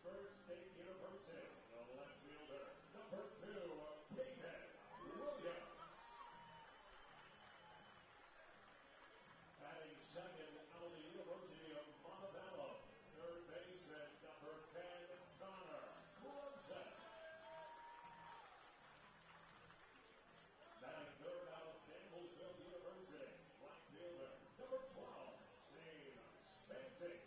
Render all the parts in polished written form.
Pittsburgh State University, the left fielder, number 2, Cactus Williams. Batting second out of the University of Montebello, third baseman, number 10, Connor Clemson. Batting third out of Campbellsville University, right fielder, number 12, Shane Spanty.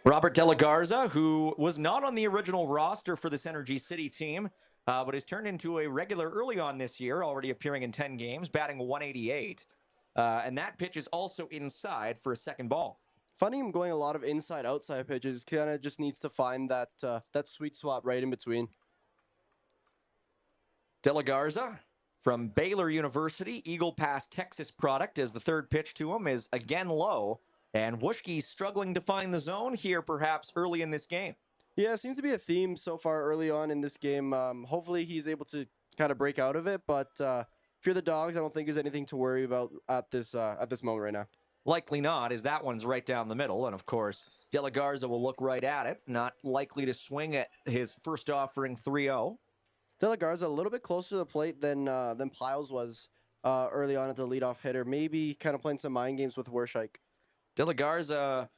Robert De La Garza, who was not on the original roster for this Energy City team, but has turned into a regular early on this year, already appearing in 10 games, batting 188. And that pitch is also inside for a second ball. Funny him going a lot of inside-outside pitches. Kind of just needs to find that that sweet spot right in between. De La Garza from Baylor University, Eagle Pass, Texas product, as the third pitch to him is again low. And Wuschke struggling to find the zone here, perhaps early in this game. Yeah, seems to be a theme so far early on in this game. Hopefully he's able to kind of break out of it. But if you're the Dogs, I don't think there's anything to worry about at this moment right now. Likely not, as that one's right down the middle. And of course, De La Garza will look right at it. Not likely to swing at his first offering 3-0. De La Garza a little bit closer to the plate than Piles was early on at the leadoff hitter. Maybe kind of playing some mind games with Wershike. De La Garza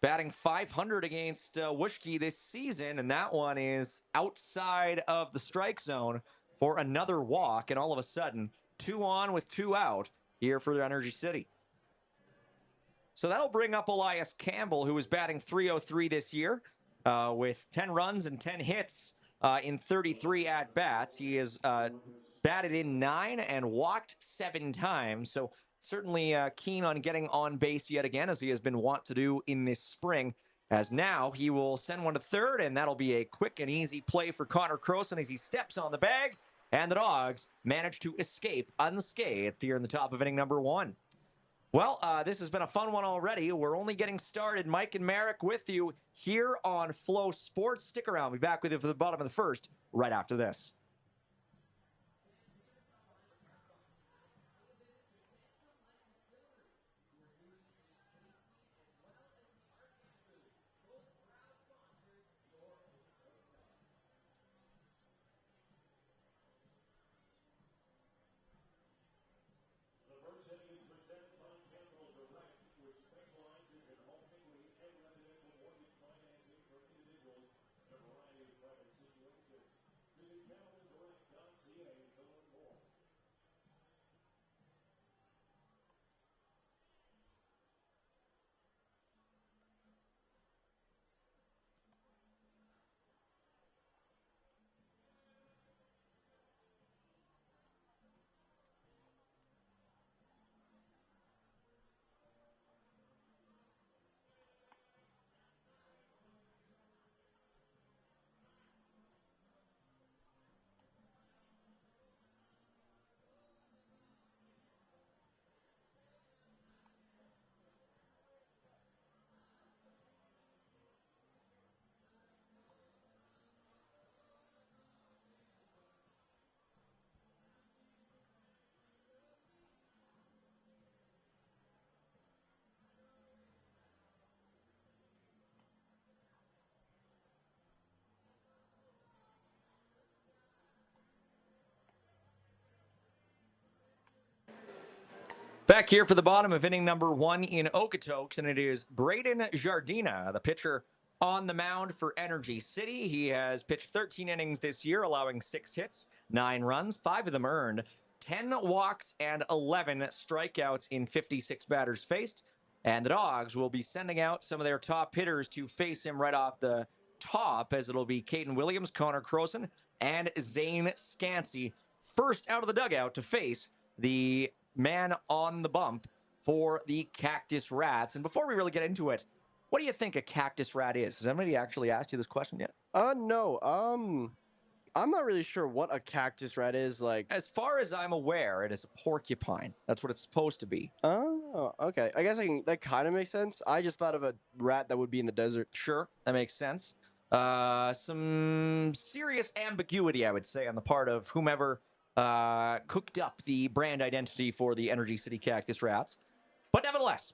batting .500 against Wuschke this season, and that one is outside of the strike zone for another walk, and all of a sudden, 2 on with 2 out here for Energy City. So that'll bring up Elias Campbell, who is batting .303 this year with 10 runs and 10 hits in 33 at-bats. He has batted in 9 and walked 7 times, so certainly keen on getting on base yet again, as he has been wont to do in this spring. As now he will send one to third, and that'll be a quick and easy play for Connor Croson as he steps on the bag, and the Dogs manage to escape unscathed here in the top of inning number 1. Well, this has been a fun one already. We're only getting started. Mike and Merrick with you here on Flow Sports. Stick around. We'll be back with you for the bottom of the first right after this. Back here for the bottom of inning number 1 in Okotoks, and it is Braden Jardina, the pitcher on the mound for Energy City. He has pitched 13 innings this year, allowing 6 hits, 9 runs, 5 of them earned, 10 walks, and 11 strikeouts in 56 batters faced. And the Dogs will be sending out some of their top hitters to face him right off the top, as it'll be Caden Williams, Connor Croson, and Zane Scansey first out of the dugout to face the man on the bump for the Cactus Rats. And before we really get into it, what do you think a Cactus Rat is? Has anybody actually asked you this question yet? No. I'm not really sure what a Cactus Rat is. Like, as far as I'm aware, it is a porcupine. That's what it's supposed to be. Oh, okay. I guess that kind of makes sense. I just thought of a rat that would be in the desert. Sure, that makes sense. Some serious ambiguity, I would say, on the part of whomever cooked up the brand identity for the Energy City Cactus Rats. But nevertheless,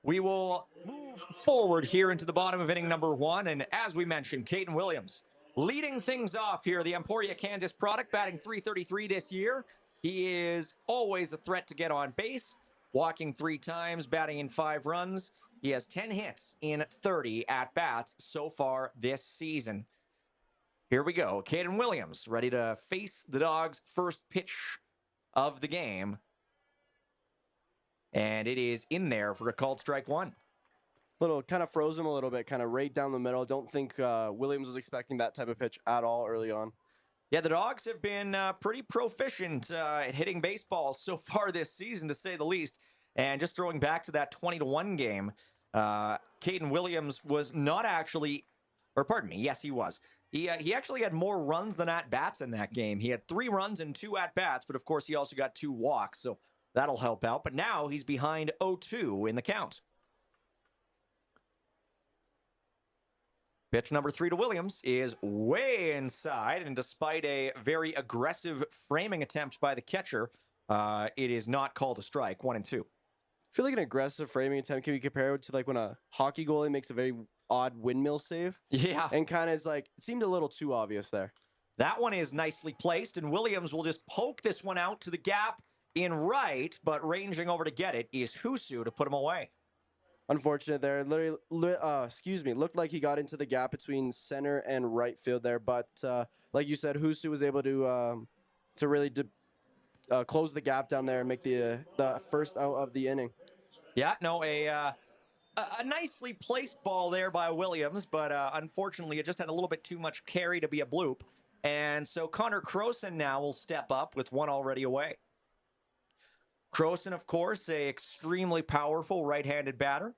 we will move forward here into the bottom of inning number 1. And as we mentioned, Caden Williams leading things off here. The Emporia, Kansas product, batting .333 this year. He is always a threat to get on base, walking 3 times, batting in 5 runs. He has 10 hits in 30 at-bats so far this season. Here we go. Caden Williams ready to face the Dogs' first pitch of the game. and it is in there for a called strike one. Little kind of froze him a little bit, kind of right down the middle. Don't think Williams was expecting that type of pitch at all early on. Yeah, the Dawgs have been pretty proficient at hitting baseballs so far this season, to say the least. And just throwing back to that 20-1 game, Caden Williams was not actually, or pardon me, yes, he was. He actually had more runs than at-bats in that game. He had 3 runs and 2 at-bats, but of course he also got 2 walks, so that'll help out. But now he's behind 0-2 in the count. Pitch number 3 to Williams is way inside, and despite a very aggressive framing attempt by the catcher, it is not called a strike. 1-2. I feel like an aggressive framing attempt can be compared to like when a hockey goalie makes a very odd windmill save. Yeah. And kind of is like, it seemed a little too obvious there. That one is nicely placed, and Williams will just poke this one out to the gap in right, but ranging over to get it is Husu to put him away. Unfortunate there. Literally, looked like he got into the gap between center and right field there, but like you said, Husu was able to really close the gap down there and make the first out of the inning. Yeah, no, a nicely placed ball there by Williams, but unfortunately it just had a little bit too much carry to be a bloop. And so Connor Croson now will step up with one already away. Croson, of course, a extremely powerful right-handed batter.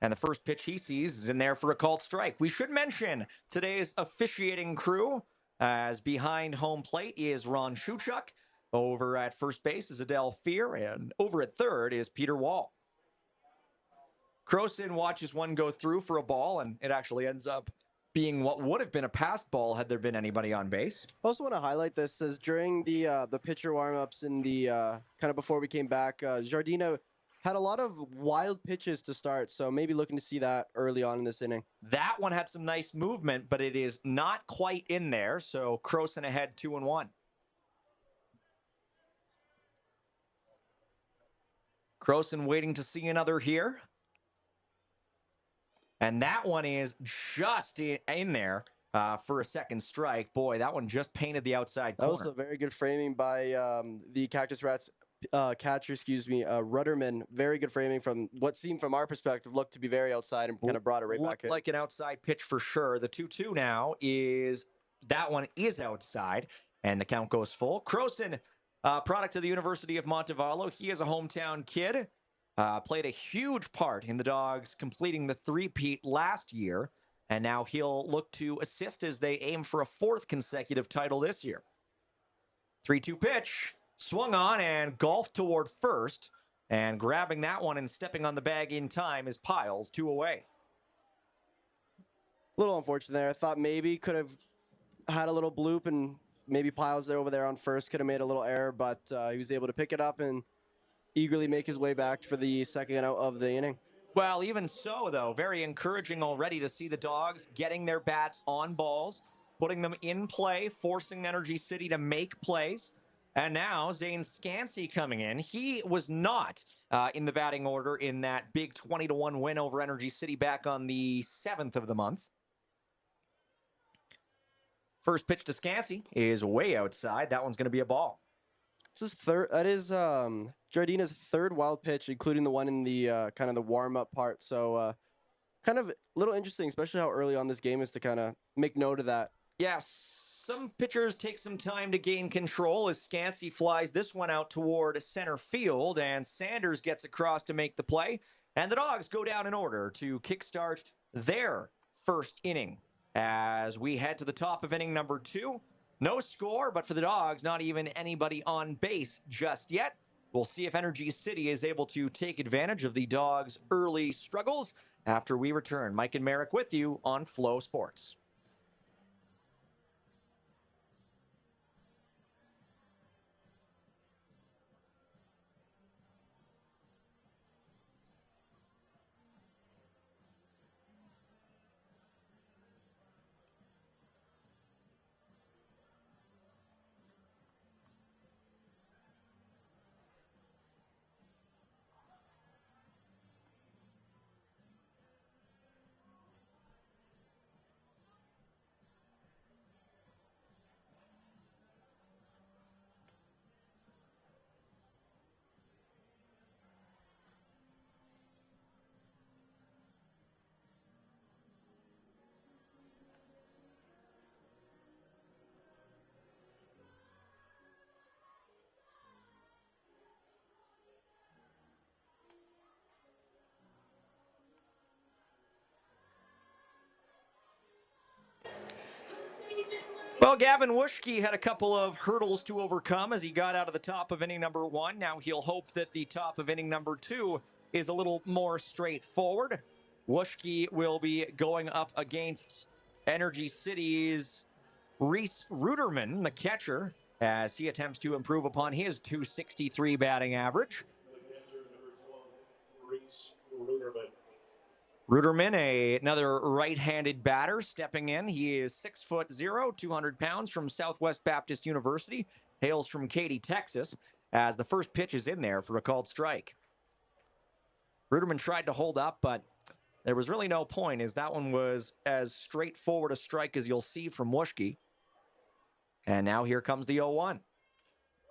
And the first pitch he sees is in there for a called strike. We should mention today's officiating crew, as behind home plate is Ron Shuchuk. Over at first base is Adele Fear, and over at third is Peter Wall. Croson watches one go through for a ball, and it actually ends up being what would have been a passed ball had there been anybody on base. I also want to highlight this as during the pitcher warm-ups in the kind of before we came back, Jardina had a lot of wild pitches to start, so maybe looking to see that early on in this inning. That one had some nice movement, but it is not quite in there, so Croson ahead 2-1. Croson waiting to see another here. And that one is just in there for a second strike. Boy, that one just painted the outside corner. That was a very good framing by the Cactus Rats catcher, Rudderman. Very good framing from what seemed from our perspective looked to be very outside and kind of brought it right back in. Like an outside pitch for sure. The 2-2 now is, that one is outside, and the count goes full. Croson, product of the University of Montevallo. He is a hometown kid. Played a huge part in the Dawgs completing the three-peat last year, and now he'll look to assist as they aim for a 4th consecutive title this year. 3-2 pitch, swung on and golfed toward first, and grabbing that one and stepping on the bag in time is Piles, 2 away. A little unfortunate there. I thought maybe could have had a little bloop, and maybe Piles there over there on first could have made a little error, but he was able to pick it up and eagerly make his way back for the second out of the inning. Well, even so, though, very encouraging already to see the Dawgs getting their bats on balls, putting them in play, forcing Energy City to make plays. And now Zane Scansey coming in. He was not in the batting order in that big 20-1 win over Energy City back on the 7th of the month. First pitch to Scansey is way outside. That one's going to be a ball. This is third. That is Jardina's third wild pitch, including the one in the kind of the warm-up part. So kind of a little interesting, especially how early on this game is to kind of make note of that. Yeah, some pitchers take some time to gain control as Scansey flies this one out toward center field, and Sanders gets across to make the play. And the Dawgs go down in order to kickstart their first inning as we head to the top of inning number 2. No score, but for the Dawgs, not even anybody on base just yet. We'll see if Energy City is able to take advantage of the Dawgs' early struggles after we return. Mike and Merrick with you on Flow Sports. Well, Gavin Wuschke had a couple of hurdles to overcome as he got out of the top of inning number 1. Now he'll hope that the top of inning number 2 is a little more straightforward. Wuschke will be going up against Energy City's Reese Ruderman, the catcher, as he attempts to improve upon his .263 batting average. Ruderman, another right-handed batter, stepping in. He is 6'0", 200 pounds, from Southwest Baptist University, hails from Katy, Texas, as the first pitch is in there for a called strike. Ruderman tried to hold up, but there was really no point, as that one was as straightforward a strike as you'll see from Wuschke. And now here comes the 0-1.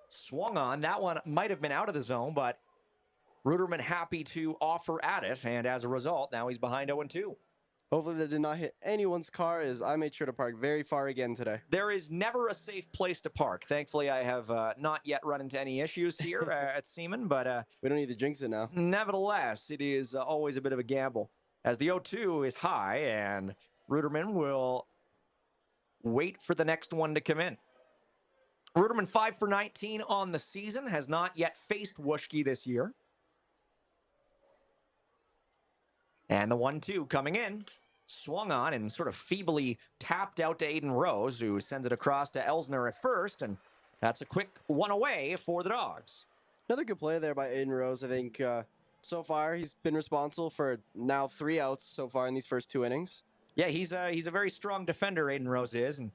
Swung on. That one might have been out of the zone, but Ruderman happy to offer at it, and as a result, now he's behind 0-2. Hopefully that did not hit anyone's car, as I made sure to park very far again today. There is never a safe place to park. Thankfully, I have not yet run into any issues here at Seaman, but we don't need to jinx it now. Nevertheless, it is always a bit of a gamble, as the 0-2 is high, and Ruderman will wait for the next one to come in. Ruderman 5 for 19 on the season, has not yet faced Wuschke this year. And the 1-2 coming in, swung on and sort of feebly tapped out to Aiden Rose, who sends it across to Elsner at first, and that's a quick one away for the Dawgs. Another good play there by Aiden Rose. I think so far he's been responsible for now 3 outs so far in these first 2 innings. Yeah, he's a very strong defender, Aiden Rose is, and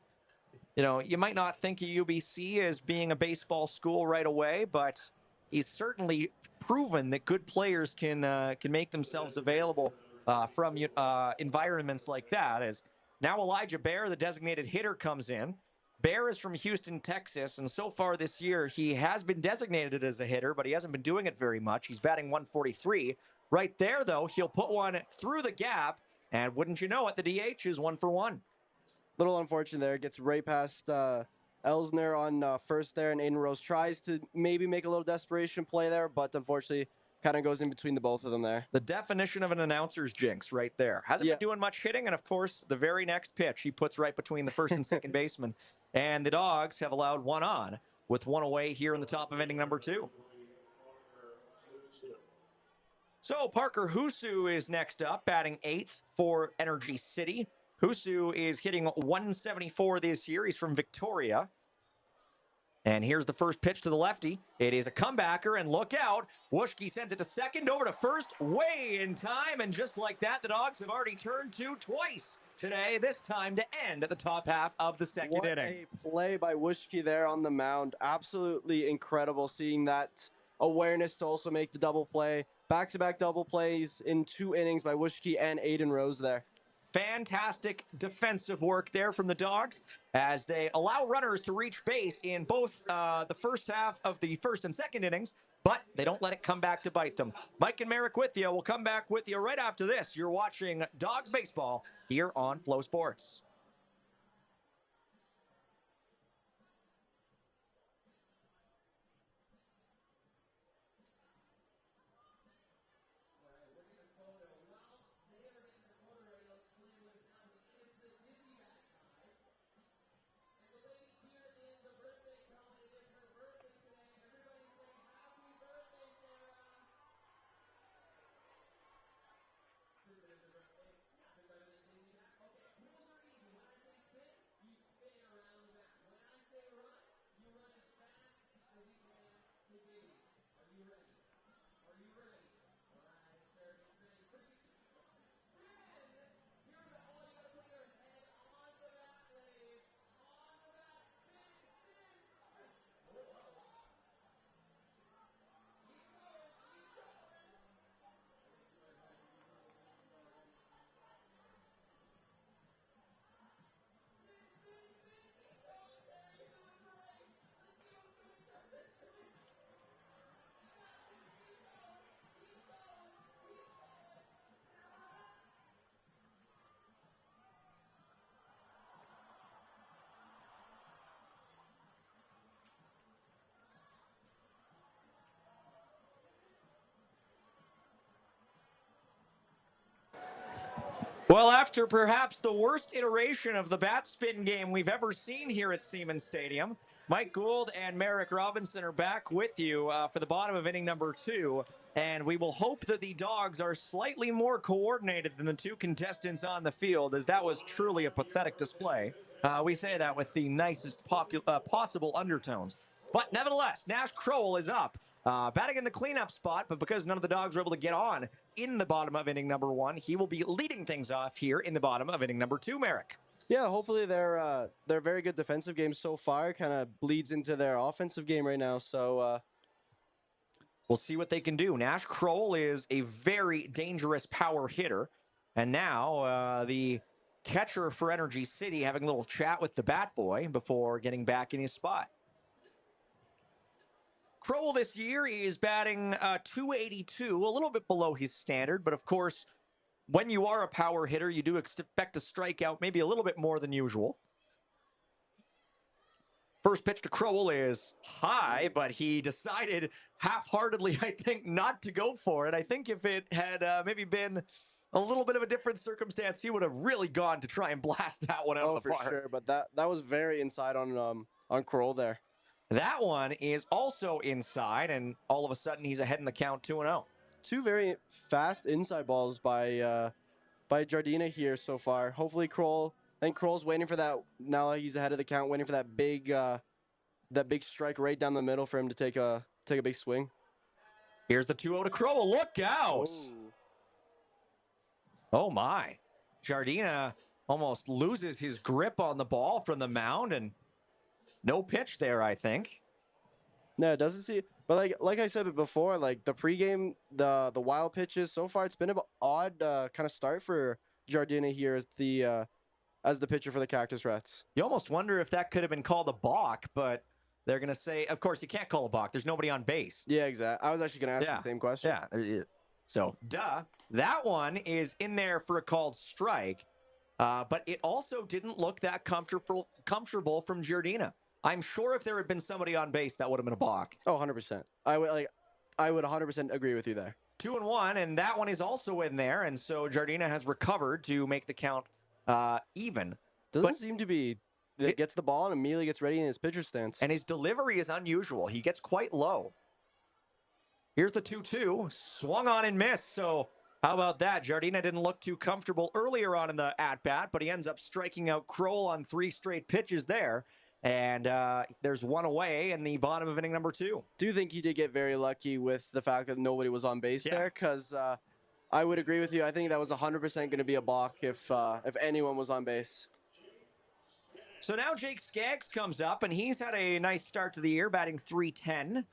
you know, you might not think of UBC as being a baseball school right away, but he's certainly proven that good players can make themselves available from environments like that. As now Elijah Bear, the designated hitter, comes in. Bear is from Houston, Texas, and so far this year he has been designated as a hitter, but he hasn't been doing it very much. He's batting .143. Right there, though, he'll put one through the gap, and wouldn't you know it, the DH is 1 for 1. Little unfortunate there. Gets right past Elsner on first there, and Aiden Rose tries to maybe make a little desperation play there, but unfortunately kind of goes in between the both of them there. The definition of an announcer's jinx right there. Hasn't been doing much hitting, and of course, the very next pitch he puts right between the first and second baseman. And the Dawgs have allowed one on with one away here in the top of inning number 2. So Parker Husu is next up, batting 8th for Energy City. Husu is hitting 174 this year. He's from Victoria. And here's the first pitch to the lefty. It is a comebacker, and look out. Wuschke sends it to second, over to first, way in time. And just like that, the Dawgs have already turned 2 twice today, this time to end at the top half of the second inning. What a play by Wuschke there on the mound. Absolutely incredible seeing that awareness to also make the double play. Back-to-back double plays in 2 innings by Wuschke and Aiden Rose there. Fantastic defensive work there from the Dawgs as they allow runners to reach base in both the first half of the first and second innings, but they don't let it come back to bite them. Mike and Merrick with you. We'll come back with you right after this. You're watching Dawgs Baseball here on Flow Sports. Well, after perhaps the worst iteration of the bat spin game we've ever seen here at Siemens Stadium, Mike Gould and Merrick Robinson are back with you for the bottom of inning number 2. And we will hope that the Dawgs are slightly more coordinated than the two contestants on the field, as that was truly a pathetic display. We say that with the nicest possible undertones. But nevertheless, Nash Crowell is up, batting in the cleanup spot, but because none of the Dawgs were able to get on in the bottom of inning number 1, he will be leading things off here in the bottom of inning number 2, Merrick. Yeah, hopefully their very good defensive game so far kind of bleeds into their offensive game right now. So we'll see what they can do. Nash Crowell is a very dangerous power hitter. And now the catcher for Energy City having a little chat with the bat boy before getting back in his spot. Crowell this year is batting .282, a little bit below his standard. But of course, when you are a power hitter, you do expect to strike out maybe a little bit more than usual. First pitch to Crowell is high, but he decided half-heartedly, I think, not to go for it. I think if it had maybe been a little bit of a different circumstance, he would have really gone to try and blast that one out of the park. for sure, but that was very inside on Crowell there. That one is also inside, and all of a sudden he's ahead in the count 2-0. Two very fast inside balls by Jardina here so far. Hopefully Crowell. I think Crowell's waiting for that. Now he's ahead of the count, waiting for that big strike right down the middle for him to take a big swing. Here's the 2-0 to Crowell. Look out! Ooh. Oh my! Jardina almost loses his grip on the ball from the mound, and no pitch there, I think. No, it doesn't see. But like I said before, like the pregame, the wild pitches so far, it's been an odd kind of start for Jardina here as the pitcher for the Cactus Rats. You almost wonder if that could have been called a balk, but they're going to say, of course, you can't call a balk. There's nobody on base. Yeah, exactly. I was actually going to ask the same question. Yeah. So, that one is in there for a called strike, but it also didn't look that comfortable from Jardina. I'm sure if there had been somebody on base, that would have been a balk. Oh, 100%. I would 100% agree with you there. 2-1, and that one is also in there, and so Jardina has recovered to make the count even. Doesn't seem to be. It gets the ball and immediately gets ready in his pitcher stance. And his delivery is unusual. He gets quite low. Here's the 2-2. Swung on and missed. So how about that? Jardina didn't look too comfortable earlier on in the at-bat, but he ends up striking out Crowell on 3 straight pitches there. And there's one away in the bottom of inning number 2. Do you think he did get very lucky with the fact that nobody was on base there? Because I would agree with you. I think that was 100% going to be a balk if anyone was on base. So now Jake Skaggs comes up, and he's had a nice start to the year, batting .310.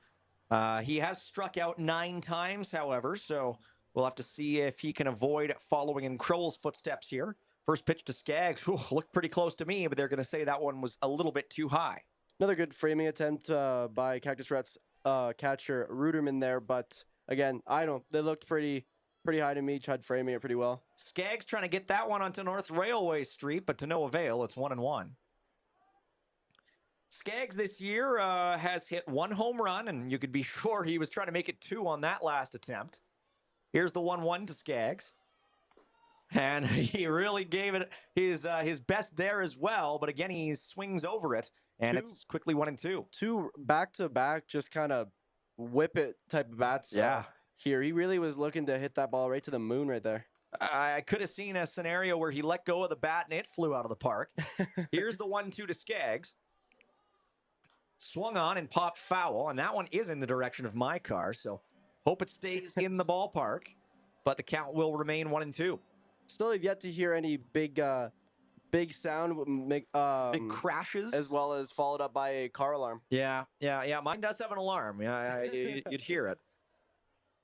He has struck out 9 times, however, so we'll have to see if he can avoid following in Crowell's footsteps here. First pitch to Skaggs, looked pretty close to me, but they're going to say that one was a little bit too high. Another good framing attempt by Cactus Rats catcher Ruderman there, but again, they looked pretty high to me. Tried framing it pretty well. Skaggs trying to get that one onto North Railway Street, but to no avail. It's 1-1. Skaggs this year has hit 1 home run, and you could be sure he was trying to make it 2 on that last attempt. Here's the 1-1 to Skaggs. And he really gave it his best there as well, but again, he swings over it, and it's quickly 1-2. 2 back-to-back, just kind of whip it type of bats. Here, he really was looking to hit that ball right to the moon right there. I could have seen a scenario where he let go of the bat and it flew out of the park. Here's the 1-2 to Skaggs. Swung on and popped foul, and that one is in the direction of my car, so hope it stays in the ballpark, but the count will remain 1-2. Still have yet to hear any big sound, big crashes, as well as followed up by a car alarm. Yeah. Mine does have an alarm. Yeah, you'd hear it.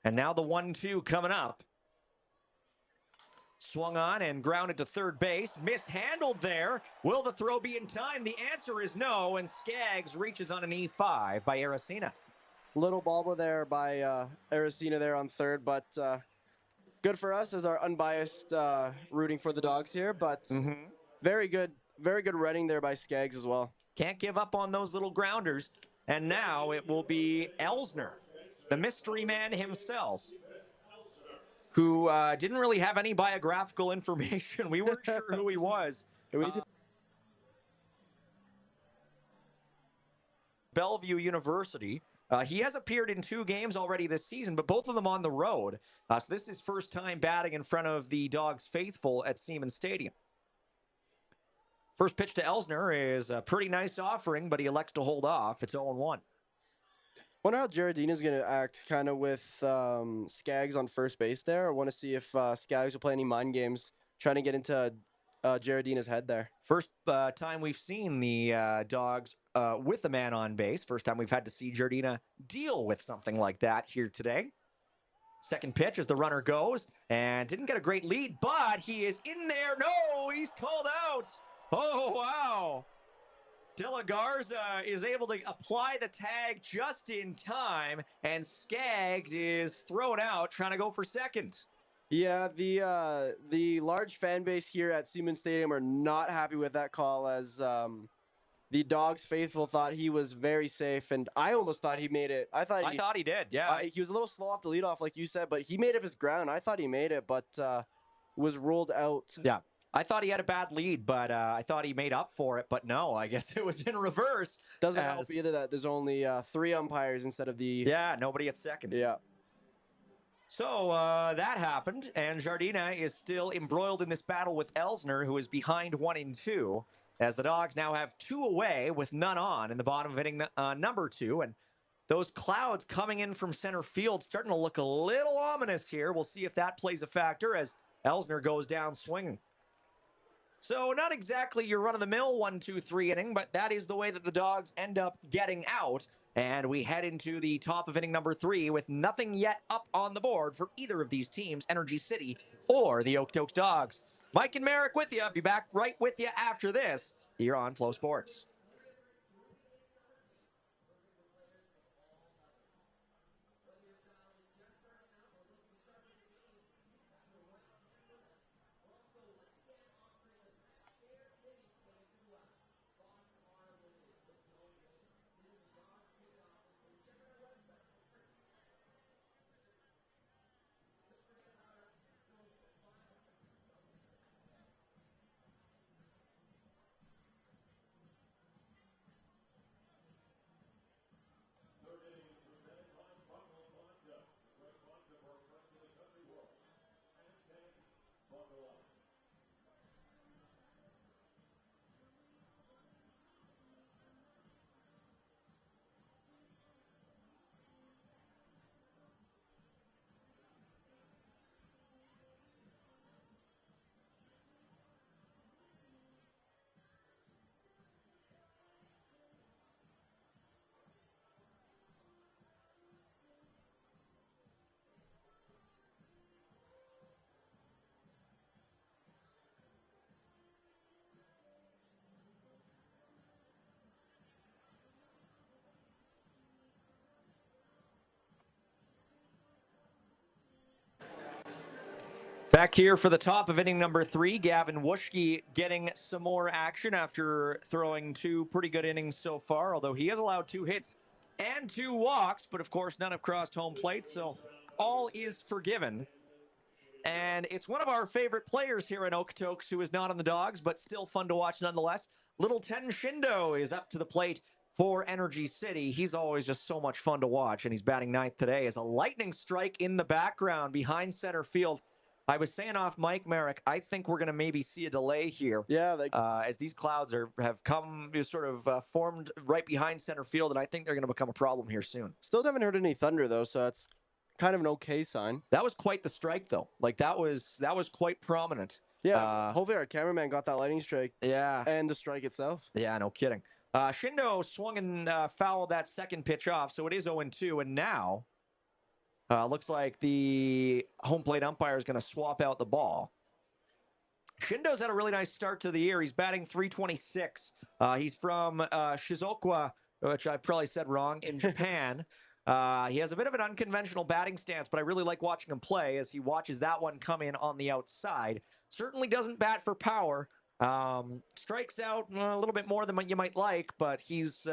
And now the 1-2 coming up. Swung on and grounded to third base. Mishandled there. Will the throw be in time? The answer is no, and Skaggs reaches on an E5 by Aracena. Little bobble there by Aracena there on third, but good for us as our unbiased rooting for the Dawgs here. But very good running there by Skaggs as well. Can't give up on those little grounders. And now it will be Elsner, the mystery man himself. who didn't really have any biographical information. We weren't sure who he was. Bellevue University. He has appeared in 2 games already this season, but both of them on the road. So this is his first time batting in front of the Dawgs faithful at Siemens Stadium. First pitch to Elsner is a pretty nice offering, but he elects to hold off. It's 0-1. Wonder how Giardina's going to act kind of with Skaggs on first base there. I want to see if Skaggs will play any mind games trying to get into Giardina's head there. First time we've seen the Dawgs with a man on base. First time we've had to see Giardina deal with something like that here today. Second pitch as the runner goes, and didn't get a great lead, but he is in there. No, he's called out. Oh, wow. De La Garza is able to apply the tag just in time, and Skaggs is thrown out trying to go for second. Yeah, the large fan base here at Siemens Stadium are not happy with that call, as the Dawgs faithful thought he was very safe, and I almost thought he made it. I thought he did, yeah. He was a little slow off the leadoff, like you said, but he made up his ground. I thought he made it, but was ruled out. Yeah. I thought he had a bad lead, but I thought he made up for it. But no, I guess it was in reverse. Doesn't help either that there's only 3 umpires instead of the... Yeah, nobody at second. Yeah. So that happened, and Giardina is still embroiled in this battle with Elsner, who is behind 1-2, as the Dawgs now have 2 away with none on in the bottom of inning number 2. And those clouds coming in from center field starting to look a little ominous here. We'll see if that plays a factor as Elsner goes down swinging. So not exactly your run-of-the-mill 1-2-3 inning, but that is the way that the Dawgs end up getting out. And we head into the top of inning number 3 with nothing yet up on the board for either of these teams, Energy City or the Okotoks Dawgs. Mike and Merrick with you. Be back right with you after this here on Flow Sports. Back here for the top of inning number 3, Gavin Wuschke getting some more action after throwing 2 pretty good innings so far, although he has allowed 2 hits and 2 walks, but of course none have crossed home plate, so all is forgiven. And it's one of our favorite players here in Okotoks who is not on the Dawgs, but still fun to watch nonetheless. Little Ten Shindo is up to the plate for Energy City. He's always just so much fun to watch, and he's batting 9th today as a lightning strike in the background behind center field. I was saying off Mike, Merrick, I think we're going to maybe see a delay here. Yeah. As these clouds have come sort of formed right behind center field, and I think they're going to become a problem here soon. Still haven't heard any thunder, though, so that's kind of an okay sign. That was quite the strike, though. Like, that was quite prominent. Yeah, hopefully our cameraman got that lightning strike. Yeah. And the strike itself. Yeah, no kidding. Shindo swung and fouled that second pitch off, so it is 0-2, and now... looks like the home plate umpire is going to swap out the ball. Shindo's had a really nice start to the year. He's batting .326. He's from Shizuoka, which I probably said wrong, in Japan. He has a bit of an unconventional batting stance, but I really like watching him play as he watches that one come in on the outside. Certainly doesn't bat for power. Strikes out a little bit more than you might like, but he's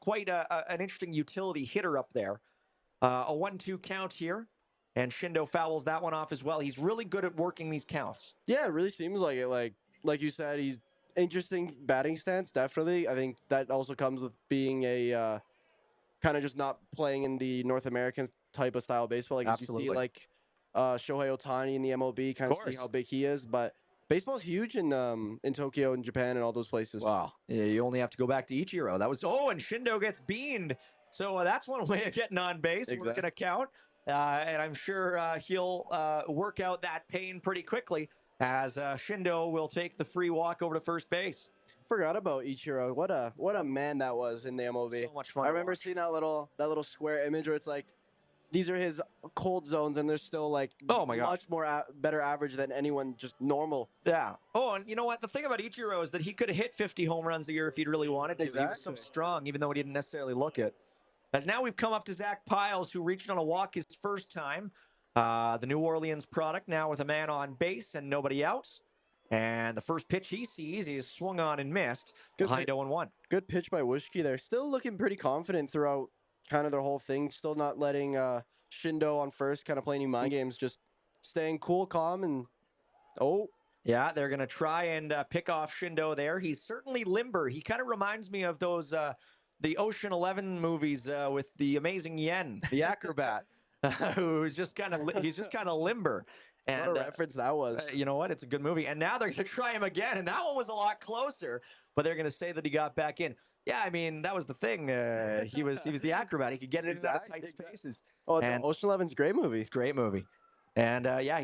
quite an interesting utility hitter up there. A 1-2 count here and Shindo fouls that one off as well. He's really good at working these counts. Yeah, it really seems like it. Like you said, he's interesting batting stance. Definitely, I think that also comes with being a kind of just not playing in the North American type of style of baseball. Like as you see, Absolutely. like Shohei Ohtani in the MLB, kind of see course. how big he is. But baseball's huge in Tokyo and Japan and all those places. Wow. Yeah, you only have to go back to Ichiro. That was, and Shindo gets beaned. So that's one way of getting on base. We're going to count. And I'm sure he'll work out that pain pretty quickly as Shindo will take the free walk over to first base. Forgot about Ichiro. What a man that was in the MLB. So much fun. I to remember watch. seeing that little square image where it's like these are his cold zones and they're still like Oh my gosh. much more better average than anyone just normal. Yeah. Oh, and you know what? The thing about Ichiro is that he could have hit 50 home runs a year if he'd really wanted to. He was so Exactly. strong, even though he didn't necessarily look it. As now we've come up to Zach Piles, who reached on a walk his first time. The New Orleans product now with a man on base and nobody out. And the first pitch he sees is swung on and missed. Behind 0-1. Good pitch by Wishki there. Still looking pretty confident throughout kind of their whole thing. Still not letting Shindo on first, kind of playing mind games, just staying cool, calm, and Yeah, they're going to try and pick off Shindo there. He's certainly limber. He kind of reminds me of those the Ocean 11 movies with the amazing Yen, the acrobat, who's just kind of limber. And what a reference that was. You know what? It's a good movie. And now they're going to try him again, and that one was a lot closer. But they're going to say that he got back in. Yeah, I mean that was the thing. He was the acrobat. He could get it out of tight spaces. Oh, and Ocean 11's a great movie. It's a great movie. And yeah,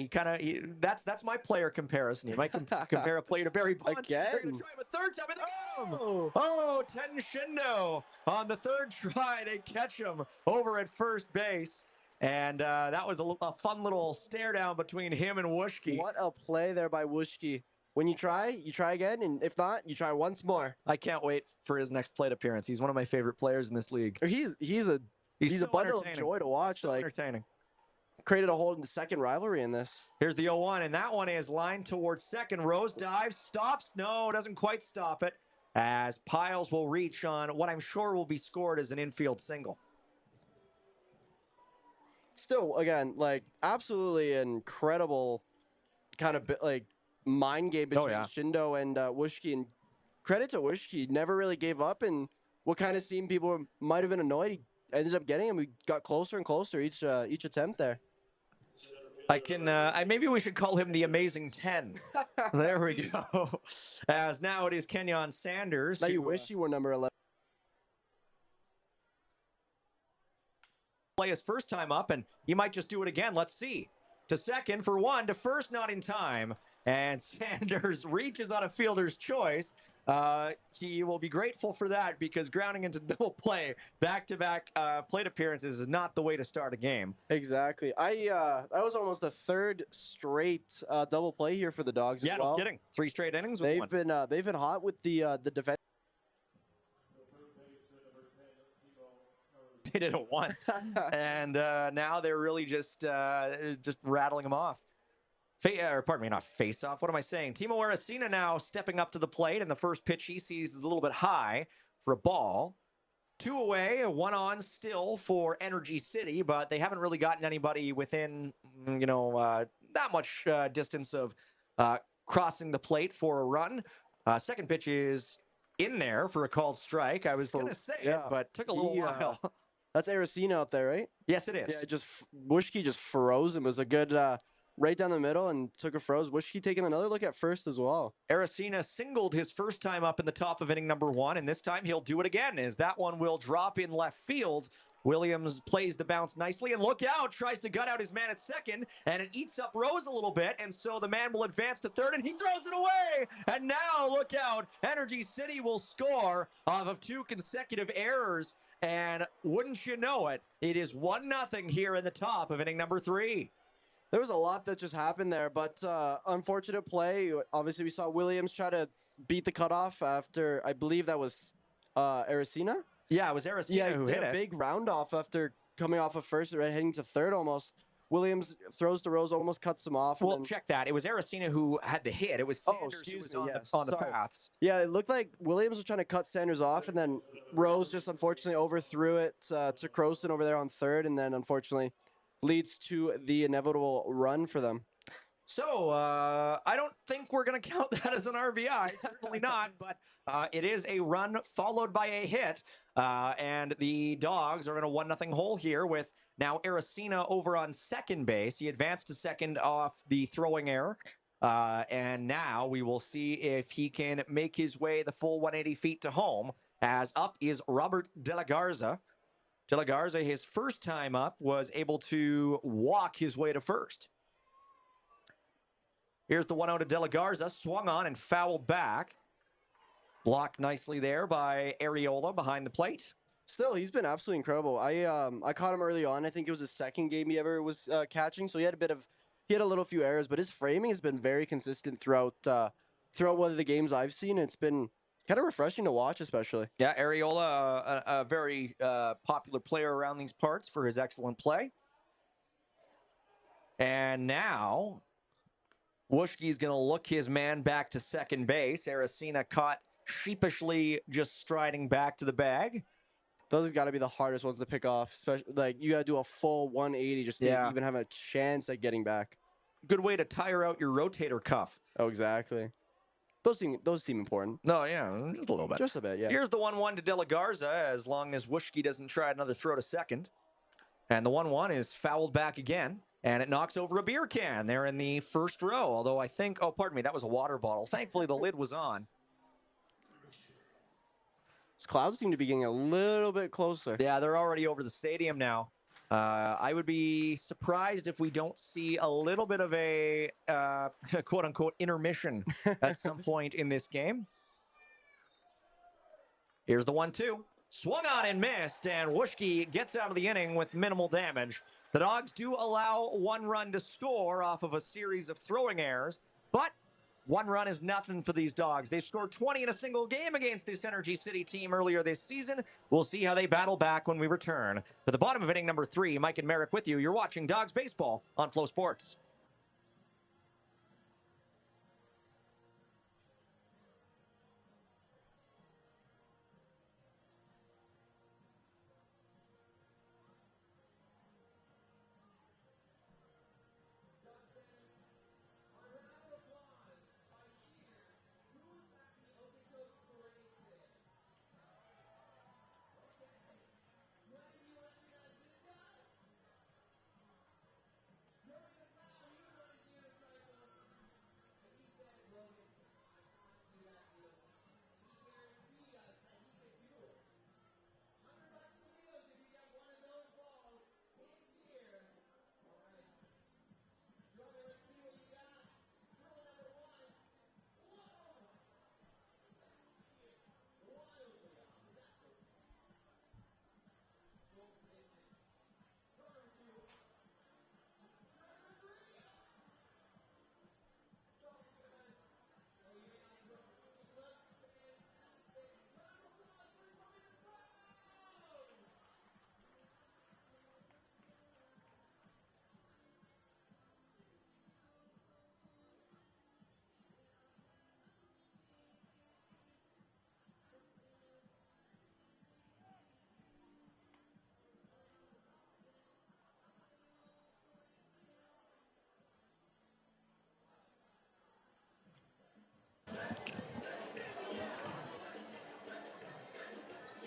that's my player comparison. You might compare a player to Barry Bonds. Again. They're going to try him a third time, and they get him. 10 Shindo on the third try. They catch him over at first base. And that was a fun little stare down between him and Wooshki. What a play there by Wooshki. When you try again, and if not, you try once more. I can't wait for his next plate appearance. He's one of my favorite players in this league. He's so a bundle of joy to watch. So like entertaining. Created a whole second rivalry in this. Here's the 0-1, and that one is lined towards second. Rose dives, stops. No, doesn't quite stop it. As Piles will reach on what I'm sure will be scored as an infield single. Still, again, like absolutely incredible kind of like mind game between Shindo and Wooshki. And credit to Wooshki, never really gave up. And what kind of seemed people might have been annoyed, he ended up getting him. We got closer and closer each attempt there. Maybe we should call him the Amazing 10. There we go. As now it is Kenyon Sanders. Now you wish you were number 11. Play his first time up, and he might just do it again. Let's see. To second for one, to first, not in time. And Sanders reaches on a fielder's choice. He will be grateful for that because grounding into double play, back-to-back plate appearances is not the way to start a game. Exactly. That was almost the third straight double play here for the Dawgs. Yeah, as well. No kidding. 3 straight innings. They've been hot with the defense. They did it once, and now they're really just rattling them off. Pardon me, not face off. What am I saying? Timo Aracena now stepping up to the plate, and the first pitch he sees is a little bit high for a ball. 2 away, 1 on still for Energy City, but they haven't really gotten anybody within, that much distance of crossing the plate for a run. Second pitch is in there for a called strike. I was going to say it, but took a little while. That's Aracena out there, right? Yes, it is. Yeah, Wooshki just froze him. It was a good right down the middle and took a froze. Wooshki taking another look at first as well. Aracena singled his first time up in the top of inning number 1, and this time he'll do it again as that one will drop in left field. Williams plays the bounce nicely, and look out, tries to gut out his man at second, and it eats up Rose a little bit, and so the man will advance to third, and he throws it away, and now look out, Energy City will score off of 2 consecutive errors, and wouldn't you know it, it is 1-0 here in the top of inning number 3. There was a lot that just happened there, but unfortunate play. Obviously, we saw Williams try to beat the cutoff after, I believe that was Aracena? Yeah, it was Aracena who hit it. A big round off after coming off of first, right, heading to third almost. Williams throws to Rose, almost cuts him off. Well, check that. It was Aracena who had the hit. It was Sanders who was on the paths. Yeah, it looked like Williams was trying to cut Sanders off, and then Rose just unfortunately overthrew it to Croson over there on third, and then unfortunately leads to the inevitable run for them. So I don't think we're going to count that as an RBI. Certainly not. But it is a run followed by a hit. And the Dawgs are in a 1-0 hole here with now Aracena over on second base. He advanced to second off the throwing error. And now we will see if he can make his way the full 180 feet to home. As up is Robert De La Garza. De La Garza, his first time up, was able to walk his way to first. Here's the 1-0 to De La Garza, swung on and fouled back. Blocked nicely there by Arriola behind the plate. Still, he's been absolutely incredible. I caught him early on. I think it was his second game he ever was catching, so he had a little few errors, but his framing has been very consistent throughout one of the games I've seen. It's been kind of refreshing to watch, especially. Yeah, Arriola, a very popular player around these parts for his excellent play. And now Wuschke's going to look his man back to second base. Aracena caught sheepishly just striding back to the bag. Those have got to be the hardest ones to pick off. Especially, like, you got to do a full 180 just to even have a chance at getting back. Good way to tire out your rotator cuff. Oh, exactly. Those seem important. No, yeah, just a little bit. Just a bit, yeah. Here's the 1-1 to De La Garza, as long as Wuschke doesn't try another throw to second. And the 1-1 is fouled back again, and it knocks over a beer can there in the first row. Although I think, oh, pardon me, that was a water bottle. Thankfully, the lid was on. These clouds seem to be getting a little bit closer. Yeah, they're already over the stadium now. I would be surprised if we don't see a little bit of a quote-unquote intermission at some point in this game. Here's the 1-2. Swung on and missed, and Wuschke gets out of the inning with minimal damage. The Dawgs do allow one run to score off of a series of throwing errors, but one run is nothing for these Dawgs. They've scored 20 in a single game against this Energy City team earlier this season. We'll see how they battle back when we return. To the bottom of inning number 3, Mike and Merrick with you. You're watching Dawgs Baseball on Flow Sports.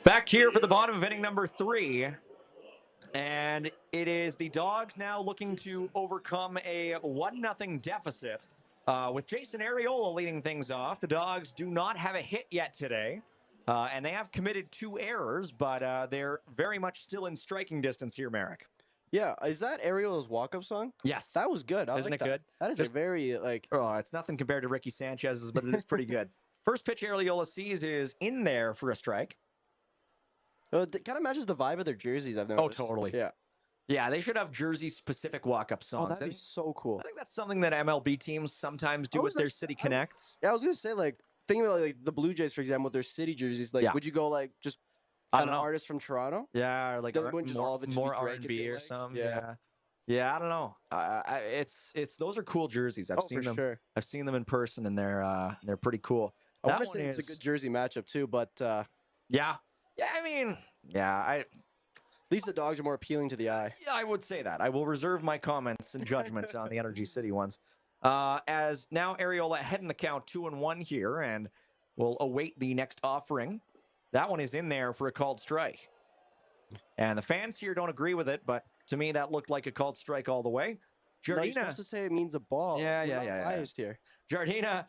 Back here for the bottom of inning number 3. And it is the Dawgs now looking to overcome a 1-0 deficit. With Jason Arriola leading things off, the Dawgs do not have a hit yet today. And they have committed 2 errors, but they're very much still in striking distance here, Merrick. Yeah, is that Ariel's walk-up song? Yes. That was good. Isn't it good? That is a very, like... Oh, it's nothing compared to Ricky Sanchez's, but it is pretty good. First pitch Arriola sees is in there for a strike. It kind of matches the vibe of their jerseys, I've noticed. Oh, totally. Yeah. Yeah, they should have jersey-specific walk-up songs. Oh, that'd be so cool. I think that's something that MLB teams sometimes do with their City Connects. Yeah, I was going to say, like, think about, like, the Blue Jays, for example, with their city jerseys. Like, would you go, like, just an artist from Toronto? Yeah, or, like, more R&B or something. Yeah, I don't know. It's those are cool jerseys. I've seen them. Sure. I've seen them in person, and they're pretty cool. I want to say it's a good jersey matchup, too, but... Yeah. Yeah, I mean, At least the Dogs are more appealing to the eye. Yeah, I would say that. I will reserve my comments and judgments on the Energy City ones. As now Areola heading the count 2-1 here, and we'll await the next offering. That one is in there for a called strike. And the fans here don't agree with it, but to me, that looked like a called strike all the way. No, you're supposed to say it means a ball. We're not biased here. Jardina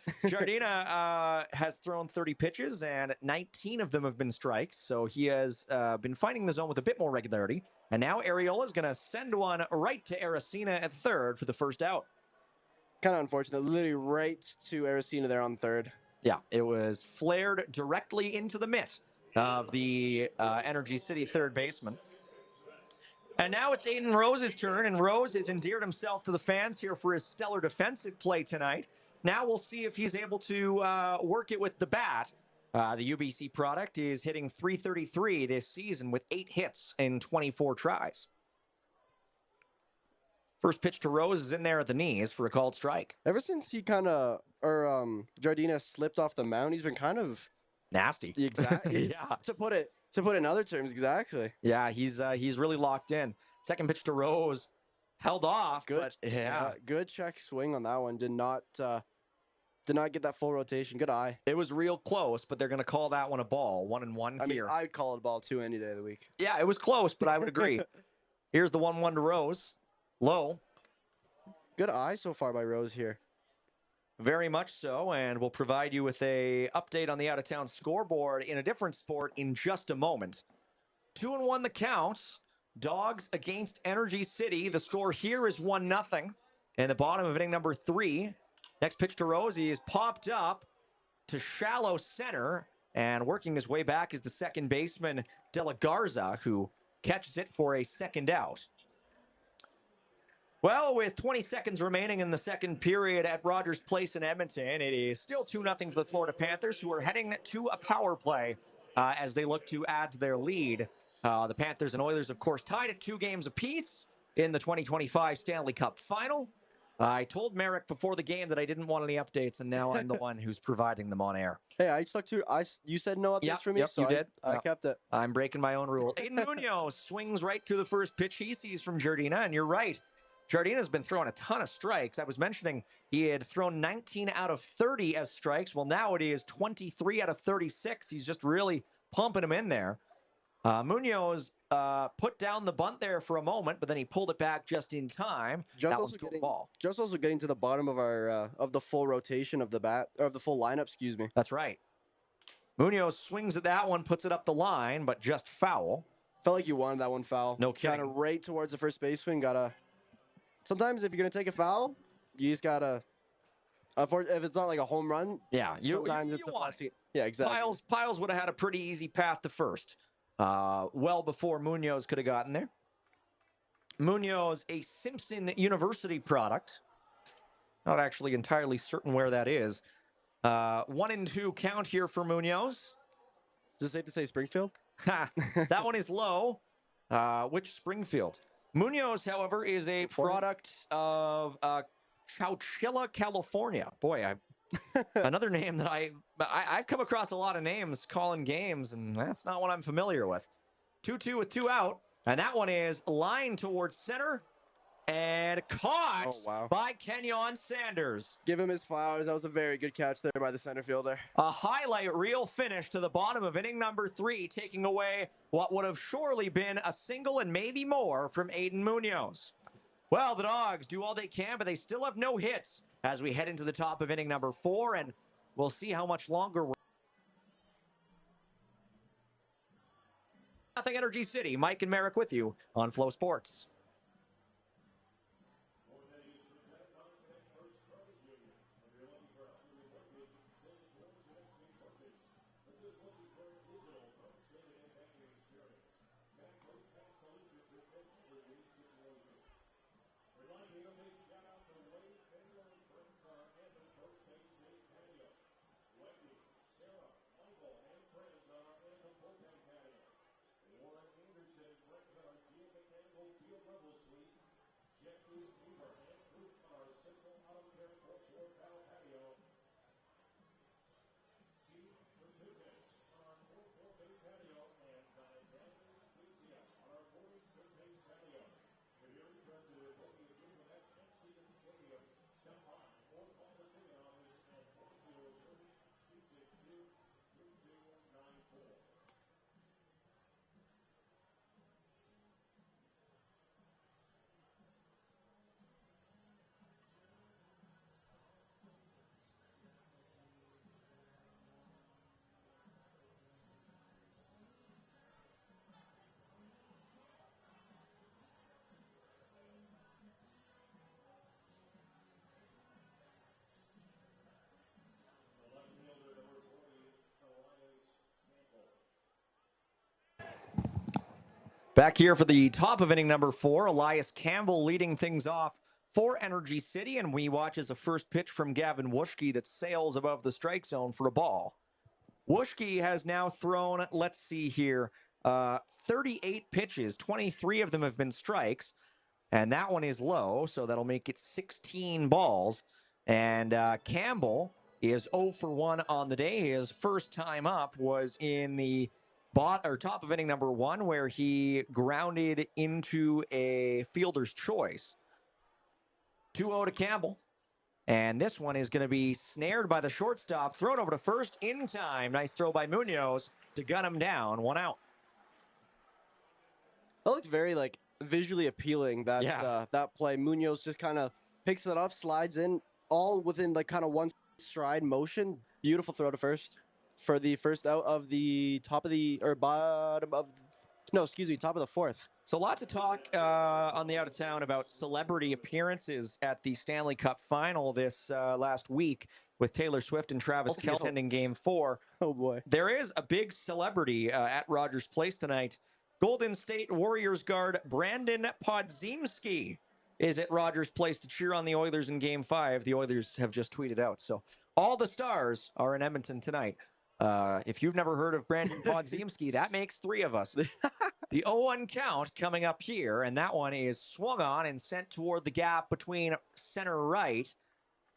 has thrown 30 pitches, and 19 of them have been strikes. So he has been finding the zone with a bit more regularity. And now Areola is going to send one right to Aracena at third for the first out. Kind of unfortunate. Literally right to Aracena there on third. Yeah, it was flared directly into the mitt of the Energy City third baseman. And now it's Aiden Rose's turn, and Rose has endeared himself to the fans here for his stellar defensive play tonight. Now we'll see if he's able to work it with the bat. The UBC product is hitting .333 this season with 8 hits in 24 tries. First pitch to Rose is in there at the knees for a called strike. Ever since he Jardina slipped off the mound, he's been kind of nasty. Exactly. Yeah. To put it in other terms, exactly. Yeah, he's really locked in. Second pitch to Rose, held off. Good. But yeah, good check swing on that one. Did not get that full rotation. Good eye. It was real close, but they're going to call that one a ball. 1-1 here. Mean, I'd call it a ball too any day of the week. Yeah, it was close, but I would agree. Here's the 1-1 to Rose. Low. Good eye so far by Rose here. Very much so, and we'll provide you with a update on the out-of-town scoreboard in a different sport in just a moment. 2-1 the count. Dawgs against Energy City. The score here is 1-0. In the bottom of inning number 3. Next pitch to Rose. He is popped up to shallow center, and working his way back is the second baseman, De La Garza, who catches it for a second out. Well, with 20 seconds remaining in the second period at Rogers Place in Edmonton, it is still 2-0 for the Florida Panthers, who are heading to a power play as they look to add to their lead. The Panthers and Oilers, of course, tied at 2 games apiece in the 2025 Stanley Cup Final. I told Merrick before the game that I didn't want any updates, and now I'm the one who's providing them on air. Hey, I stuck to you said no updates for me, so you did. I kept it. I'm breaking my own rule. Aiden Munoz swings right through the first pitch he sees from Jardina, and you're right. Jardina's been throwing a ton of strikes. I was mentioning he had thrown 19 out of 30 as strikes. Well, now it is 23 out of 36. He's just really pumping them in there. Munoz put down the bunt there for a moment, but then he pulled it back just in time. That was a ball. Just also getting to the bottom of our of the full rotation of the bat or of the full lineup. Excuse me. That's right. Munoz swings at that one, puts it up the line, but just foul. Felt like you wanted that one foul. No kidding. Kind of right towards the first baseman. Sometimes if you're gonna take a foul, you just gotta. If it's not like a home run, yeah, sometimes it's a blessing. Yeah, exactly. Piles would have had a pretty easy path to first. Well before Munoz could have gotten there. Munoz, a Simpson University product. Not actually entirely certain where that is. 1-2 count here for Munoz. Is it safe to say Springfield? That one is low. Which Springfield? Munoz, however, is a product of Chowchilla, California. Boy, another name that I've come across a lot of names calling games, and that's not one I'm familiar with. 2-2 with 2 out, and that one is lined towards center and caught by Kenyon Sanders. Give him his flowers. That was a very good catch there by the center fielder. A highlight reel finish to the bottom of inning number 3, taking away what would have surely been a single and maybe more from Aiden Munoz. Well, the Dawgs do all they can, but they still have no hits as we head into the top of inning number 4, and we'll see how much longer we're... Nothing Energy City. Mike and Merrick with you on Flow Sports. Back here for the top of inning number 4, Elias Campbell leading things off for Energy City, and we watch as a first pitch from Gavin Wuschke that sails above the strike zone for a ball. Wuschke has now thrown, let's see here, 38 pitches. 23 of them have been strikes, and that one is low, so that'll make it 16 balls. And Campbell is 0 for 1 on the day. His first time up was in the top of inning number 1, where he grounded into a fielder's choice. 2-0 to Campbell. And this one is going to be snared by the shortstop, thrown over to first in time. Nice throw by Munoz to gun him down. 1 out. That looked very visually appealing. That play. Munoz just kind of picks it up, slides in, all within kind of one stride motion. Beautiful throw to first for the first out of the top of the fourth. So lots of talk on the out of town about celebrity appearances at the Stanley Cup final this last week, with Taylor Swift and Travis Kelce attending Game 4. Oh boy. There is a big celebrity at Rogers Place tonight. Golden State Warriors guard Brandon Podziemski is at Rogers Place to cheer on the Oilers in Game 5. The Oilers have just tweeted out. So all the stars are in Edmonton tonight. If you've never heard of Brandon Podziemski, that makes 3 of us. The 0-1 count coming up here, and that one is swung on and sent toward the gap between center right.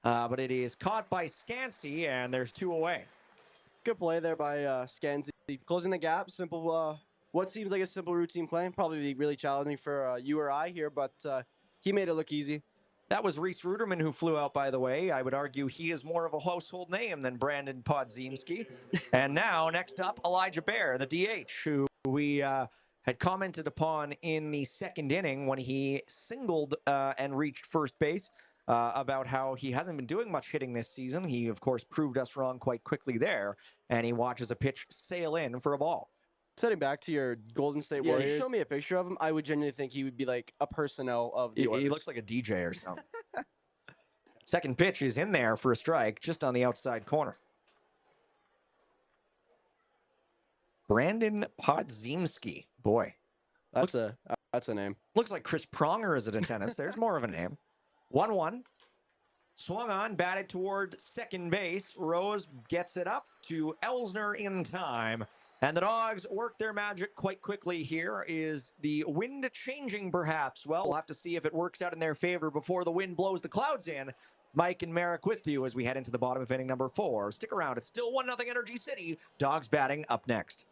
But it is caught by Scansey, and there's 2 away. Good play there by Scansey. Closing the gap, simple, what seems like a simple routine play. Probably really challenging for you or I here, but he made it look easy. That was Reese Ruderman who flew out, by the way. I would argue he is more of a household name than Brandon Podziemski. And now, next up, Elijah Bear, the DH, who we had commented upon in the second inning when he singled and reached first base about how he hasn't been doing much hitting this season. He, of course, proved us wrong quite quickly there, and he watches a pitch sail in for a ball. Setting back to your Golden State Warriors, show me a picture of him. I would genuinely think he would be like a personnel of the Oilers. He looks like a DJ or something. Second pitch is in there for a strike, just on the outside corner. Brandon Podziemski. Boy. That's a name. Looks like Chris Pronger is at attendance. There's more of a name. 1-1. Swung on, batted toward second base. Rose gets it up to Elsner in time. And the Dawgs work their magic quite quickly here. Is the wind changing perhaps? Well, we'll have to see if it works out in their favor before the wind blows the clouds in. Mike and Merrick with you as we head into the bottom of inning number 4. Stick around. It's still 1-0 Energy City. Dawgs batting up next.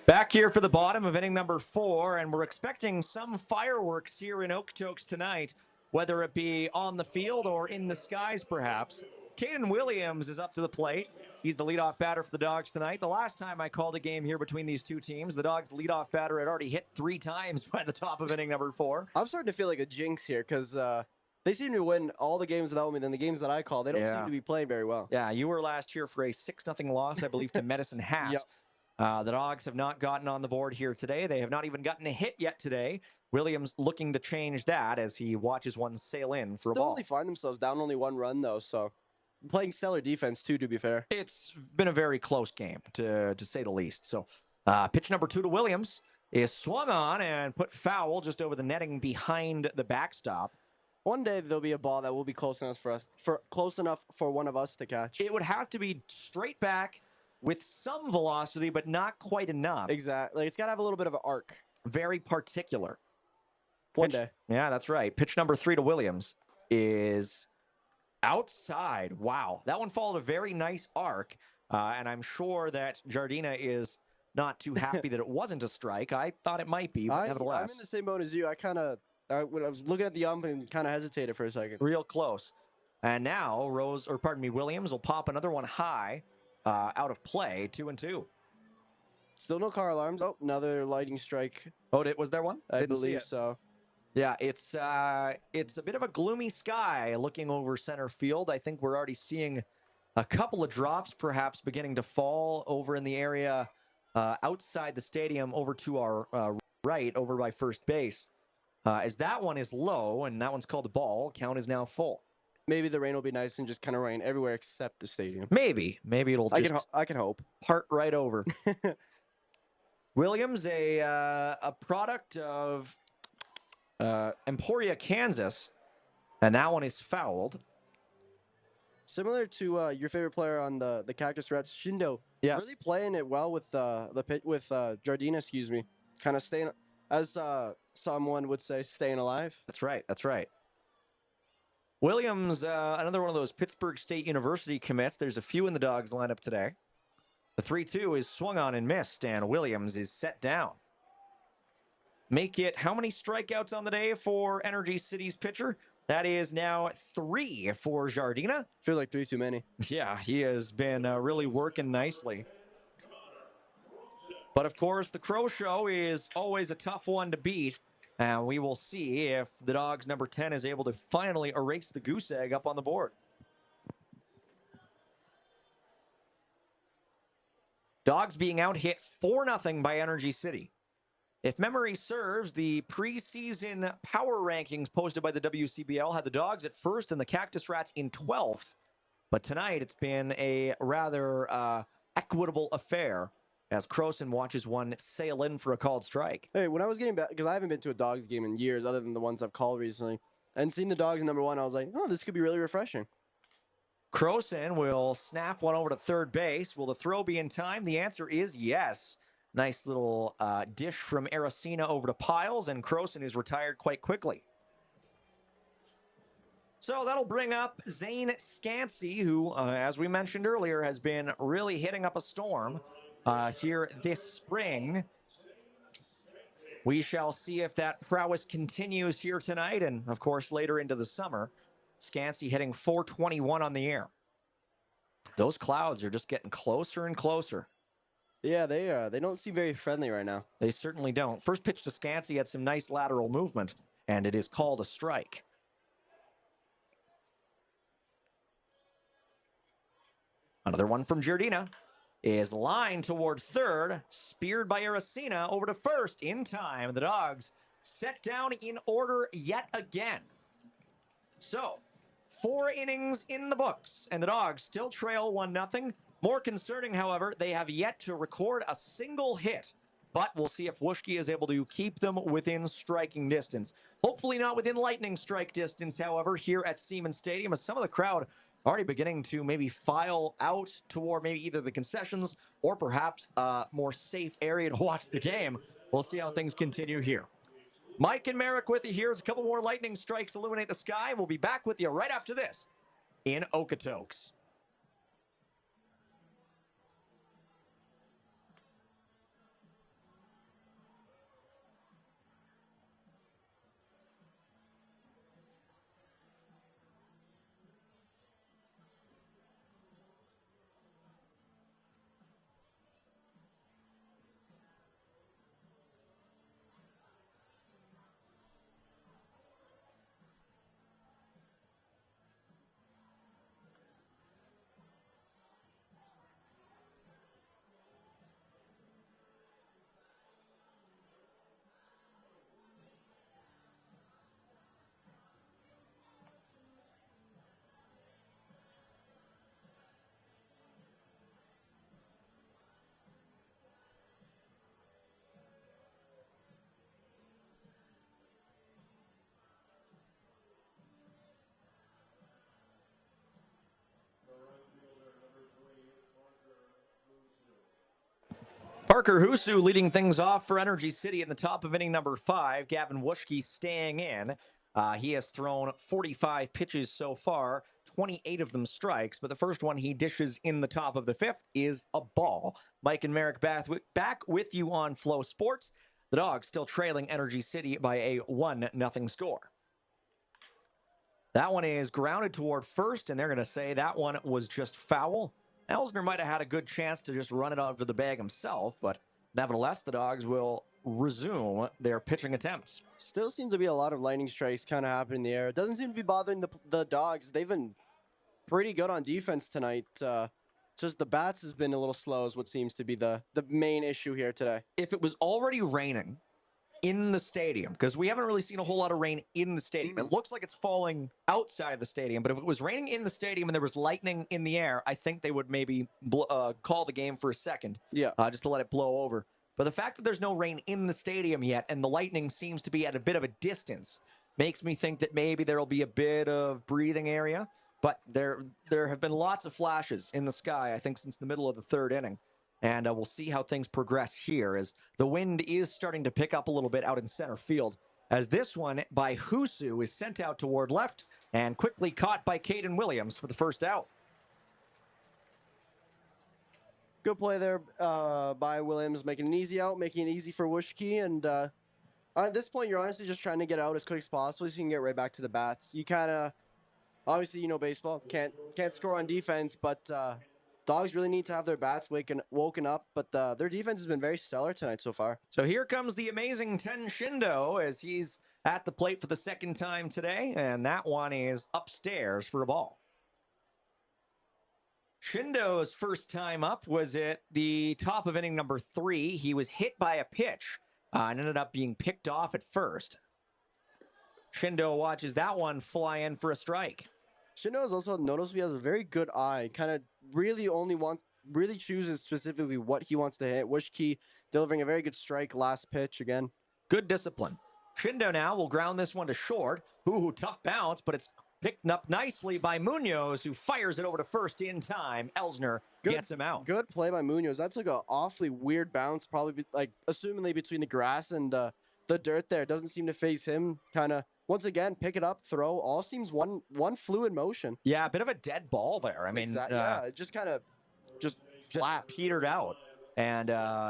Back here for the bottom of inning number 4, and we're expecting some fireworks here in Okotoks tonight, whether it be on the field or in the skies, perhaps. Caden Williams is up to the plate. He's the leadoff batter for the Dawgs tonight. The last time I called a game here between these two teams, the Dawgs leadoff batter had already hit 3 times by the top of inning number 4. I'm starting to feel like a jinx here because They seem to win all the games without me. Then the games that I call, they don't seem Yeah. to be playing very well. Yeah, you were last year for a 6-0 loss, I believe, to Medicine Hat. Yep. The Dawgs have not gotten on the board here today. They have not even gotten a hit yet today. Williams looking to change that as he watches one sail in for a Still ball. only find themselves down only 1 run, though, so playing stellar defense, too, to be fair. It's been a very close game, to say the least. So pitch number 2 to Williams is swung on and put foul just over the netting behind the backstop. One day there'll be a ball that will be close enough for one of us to catch. It would have to be straight back with some velocity, but not quite enough. Exactly. It's got to have a little bit of an arc. Very particular. One day. Yeah, that's right. Pitch number 3 to Williams is outside. Wow. That one followed a very nice arc, and I'm sure that Jardina is not too happy that it wasn't a strike. I thought it might be, but nevertheless. I'm in the same boat as you. When I was looking at the ump and kind of hesitated for a second. Real close. And now Williams will pop another one high out of play, 2-2. Still no car alarms. Oh, another lightning strike. Oh, was there one? I Didn't see believe it. so. Yeah, it's a bit of a gloomy sky looking over center field. I think we're already seeing a couple of drops perhaps beginning to fall over in the area outside the stadium over to our right, over by first base. As that one is low, and that one's called a ball. Count is now full. Maybe the rain will be nice and just kind of rain everywhere except the stadium. Maybe it'll just I can hope. part right over. Williams, a product of Emporia, Kansas, and that one is fouled. Similar to your favorite player on the Cactus Rats, Shindo. Yes. Really playing it well with the pit with Jardina, excuse me. Kind of staying, as someone would say, staying alive. That's right. That's right. Williams, another one of those Pittsburgh State University commits. There's a few in the Dawgs lineup today. The 3-2 is swung on and missed, and Williams is set down. Make it how many strikeouts on the day for Energy City's pitcher? That is now 3 for Jardina. Feel like 3 too many. Yeah, he has been really working nicely. But of course, the Crow Show is always a tough one to beat. And we will see if the Dawgs number 10 is able to finally erase the goose egg up on the board. Dawgs being out hit 4-0 by Energy City. If memory serves, the preseason power rankings posted by the WCBL had the Dawgs at first and the Cactus Rats in 12th. But tonight it's been a rather equitable affair as Croson watches one sail in for a called strike. Hey, when I was getting back, because I haven't been to a Dawgs game in years other than the ones I've called recently, and seeing the Dawgs number 1, I was like, oh, this could be really refreshing. Croson will snap one over to third base. Will the throw be in time? The answer is yes. Nice little dish from Aracena over to Piles, and Croson is retired quite quickly. So that'll bring up Zane Scansey, who, as we mentioned earlier, has been really hitting up a storm here this spring. We shall see if that prowess continues here tonight and, of course, later into the summer. Scansey hitting .421 on the air. Those clouds are just getting closer and closer. Yeah, they don't seem very friendly right now. They certainly don't. First pitch to Scansey had some nice lateral movement, and it is called a strike. Another one from Jardina is lined toward third, speared by Aracena over to first in time. The Dawgs set down in order yet again. So, 4 innings in the books, and the Dawgs still trail 1-0. More concerning, however, they have yet to record a single hit, but we'll see if Wuschke is able to keep them within striking distance. Hopefully not within lightning strike distance, however, here at Siemens Stadium, as some of the crowd already beginning to maybe file out toward maybe either the concessions or perhaps a more safe area to watch the game. We'll see how things continue here. Mike and Merrick with you here as a couple more lightning strikes illuminate the sky. We'll be back with you right after this in Okotoks. Parker Husu leading things off for Energy City in the top of inning number 5. Gavin Wuschke staying in. He has thrown 45 pitches so far, 28 of them strikes, but the first one he dishes in the top of the 5th is a ball. Mike and Merrick back with you on Flow Sports. The Dawgs still trailing Energy City by a 1-0 score. That one is grounded toward first, and they're going to say that one was just foul. Elsner might have had a good chance to just run it out to the bag himself, but nevertheless, the Dawgs will resume their pitching attempts. Still seems to be a lot of lightning strikes kind of happening in the air. It doesn't seem to be bothering the Dawgs. They've been pretty good on defense tonight. Just the bats has been a little slow is what seems to be the main issue here today. If it was already raining in the stadium, because we haven't really seen a whole lot of rain in the stadium. It looks like it's falling outside the stadium, but if it was raining in the stadium and there was lightning in the air, I think they would maybe call the game for a second, just to let it blow over. But the fact that there's no rain in the stadium yet and the lightning seems to be at a bit of a distance makes me think that maybe there will be a bit of breathing area. But there have been lots of flashes in the sky, I think, since the middle of the 3rd inning. And we'll see how things progress here as the wind is starting to pick up a little bit out in center field. As this one by Husu is sent out toward left and quickly caught by Caden Williams for the first out. Good play there by Williams, making an easy out, making it easy for Wuschke. And at this point, you're honestly just trying to get out as quick as possible so you can get right back to the bats. You kind of, obviously, you know baseball, can't score on defense, but Dawgs really need to have their bats woken up, but their defense has been very stellar tonight so far. So here comes the amazing Ten Shindo as he's at the plate for the 2nd time today, and that one is upstairs for a ball. Shindo's first time up was at the top of inning number 3. He was hit by a pitch and ended up being picked off at first. Shindo watches that one fly in for a strike. Shindo has also noticeably has a very good eye, kind of really chooses specifically what he wants to hit. Wuschke delivering a very good strike last pitch again. Good discipline. Shindo now will ground this one to short. Ooh, tough bounce, but it's picked up nicely by Munoz, who fires it over to first in time. Elsner gets him out. Good play by Munoz. That's like an awfully weird bounce, probably assumingly between the grass and the dirt there. It doesn't seem to phase him. Kind of, once again, pick it up, throw. All seems one fluid motion. Yeah, a bit of a dead ball there. I mean, it just kind of just petered out. And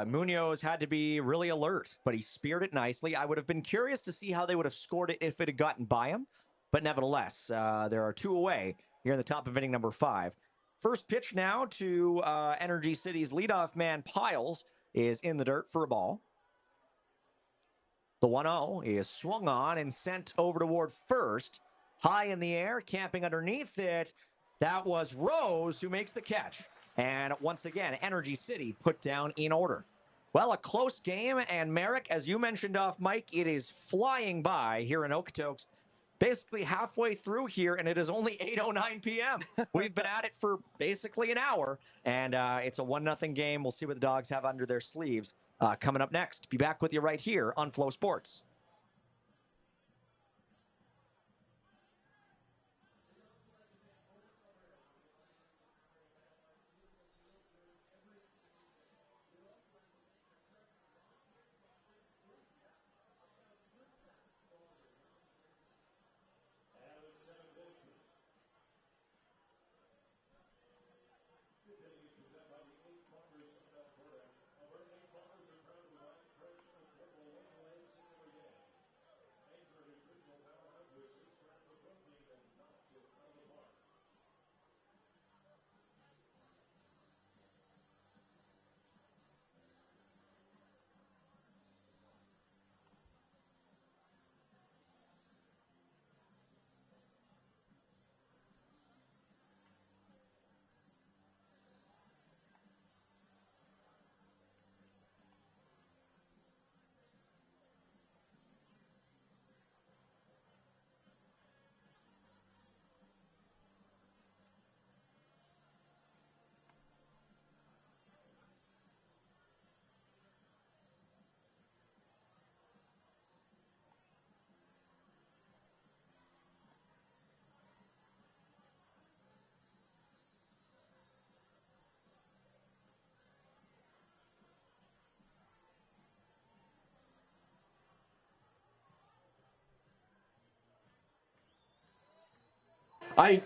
Munoz had to be really alert, but he speared it nicely. I would have been curious to see how they would have scored it if it had gotten by him. But nevertheless, there are 2 away here in the top of inning number 5. First pitch now to Energy City's leadoff man, Piles, is in the dirt for a ball. The 1-0 is swung on and sent over toward first. High in the air, camping underneath it. That was Rose who makes the catch. And once again, Energy City put down in order. Well, a close game, and Merrick, as you mentioned off mic, it is flying by here in Okotoks. Basically halfway through here, and it is only 8:09 p.m. We've been at it for basically an hour, and it's a 1-0 game. We'll see what the Dawgs have under their sleeves coming up next. Be back with you right here on Flow Sports.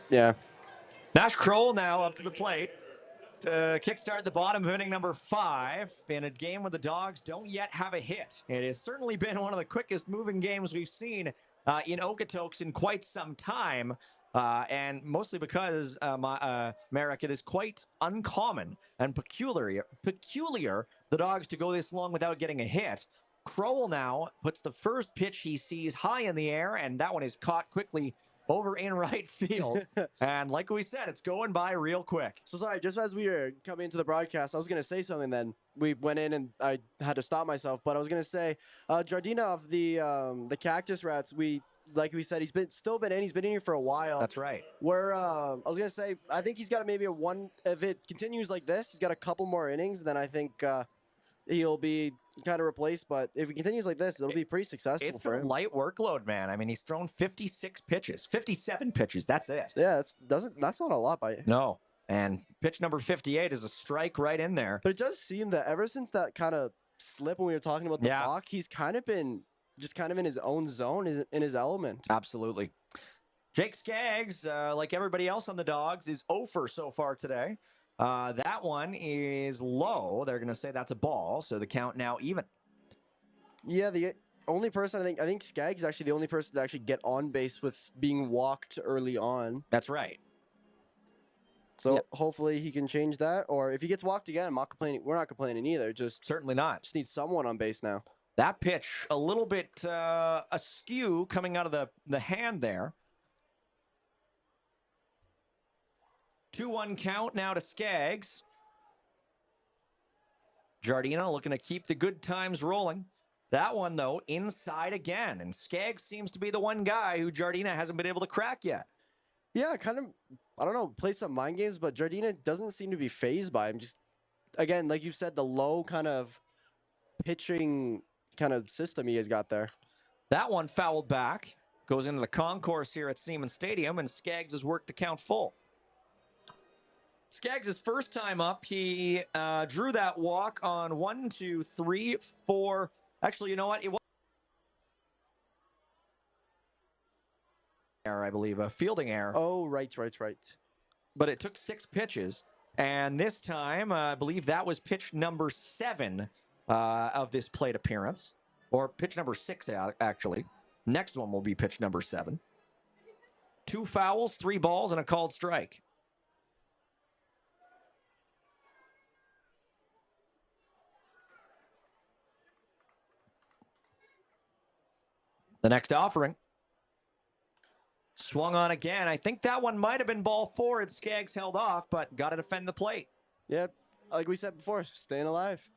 Yeah. Nash Kroll now up to the plate to kickstart the bottom of inning number 5 in a game where the Dawgs don't yet have a hit. It has certainly been one of the quickest moving games we've seen in Okotoks in quite some time. And mostly because, Merrick, it is quite uncommon and peculiar the Dawgs to go this long without getting a hit. Crowell now puts the first pitch he sees high in the air, and that one is caught quickly over in right field. And like we said, it's going by real quick. So sorry, just as we were coming into the broadcast, I was going to say something then. We went in and I had to stop myself, but I was going to say, Jardina of the Cactus Rats, like we said, he's been in here for a while. That's right. I was going to say, I think he's got maybe a one, if it continues like this, he's got a couple more innings, then I think he'll be kind of replaced. But if he continues like this, it'll be pretty successful It's for been him. light workload, man. I mean, he's thrown 56 pitches, 57 pitches. That's it. Yeah, that's not a lot by it. No. And pitch number 58 is a strike right in there. But it does seem that ever since that kind of slip when we were talking about the clock, he's kind of been just kind of in his own zone, in his element. Absolutely. Jake Skaggs, like everybody else on the Dawgs, is 0 for so far today. That one is low. They're going to say that's a ball, so the count now even. Yeah, the only person I think Skaggs is actually the only person to actually get on base with being walked early on. That's right. So hopefully he can change that, or if he gets walked again, we're not complaining either. Certainly not. Just need someone on base now. That pitch a little bit askew coming out of the hand there. 2-1 count now to Skaggs. Jardina looking to keep the good times rolling. That one, though, inside again. And Skaggs seems to be the one guy who Jardina hasn't been able to crack yet. Yeah, kind of, I don't know, play some mind games, but Jardina doesn't seem to be phased by him. Just, again, like you said, the low kind of pitching kind of system he has got there. That one fouled back. Goes into the concourse here at Siemens Stadium, and Skaggs has worked the count full. Skaggs' first time up, he drew that walk on 1, 2, 3, 4. Actually, you know what? It was error, I believe, a fielding error. Oh, right. But it took 6 pitches, and this time, I believe that was pitch number 7 of this plate appearance, or pitch number 6, actually. Next one will be pitch number 7. 2 fouls, 3 balls, and a called strike. The next offering. Swung on again. I think that one might have been ball 4. Skaggs held off, but got to defend the plate. Yeah, like we said before, staying alive.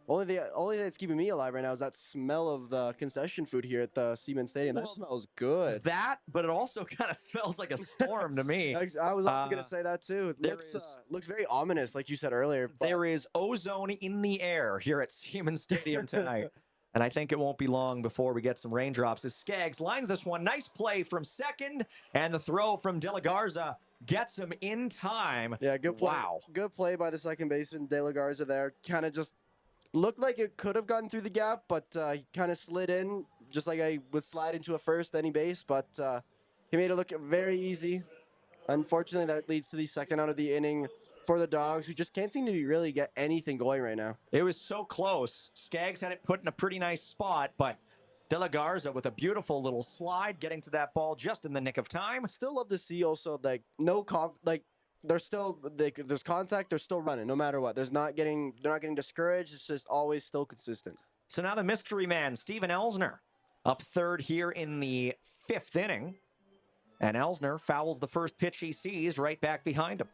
Only thing that's keeping me alive right now is that smell of the concession food here at the Siemens Stadium. That smells good. That, but it also kind of smells like a storm to me. I was also going to say that too. It looks very ominous, like you said earlier. There is ozone in the air here at Siemens Stadium tonight. And I think it won't be long before we get some raindrops as Skaggs lines this one. Nice play from second, and the throw from De La Garza gets him in time. Yeah, good play. Wow. Good play by the second baseman, De La Garza there. Kind of just looked like it could have gotten through the gap, but he kind of slid in, just like I would slide into a first any base, but he made it look very easy. Unfortunately, that leads to the second out of the inning for the Dawgs, who just can't seem to really get anything going right now. It was so close. Skaggs had it put in a pretty nice spot, but De La Garza with a beautiful little slide, getting to that ball just in the nick of time. Still love to see also there's contact, they're still running no matter what. They're not getting discouraged. It's just always still consistent. So now the mystery man, Steven Elsner, up third here in the 5th inning. And Elsner fouls the first pitch he sees right back behind him.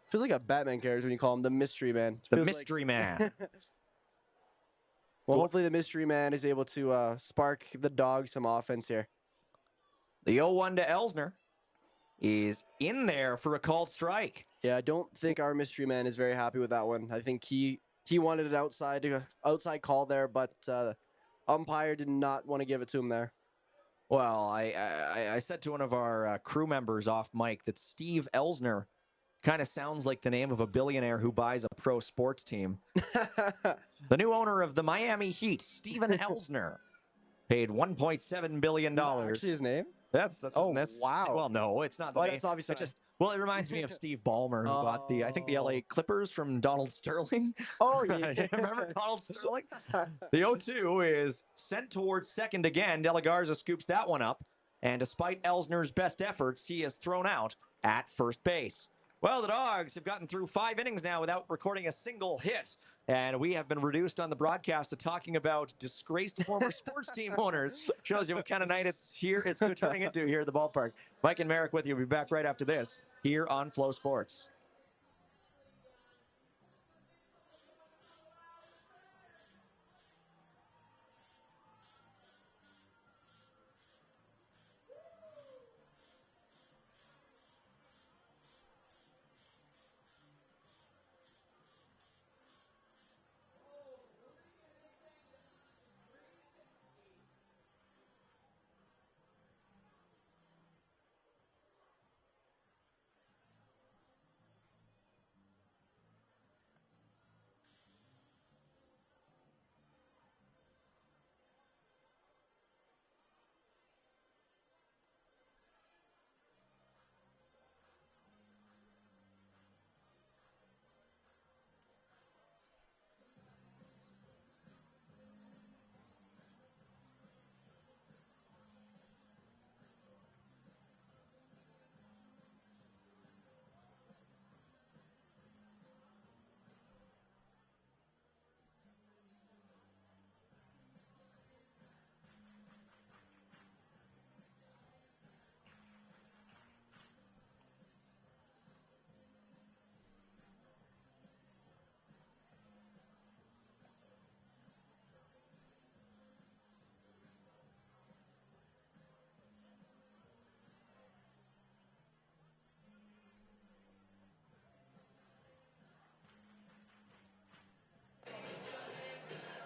Feels like a Batman character when you call him the Mystery Man. The Mystery Man. Well, hopefully the Mystery Man is able to spark the Dawgs some offense here. The 0-1 to Elsner is in there for a called strike. Yeah, I don't think our Mystery Man is very happy with that one. I think he wanted an outside call there, but umpire did not want to give it to him there. Well, I said to one of our crew members off mic that Steve Elsner kind of sounds like the name of a billionaire who buys a pro sports team. The new owner of the Miami Heat, Steven Elsner, paid $1.7 billion. Is that actually his name? That's Oh, that's wow. Well, no, it's not the Oh, name. that's obviously It just it reminds me of Steve Ballmer, who bought the I think the LA Oh. Clippers from Donald Sterling. Oh, yeah. Remember Donald Sterling? The 0-2 is sent towards second again. De La Garza scoops that one up, and despite Elsner's best efforts, he is thrown out at first base. Well, the Dawgs have gotten through 5 innings now without recording a single hit. And we have been reduced on the broadcast to talking about disgraced former sports team owners. Shows you what kind of night it's turning into here at the ballpark. Mike and Merrick with you. We'll be back right after this here on Flow Sports.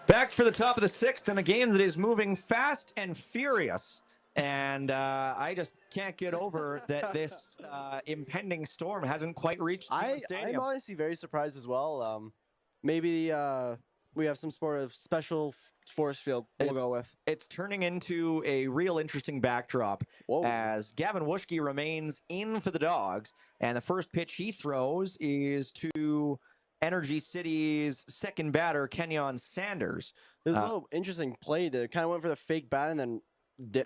Back for the top of the 6th in a game that is moving fast and furious. And I just can't get over that this impending storm hasn't quite reached the stadium. I'm honestly very surprised as well. Maybe we have some sort of special force field we'll go with. It's turning into a real interesting backdrop. Whoa. As Gavin Wuschke remains in for the Dawgs. And the first pitch he throws is to Energy City's second batter, Kenyon Sanders. There's a little interesting play that kind of went for the fake bat and then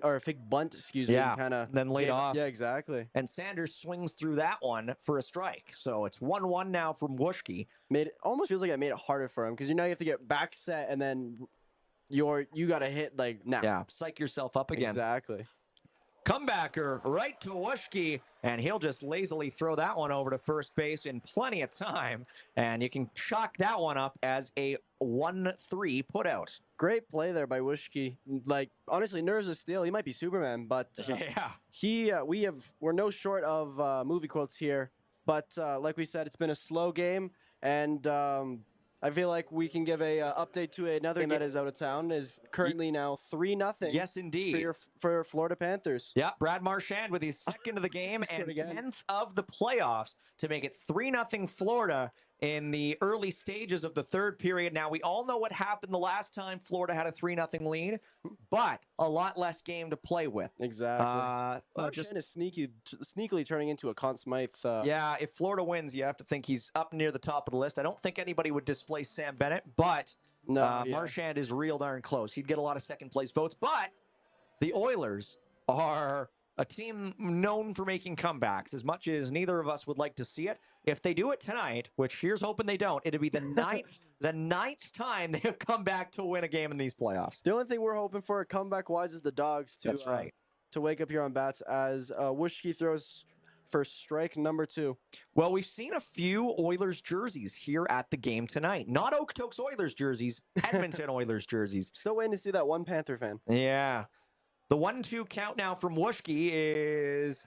or a fake bunt, excuse me, kind of then laid off. Yeah, exactly. And Sanders swings through that one for a strike. So it's 1-1 now from Wuschke. Almost feels like I made it harder for him because you have to get back set and then you got to hit like now. Yeah, psych yourself up again. Exactly. Comebacker right to Wuschke, and he'll just lazily throw that one over to first base in plenty of time. And you can chalk that one up as a 1-3 putout. Great play there by Wuschke. Like, honestly, nerves of steel. He might be Superman, but yeah, we're no short of movie quotes here. But like we said, it's been a slow game, and I feel like we can give a update to another game that is out of town. Is currently now 3-0. Yes, indeed. For Florida Panthers. Yeah, Brad Marchand with his second of the game and 10th of the playoffs to make it 3-0 Florida in the early stages of the third period. Now, we all know what happened the last time Florida had a 3-0 lead, but a lot less game to play with. Exactly. Marchand is sneakily turning into a Conn Smythe. Yeah, if Florida wins, you have to think he's up near the top of the list. I don't think anybody would displace Sam Bennett, but Marchand is real darn close. He'd get a lot of second-place votes, but the Oilers are a team known for making comebacks, as much as neither of us would like to see it. If they do it tonight, which here's hoping they don't, it'll be the ninth time they have come back to win a game in these playoffs. The only thing we're hoping for comeback-wise is the Dawgs to wake up here on bats as Wuschke throws for strike number 2. Well, we've seen a few Oilers jerseys here at the game tonight. Not Okotoks Oilers jerseys, Edmonton Oilers jerseys. Still waiting to see that one Panther fan. Yeah. The 1-2 count now from Wuschke is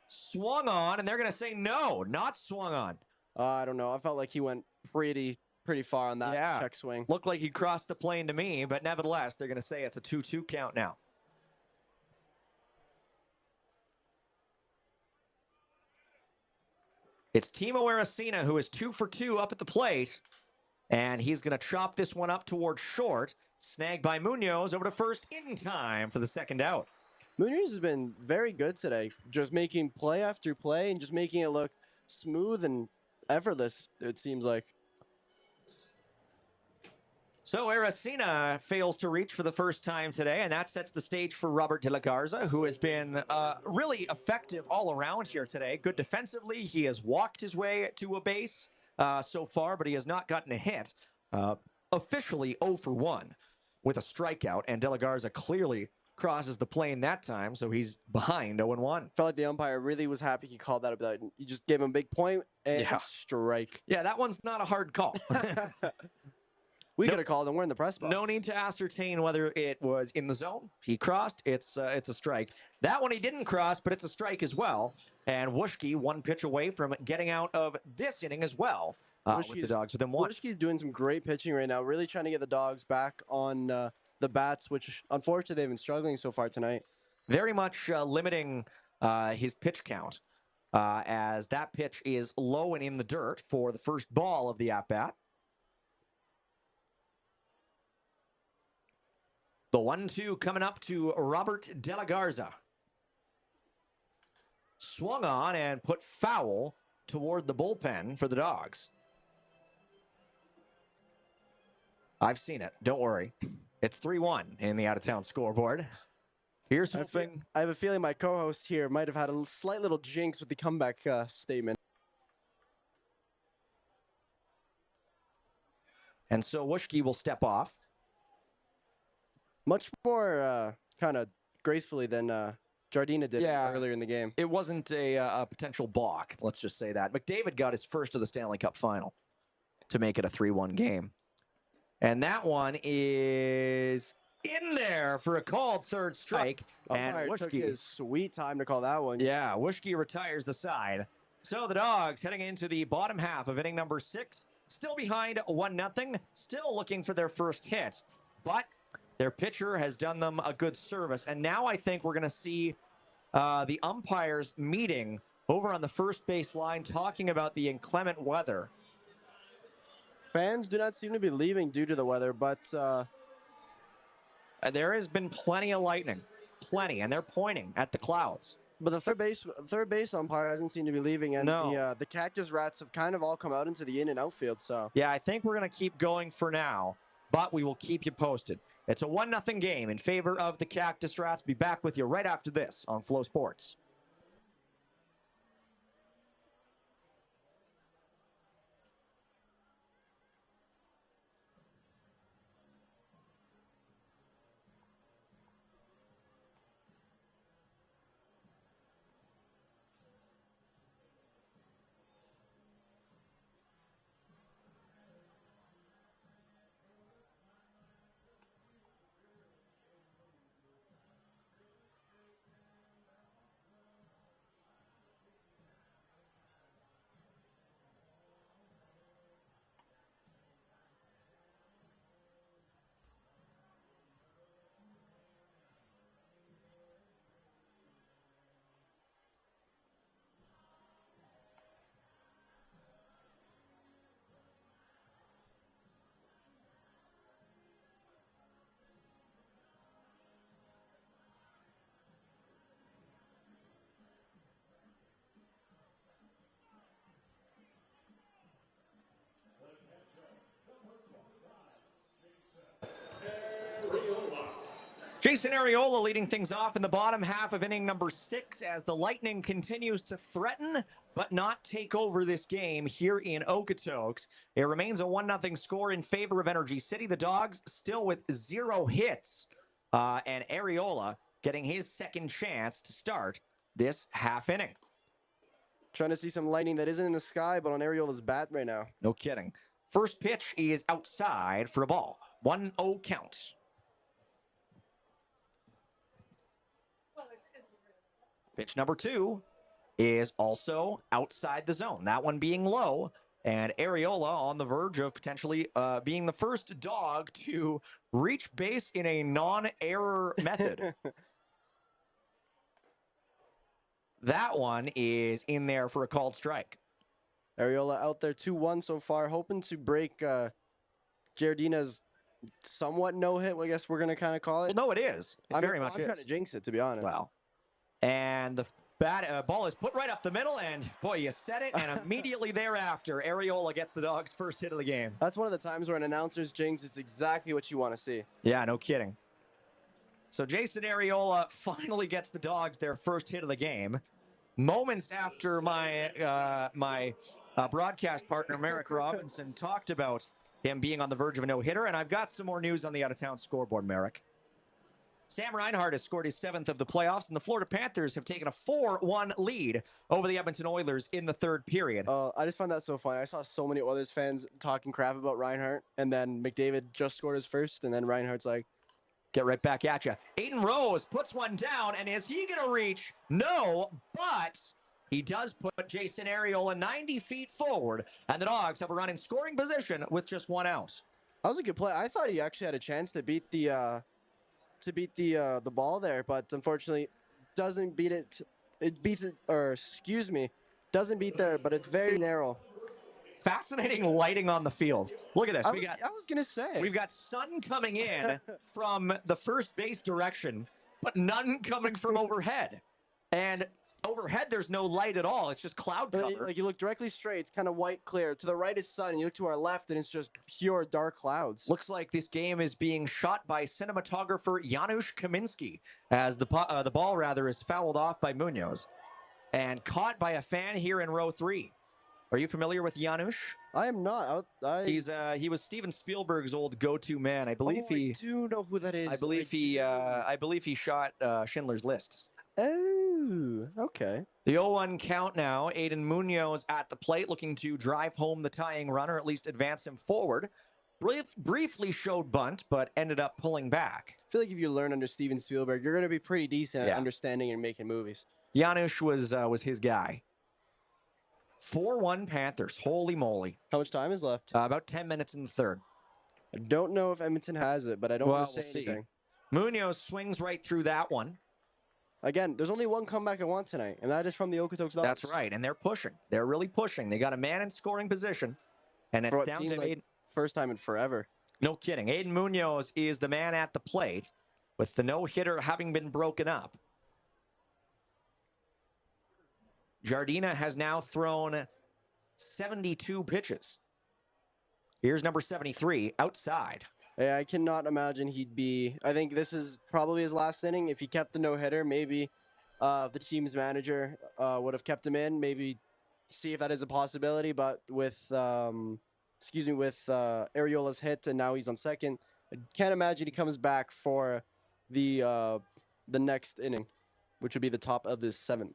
swung on, and they're going to say no, not swung on. I don't know. I felt like he went pretty far on that check swing. Looked like he crossed the plane to me, but nevertheless, they're going to say it's a 2-2 count now. It's Timo Aracena, who is 2 for 2 up at the plate, and he's going to chop this one up towards short. Snagged by Munoz over to first in time for the second out. Munoz has been very good today, just making play after play and just making it look smooth and effortless, it seems like. So Aracena fails to reach for the first time today, and that sets the stage for Robert De La Garza, who has been really effective all around here today. Good defensively. He has walked his way to a base so far, but he has not gotten a hit. Officially 0 for 1 with a strikeout, and De La Garza clearly crosses the plane that time, so he's behind 0-1. Felt like the umpire really was happy he called that. But he just gave him a big point and Yeah. strike. Yeah, that one's not a hard call. We Nope. could have called him. We're in the press box. No need to ascertain whether it was in the zone. He crossed. It's a strike. That one he didn't cross, but it's a strike as well. And Wuschke one pitch away from getting out of this inning as well with the Dogs within one. Wuschke's doing some great pitching right now, really trying to get the Dogs back on the bats, which unfortunately they've been struggling so far tonight. Very much limiting his pitch count as that pitch is low and in the dirt for the first ball of the at-bat. The 1-2 coming up to Robert De La Garza. Swung on and put foul toward the bullpen for the Dogs. I've seen it. Don't worry. It's 3-1 in the out-of-town scoreboard. Here's hoping. I have a feeling my co-host here might have had a slight little jinx with the comeback statement. And so Wuschke will step off. Much more kind of gracefully than Jardina did earlier in the game. It wasn't a potential balk, let's just say that. McDavid got his first of the Stanley Cup final to make it a 3-1 game. And that one is in there for a called third strike. And Wuschke took his sweet time to call that one. Yeah, Wuschke retires the side. So the Dogs heading into the bottom half of inning number 6, still behind 1-0, still looking for their first hit. But their pitcher has done them a good service. And now I think we're going to see the umpires meeting over on the first base line talking about the inclement weather. Fans do not seem to be leaving due to the weather, but there has been plenty of lightning. Plenty. And they're pointing at the clouds. But the third base umpire hasn't seemed to be leaving, and the Cactus Rats have kind of all come out into the in and outfield. So yeah, I think we're going to keep going for now, but we will keep you posted. It's a 1-0 game in favor of the Cactus Rats. Be back with you right after this on Flow Sports. Jason Arriola leading things off in the bottom half of inning number 6 as the Lightning continues to threaten but not take over this game here in Okotoks. It remains a 1-0 score in favor of Energy City. The Dogs still with 0 hits, and Arriola getting his second chance to start this half inning. Trying to see some lightning that isn't in the sky, but on Arriola's bat right now. No kidding. First pitch is outside for a ball. 1-0 count. Pitch number 2 is also outside the zone. That one being low, and Arriola on the verge of potentially being the first Dog to reach base in a non-error method. That one is in there for a called strike. Arriola out there 2-1 so far, hoping to break Giardina's somewhat no hit. I guess we're gonna kind of call Well, it. no, it is. It very much I'm trying is. to jinx it, to be honest. Wow. And the ball is put right up the middle, and boy, you said it, and immediately thereafter, Areola gets the Dawgs' first hit of the game. That's one of the times where an announcer's jinx is exactly what you want to see. Yeah, no kidding. So Jason Areola finally gets the Dawgs their first hit of the game. Moments after my broadcast partner, Merrick Robinson, talked about him being on the verge of a no-hitter, and I've got some more news on the out-of-town scoreboard, Merrick. Sam Reinhart has scored his 7th of the playoffs, and the Florida Panthers have taken a 4-1 lead over the Edmonton Oilers in the third period. I just found that so funny. I saw so many Oilers fans talking crap about Reinhart, and then McDavid just scored his first, and then Reinhart's like, get right back at you. Aiden Rose puts one down, and is he going to reach? No, but he does put Jason Areola 90 feet forward, and the Dawgs have a run in scoring position with just 1 out. that was a good play. I thought he actually had a chance to beat the ball there, but unfortunately doesn't beat it. It beats it, or excuse me, doesn't beat there, but it's very narrow. Fascinating lighting on the field. Look at this. I was gonna say we've got sun coming in from the first base direction, but none coming from overhead. And overhead, there's no light at all. It's just cloud cover. Like you look directly straight, it's kind of white clear. To the right is sun, and you look to our left, and it's just pure dark clouds. Looks like this game is being shot by cinematographer Janusz Kaminski, as the ball is fouled off by Munoz and caught by a fan here in row 3. Are you familiar with Janusz? I am not. He was Steven Spielberg's old go-to man. I believe I do know who that is. I believe he shot Schindler's List. Oh, okay. The 0-1 count now. Aiden Munoz at the plate, looking to drive home the tying run, or at least advance him forward. Briefly showed bunt, but ended up pulling back. I feel like if you learn under Steven Spielberg, you're going to be pretty decent at understanding and making movies. Janusz was his guy. 4-1 Panthers. Holy moly. How much time is left? About 10 minutes in the third. I don't know if Edmonton has it, but I don't want to say anything. Munoz swings right through that one. Again, there's only one comeback I want tonight, and that is from the Okotoks Dawgs. That's right, and they're pushing. They're really pushing. They got a man in scoring position, and it's down to Aiden. First time in forever. No kidding. Aiden Munoz is the man at the plate, with the no-hitter having been broken up. Jardina has now thrown 72 pitches. Here's number 73, outside. Yeah, I cannot imagine he'd be. I think this is probably his last inning. If he kept the no-hitter, maybe the team's manager would have kept him in. Maybe see if that is a possibility. But with Areola's hit, and now he's on second, I can't imagine he comes back for the next inning, which would be the top of this 7th.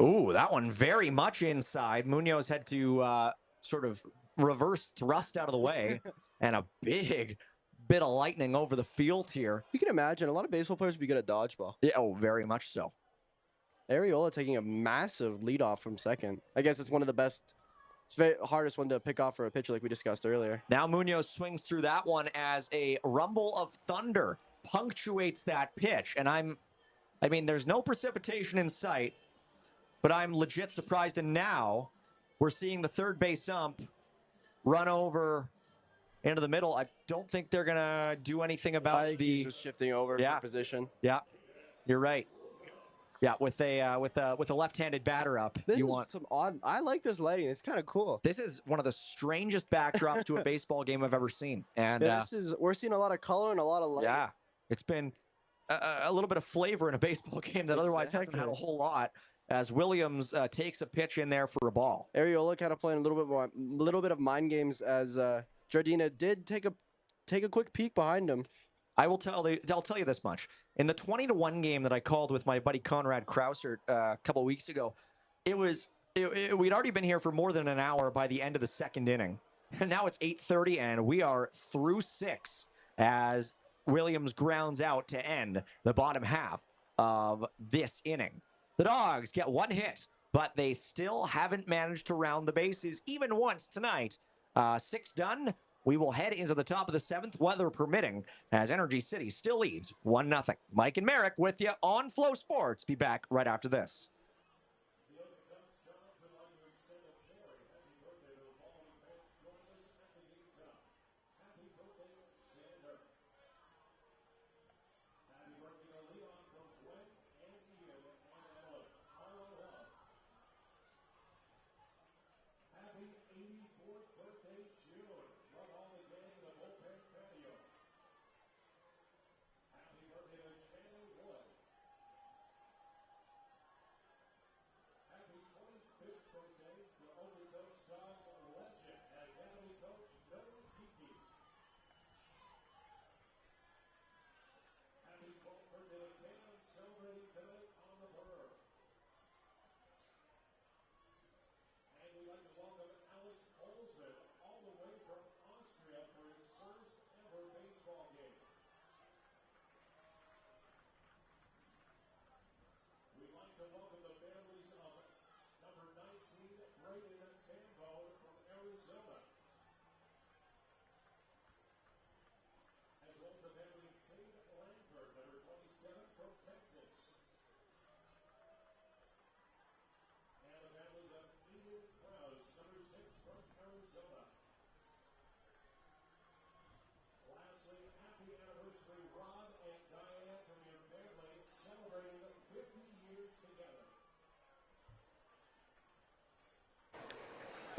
Ooh, that one very much inside. Munoz had to sort of reverse thrust out of the way, and a big bit of lightning over the field here. You can imagine a lot of baseball players would be good at dodgeball. Yeah, oh, very much so. Areola taking a massive leadoff from second. I guess it's one of the best. It's the hardest one to pick off for a pitcher, like we discussed earlier. Now Munoz swings through that one as a rumble of thunder punctuates that pitch, and I mean, there's no precipitation in sight, but I'm legit surprised. And now we're seeing the third base ump run over into the middle. I don't think they're gonna do anything about he's just shifting over for position. Yeah, you're right. Yeah, with a left-handed batter up, some odd. I like this lighting. It's kind of cool. This is one of the strangest backdrops to a baseball game I've ever seen. And we're seeing a lot of color and a lot of light. Yeah, it's been a little bit of flavor in a baseball game that otherwise hasn't had a whole lot. As Williams takes a pitch in there for a ball. Areola kind of playing a little bit of mind games as Jardina did take a quick peek behind him. I'll tell you this much. In the 20-1 game that I called with my buddy Conrad Krauser a couple weeks ago, we'd already been here for more than an hour by the end of the second inning. And now it's 8:30 and we are through 6 as Williams grounds out to end the bottom half of this inning. The Dawgs get 1 hit, but they still haven't managed to round the bases even once tonight. 6 done. We will head into the top of the 7th, weather permitting, as Energy City still leads 1-0. Mike and Merrick with you on Flow Sports. Be back right after this.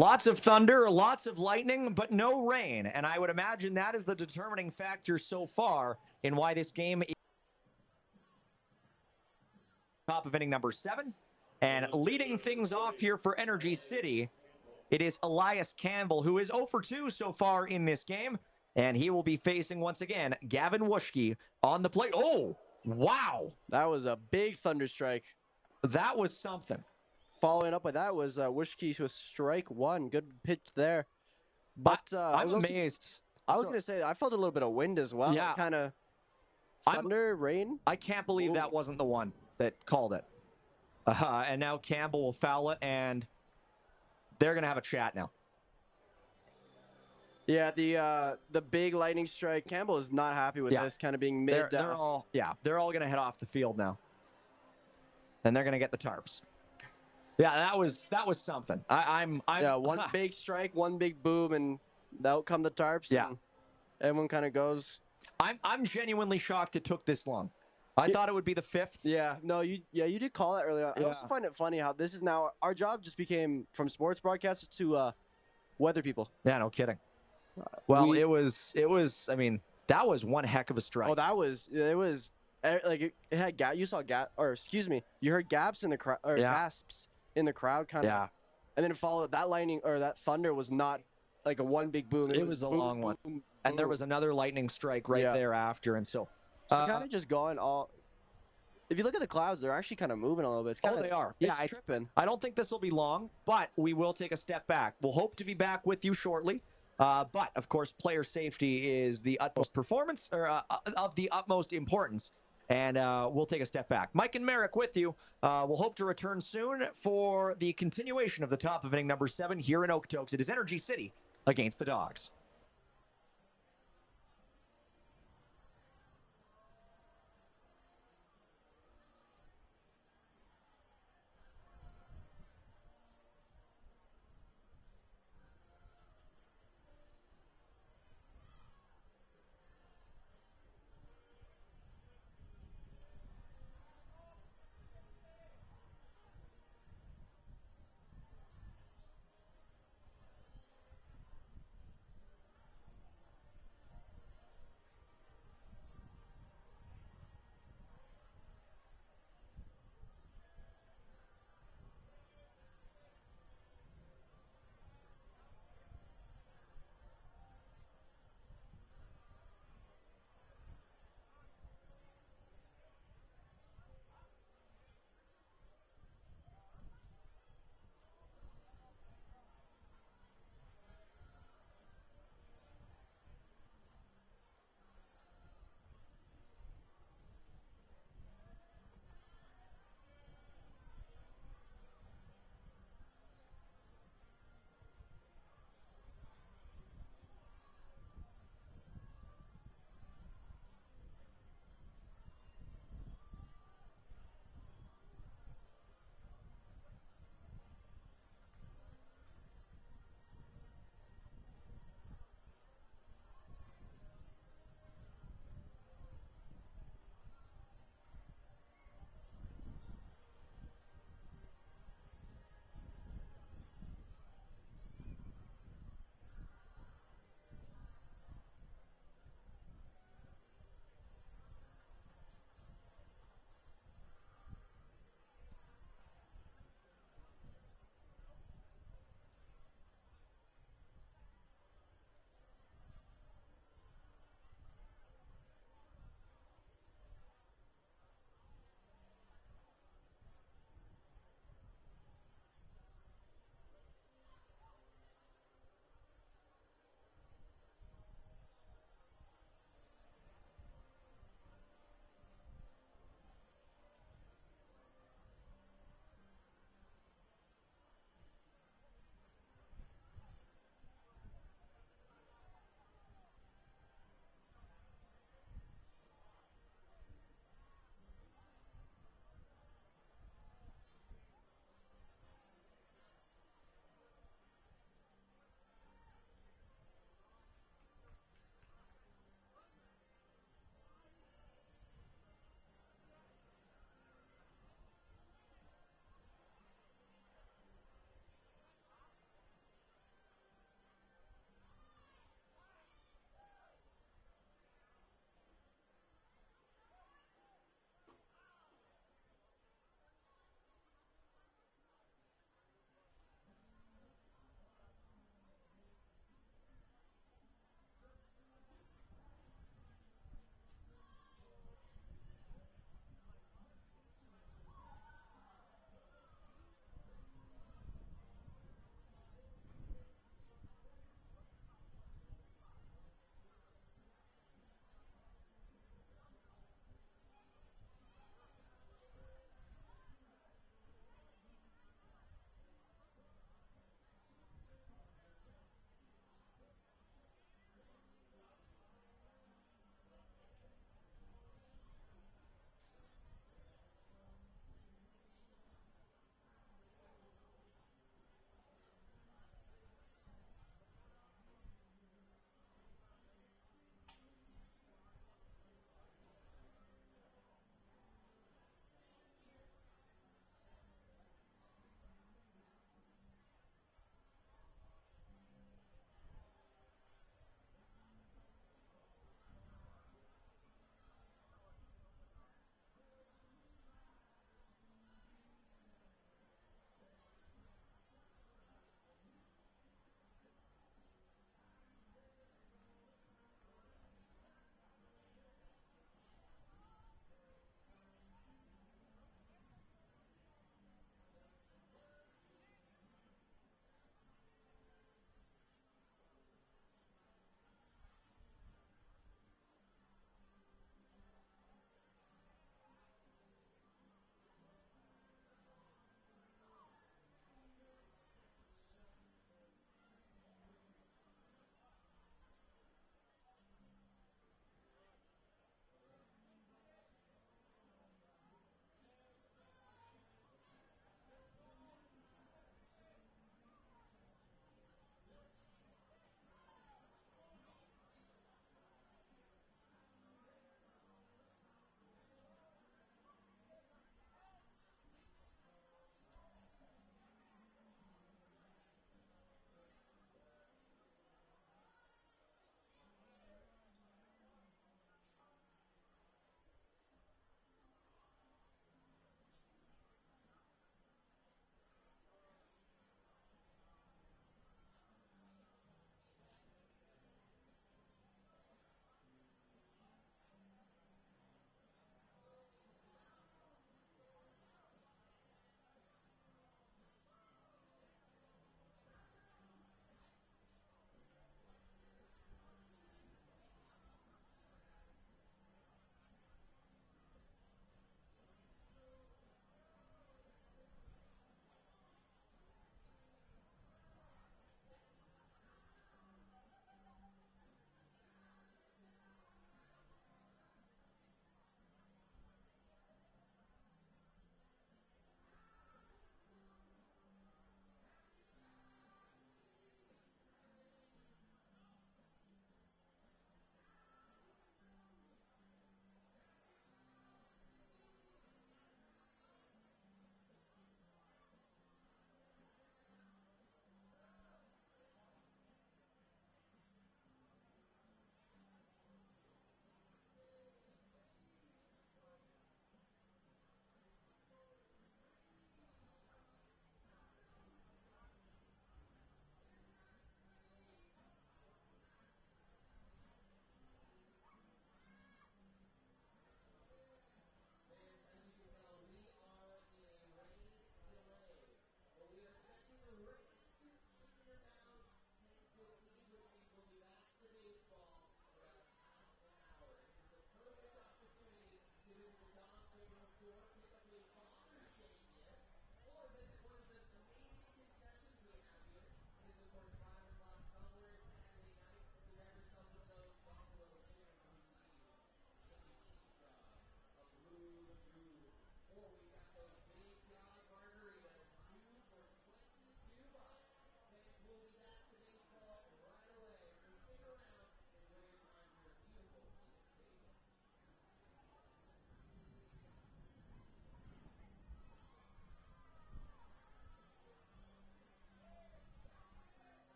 Lots of thunder, lots of lightning, but no rain. And I would imagine that is the determining factor so far in why this game is top of inning number 7. And leading things off here for Energy City, it is Elias Campbell, who is 0 for 2 so far in this game. And he will be facing, once again, Gavin Wuschke on the plate. Oh, wow. That was a big thunder strike. That was something. Following up with that was Wuschke with strike 1. Good pitch there. But I'm amazed. I was going to say, I felt a little bit of wind as well. Yeah. Kind of thunder, rain. I can't believe that wasn't the one that called it. And now Campbell will foul it, and they're going to have a chat now. Yeah, the big lightning strike. Campbell is not happy with this, kind of being mid. They're all going to head off the field now, and they're going to get the tarps. Yeah, that was something. I'm one big strike, one big boom, and out come the tarps. Yeah, and everyone kind of goes. I'm genuinely shocked it took this long. I thought it would be the 5th. Yeah, no, you did call that earlier. Yeah. I also find it funny how this is now our job just became from sports broadcasters to weather people. Yeah, no kidding. Well, it was. I mean, that was one heck of a strike. Oh, it was like it had you saw you heard gaps in the crowd or gasps in the crowd kind of. Yeah. And then it followed that lightning or that thunder was not like a one big boom. It was a long one. Boom, and there was another lightning strike right thereafter, and so kind of just going all. If you look at the clouds, they're actually kind of moving a little bit. It's kinda, they are. It's tripping. I don't think this will be long, but we will take a step back. We'll hope to be back with you shortly. But of course, player safety is the utmost performance or of the utmost importance. And we'll take a step back. Mike and Merrick with you. We'll hope to return soon for the continuation of the top of inning number 7 here in Okotoks. It is Energy City against the Dawgs.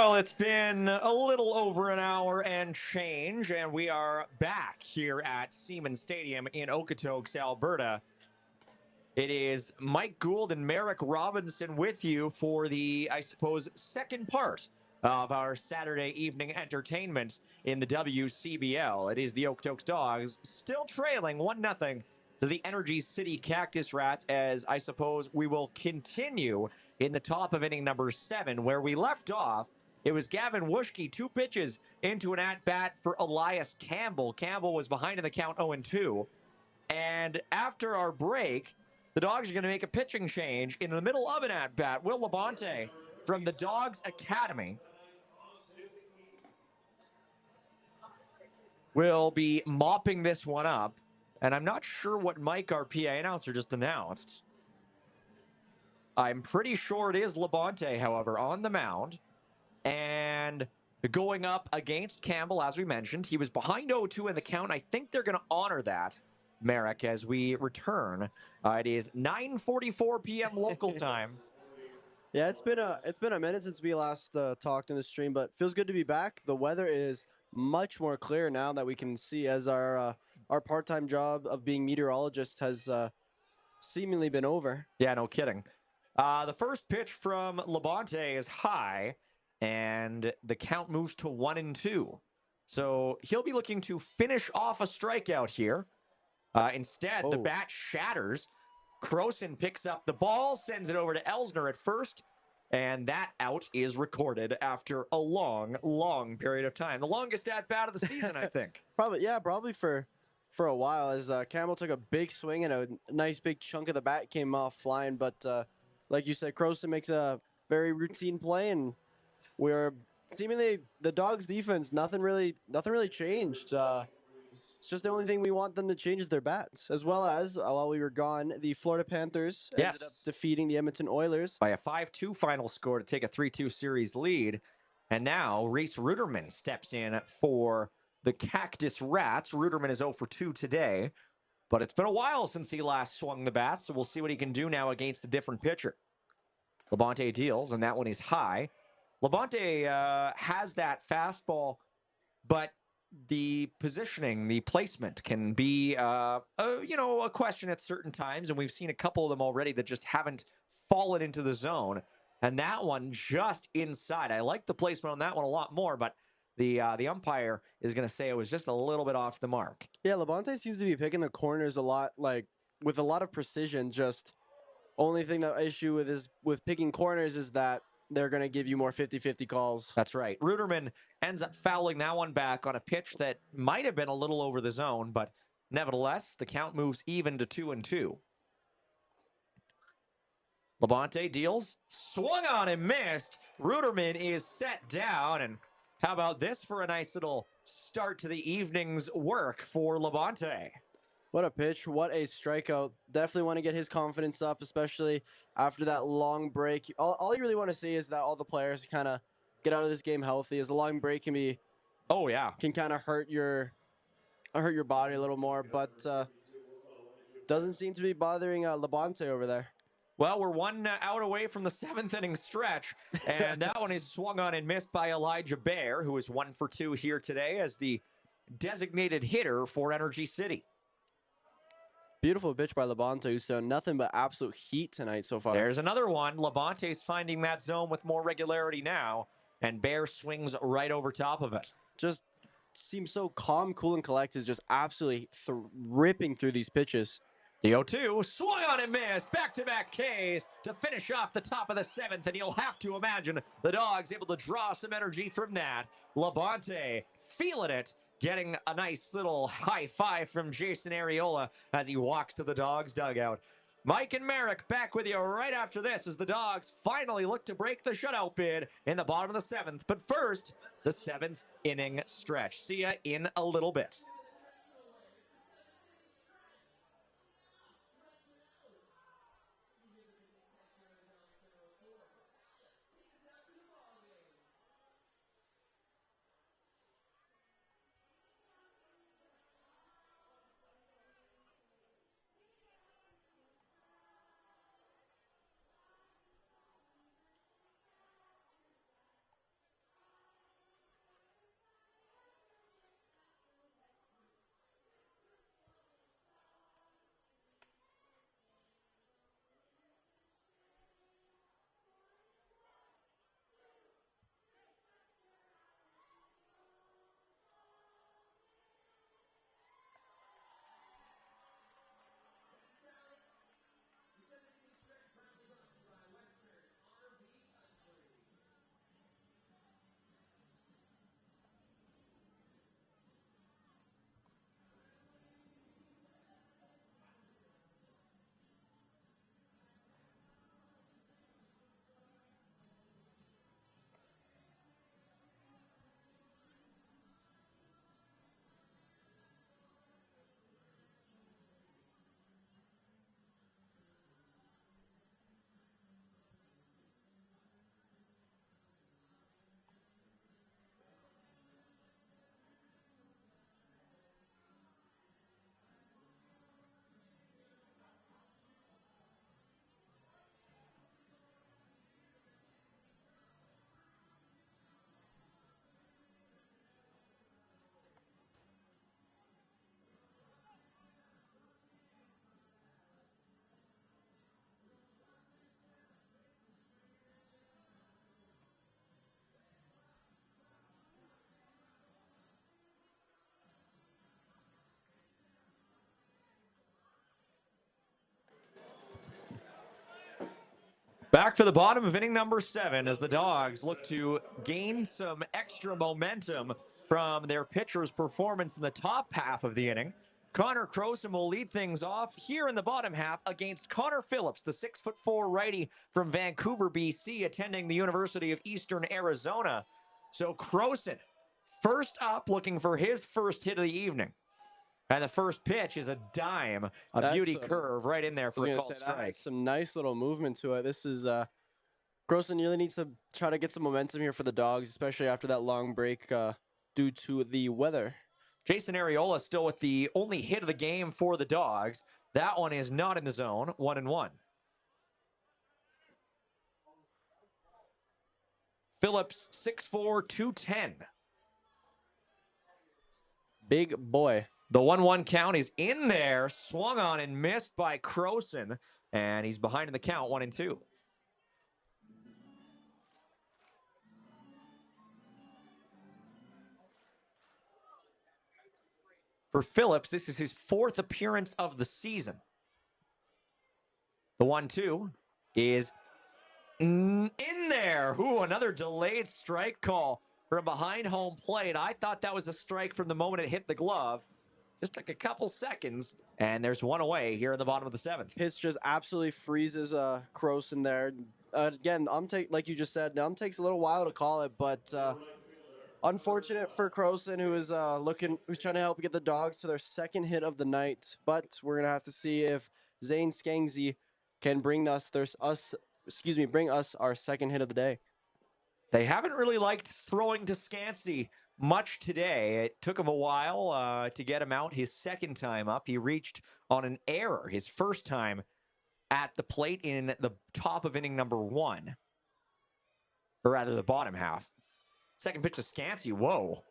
Well, it's been a little over an hour and change, and we are back here at Siemens Stadium in Okotoks, Alberta. It is Mike Gould and Merrick Robinson with you for the, I suppose, second part of our Saturday evening entertainment in the WCBL. It is the Okotoks Dawgs still trailing 1-0 to the Energy City Cactus Rats, as I suppose we will continue in the top of inning number 7, where we left off. It was Gavin Wuschke, 2 pitches into an at-bat for Elias Campbell. Campbell was behind in the count 0-2. And after our break, the Dawgs are going to make a pitching change in the middle of an at-bat. Will Labonte from the Dawgs Academy will be mopping this one up. And I'm not sure what Mike, our PA announcer, just announced. I'm pretty sure it is Labonte, however, on the mound. And going up against Campbell, as we mentioned, he was behind 0-2 in the count. I think they're going to honor that, Merrick, as we return. It is 9:44 p.m. local time. Yeah, it's been a minute since we last talked in the stream, but feels good to be back. The weather is much more clear now that we can see, as our part-time job of being meteorologist has seemingly been over. Yeah, no kidding. The first pitch from Labonte is high, and the count moves to 1-2. So he'll be looking to finish off a strikeout here. Instead, the bat shatters. Croson picks up the ball, sends it over to Elsner at first, and that out is recorded after a long, long period of time. The longest at-bat of the season, I think. Probably for a while, as Campbell took a big swing and a nice big chunk of the bat came off flying. But like you said, Croson makes a very routine play, and we're seemingly the Dawgs defense. Nothing really changed. It's just the only thing we want them to change is their bats, as well as while we were gone, the Florida Panthers ended up defeating the Edmonton Oilers by a 5-2 final score to take a 3-2 series lead. And now Reese Ruderman steps in for the Cactus Rats. Ruderman is 0-2 today, but it's been a while since he last swung the bat, so we'll see what he can do now against a different pitcher. Labonte deals, and that one is high. Labonte has that fastball, but the positioning, the placement can be, a question at certain times, and we've seen a couple of them already that just haven't fallen into the zone. And that one just inside. I like the placement on that one a lot more, but the umpire is going to say it was just a little bit off the mark. Yeah, Labonte seems to be picking the corners a lot, like with a lot of precision. Just only thing that issue with picking corners is that they're going to give you more 50-50 calls. That's right. Ruderman ends up fouling that one back on a pitch that might have been a little over the zone, but nevertheless, the count moves even to 2-2. Labonte deals, swung on and missed. Ruderman is set down, and how about this for a nice little start to the evening's work for Labonte? What a pitch. What a strikeout. Definitely want to get his confidence up, especially after that long break. All you really want to see is that all the players kind of get out of this game healthy, as a long break can be... Oh, yeah. Can kind of hurt your body a little more, but doesn't seem to be bothering Labonte over there. Well, we're 1 out away from the 7th inning stretch, and that one is swung on and missed by Elijah Bear, who is 1-for-2 here today as the designated hitter for Energy City. Beautiful pitch by Labonte, who's done nothing but absolute heat tonight so far. There's another one. Labonte's finding that zone with more regularity now, and Bear swings right over top of it. Just seems so calm, cool, and collected, just absolutely ripping through these pitches. The 0-2 swung on and missed. Back-to-back Ks to finish off the top of the 7th, and you'll have to imagine the Dawgs able to draw some energy from that. Labonte feeling it, getting a nice little high five from Jason Arriola as he walks to the Dawgs dugout. Mike and Merrick back with you right after this as the Dawgs finally look to break the shutout bid in the bottom of the 7th. But first, the 7th inning stretch. See ya in a little bit. Back for the bottom of inning number 7 as the Dawgs look to gain some extra momentum from their pitcher's performance in the top half of the inning. Connor Croson will lead things off here in the bottom half against Connor Phillips, the 6'4" righty from Vancouver, BC, attending the University of Eastern Arizona. So Croson, first up, looking for his first hit of the evening. And the first pitch is a dime, a beauty curve right in there for a called strike. Some nice little movement to it. This is Croson really needs to try to get some momentum here for the Dawgs, especially after that long break due to the weather. Jason Arriola still with the only hit of the game for the Dawgs. That one is not in the zone, 1-1. Phillips, 6'4", 210. Big boy. The 1-1 count is in there, swung on and missed by Croson, and he's behind in the count, 1-2. For Phillips, this is his 4th appearance of the season. The 1-2 is in there. Ooh, another delayed strike call from behind home plate. I thought that was a strike from the moment it hit the glove. Just took a couple seconds, and there's one away here in the bottom of the 7th. Pitch just absolutely freezes Croson there. Again, like you just said, takes a little while to call it, but unfortunate for Croson, who's trying to help get the Dawgs to their second hit of the night. But we're gonna have to see if Zane Skangzi can bring us our second hit of the day. They haven't really liked throwing to Scansey much today. It took him a while to get him out his second time up. He reached on an error his first time at the plate in the top of inning number 1. Or rather, the bottom half. Second pitch to Scansey. Whoa.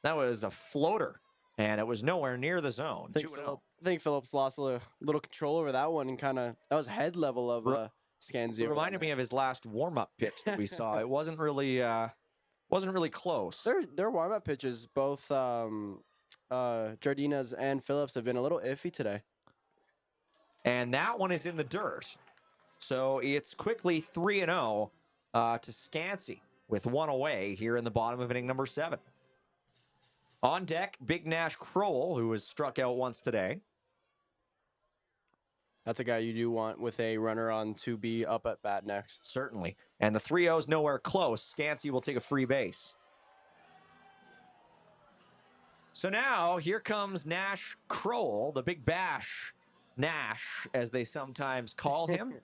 That was a floater, and it was nowhere near the zone. I think Phillips lost a little control over that one, and that was head level of Scansey. It reminded me of his last warm-up pitch that we saw. It wasn't really close. Their warm-up pitches, both Jardina's and Phillips, have been a little iffy today. And that one is in the dirt. So it's quickly 3-0 to Scansey with one away here in the bottom of inning number 7. On deck, Big Nash Crowell, who has struck out once today. That's a guy you do want with a runner on to be up at bat next. Certainly. And the 3-0's nowhere close. Scansey will take a free base. So now, here comes Nash Crowell, the Big Bash Nash, as they sometimes call him.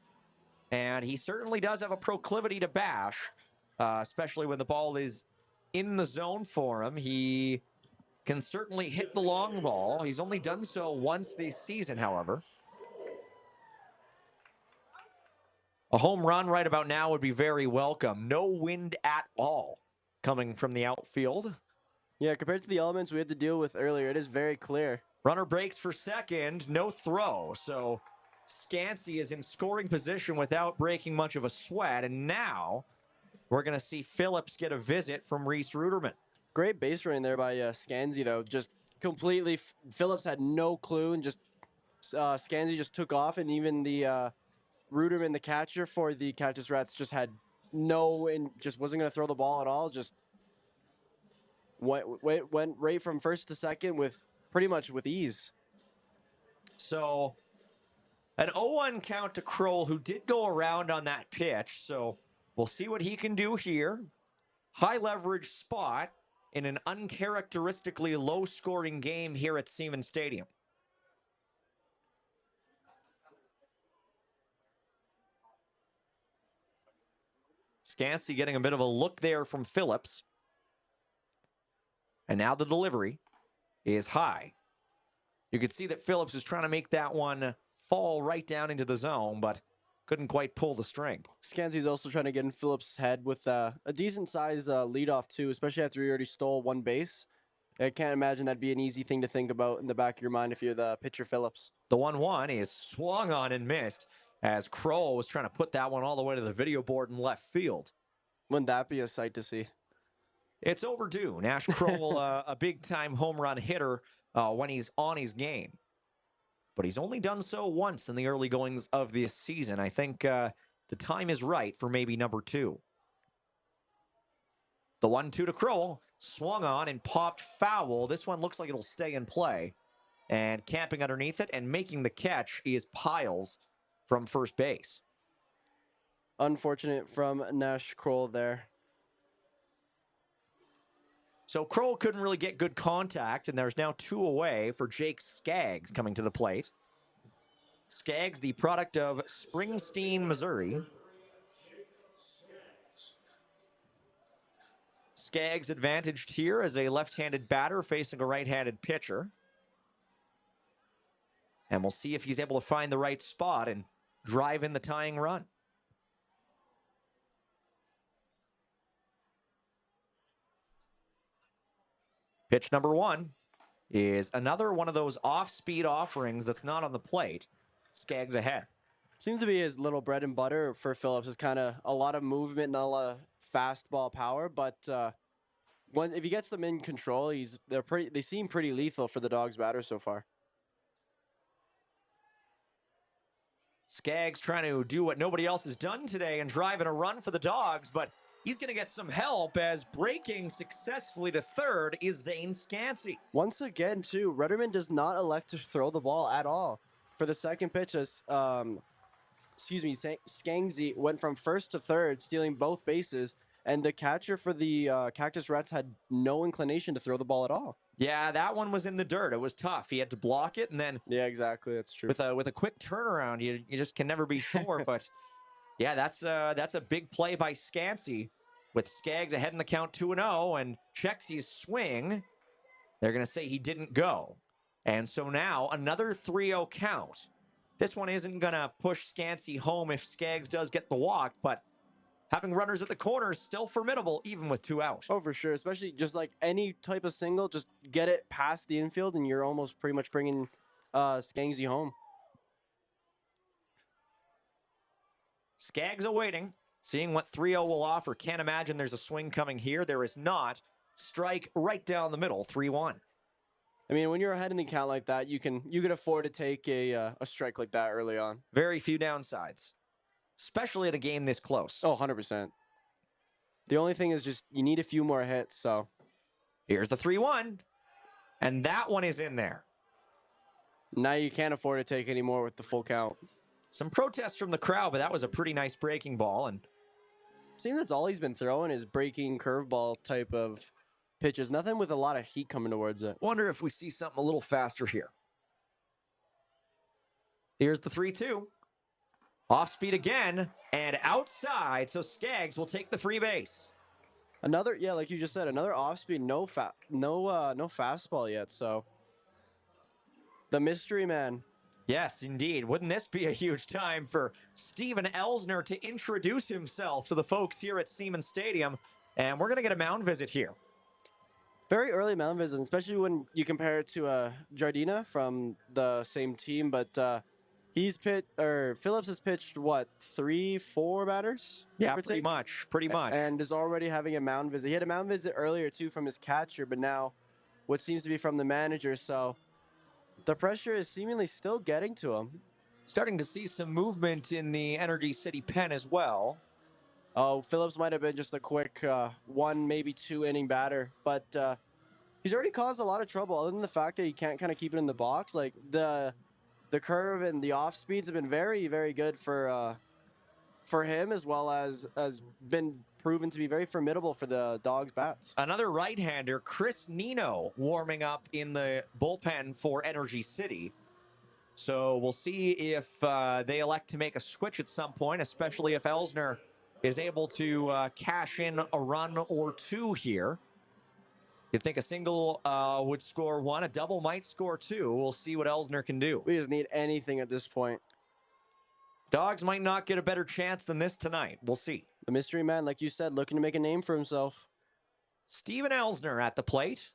And he certainly does have a proclivity to bash, especially when the ball is in the zone for him. He can certainly hit the long ball. He's only done so once this season, however. A home run right about now would be very welcome. No wind at all coming from the outfield. Yeah, compared to the elements we had to deal with earlier, it is very clear. Runner breaks for second, no throw. So Scansey is in scoring position without breaking much of a sweat. And now we're going to see Phillips get a visit from Reese Ruderman. Great base running there by Scansey, though. Just completely, Phillips had no clue, and just Scansey just took off, and even the Ruderman, the catcher for the Cactus Rats, just had and just wasn't going to throw the ball at all. Just went right from first to second with pretty much with ease. So an 0-1 count to Kroll, who did go around on that pitch. So we'll see what he can do here. High leverage spot in an uncharacteristically low scoring game here at Siemens Stadium. Scansey getting a bit of a look there from Phillips. And now the delivery is high. You could see that Phillips is trying to make that one fall right down into the zone, but couldn't quite pull the string. Scansey's also trying to get in Phillips' head with a decent-sized leadoff, too, especially after he already stole one base. I can't imagine that'd be an easy thing to think about in the back of your mind if you're the pitcher Phillips. The 1-1 is swung on and missed as Kroll was trying to put that one all the way to the video board in left field. Wouldn't that be a sight to see? It's overdue. Nash Kroll, a big-time home run hitter when he's on his game. But he's only done so once in the early goings of this season. I think the time is right for maybe number 2. The 1-2 to Crowell, swung on and popped foul. This one looks like it'll stay in play. And camping underneath it and making the catch is Piles from first base. Unfortunate from Nash Kroll there. So Crowell couldn't really get good contact, and there's now 2 away for Jake Skaggs coming to the plate. Skaggs, the product of Springsteen, Missouri. Skaggs advantaged here as a left-handed batter facing a right-handed pitcher. And we'll see if he's able to find the right spot and drive in the tying run. Pitch number 1 is another one of those off-speed offerings that's not on the plate. Skaggs ahead. Seems to be his little bread and butter for Phillips is kind of a lot of movement, not a lot of fastball power, but if he gets them in control, they seem pretty lethal for the Dawgs batter so far. Skaggs trying to do what nobody else has done today and driving a run for the Dawgs, but he's going to get some help as breaking successfully to third is Zane Scansey. Once again, too, Rudderman does not elect to throw the ball at all. For the second pitch, Scansey went from first to third, stealing both bases, and the catcher for the Cactus Rats had no inclination to throw the ball at all. Yeah, that one was in the dirt. It was tough. He had to block it, and then exactly, that's true. With a quick turnaround, you just can never be sure. But yeah, that's a big play by Scansey with Skaggs ahead in the count 2-0 and checks his swing. They're gonna say he didn't go, and so now another 3-0 count. This one isn't gonna push Scansey home if Skaggs does get the walk, but having runners at the corner is still formidable, even with 2 out. Oh, for sure. Especially just like any type of single, just get it past the infield, and you're almost pretty much bringing Scansey home. Skaggs awaiting, seeing what 3-0 will offer. Can't imagine there's a swing coming here. There is not. Strike right down the middle, 3-1. I mean, when you're ahead in the count like that, you can afford to take a strike like that early on. Very few downsides, especially at a game this close. Oh, 100%. The only thing is just you need a few more hits, so. Here's the 3-1, and that one is in there. Now you can't afford to take any more with the full count. Some protests from the crowd, but that was a pretty nice breaking ball. And seems that's all he's been throwing is breaking curveball type of pitches. Nothing with a lot of heat coming towards it. Wonder if we see something a little faster here. Here's the 3-2. Off speed again and outside, so Skaggs will take the free base. Another, yeah, like you just said, another off speed, no fastball yet. So the mystery man. Yes, indeed. Wouldn't this be a huge time for Steven Elsner to introduce himself to the folks here at Siemens Stadium? And we're going to get a mound visit here. Very early mound visit, especially when you compare it to Jardina from the same team. But Phillips has pitched, what, 3-4 batters? Yeah, pretty much. And is already having a mound visit. He had a mound visit earlier, too, from his catcher, but now what seems to be from the manager. So the pressure is seemingly still getting to him. Starting to see some movement in the Energy City pen as well. Oh, Phillips might have been just a quick 1, maybe 2 inning batter, but he's already caused a lot of trouble. Other than the fact that he can't kind of keep it in the box, like the curve and the off speeds have been very, very good for him, as well as been proven to be very formidable for the Dawgs bats. Another right-hander, Chris Nino, warming up in the bullpen for Energy City. So we'll see if they elect to make a switch at some point, especially if Elsner is able to cash in a run or 2 here. You'd think a single would score 1, a double might score 2. We'll see what Elsner can do. We just need anything at this point. Dawgs might not get a better chance than this tonight. We'll see. The mystery man, like you said, looking to make a name for himself. Steven Elsner at the plate.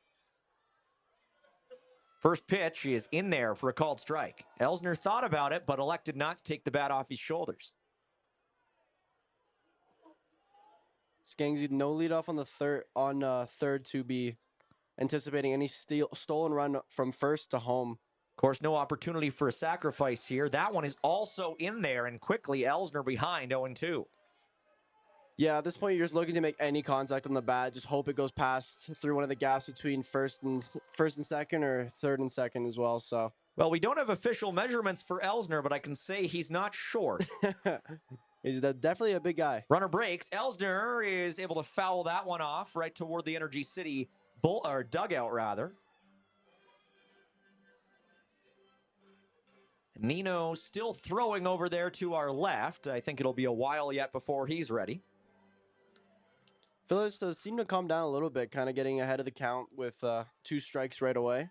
First pitch is in there for a called strike. Elsner thought about it, but elected not to take the bat off his shoulders. Scansey no lead off on the third to be anticipating any stolen run from first to home. Of course, no opportunity for a sacrifice here. That one is also in there, and quickly Elsner behind 0-2. Yeah, at this point, you're just looking to make any contact on the bat. Just hope it goes past through one of the gaps between first and second, or third and second as well. So, Well, we don't have official measurements for Elsner, but I can say he's not short. he's definitely a big guy. Runner breaks. Elsner is able to foul that one off right toward the Energy City dugout, rather. Nino still throwing over there to our left. I think it'll be a while yet before he's ready. Phillips seemed to calm down a little bit, kind of getting ahead of the count with 2 strikes right away.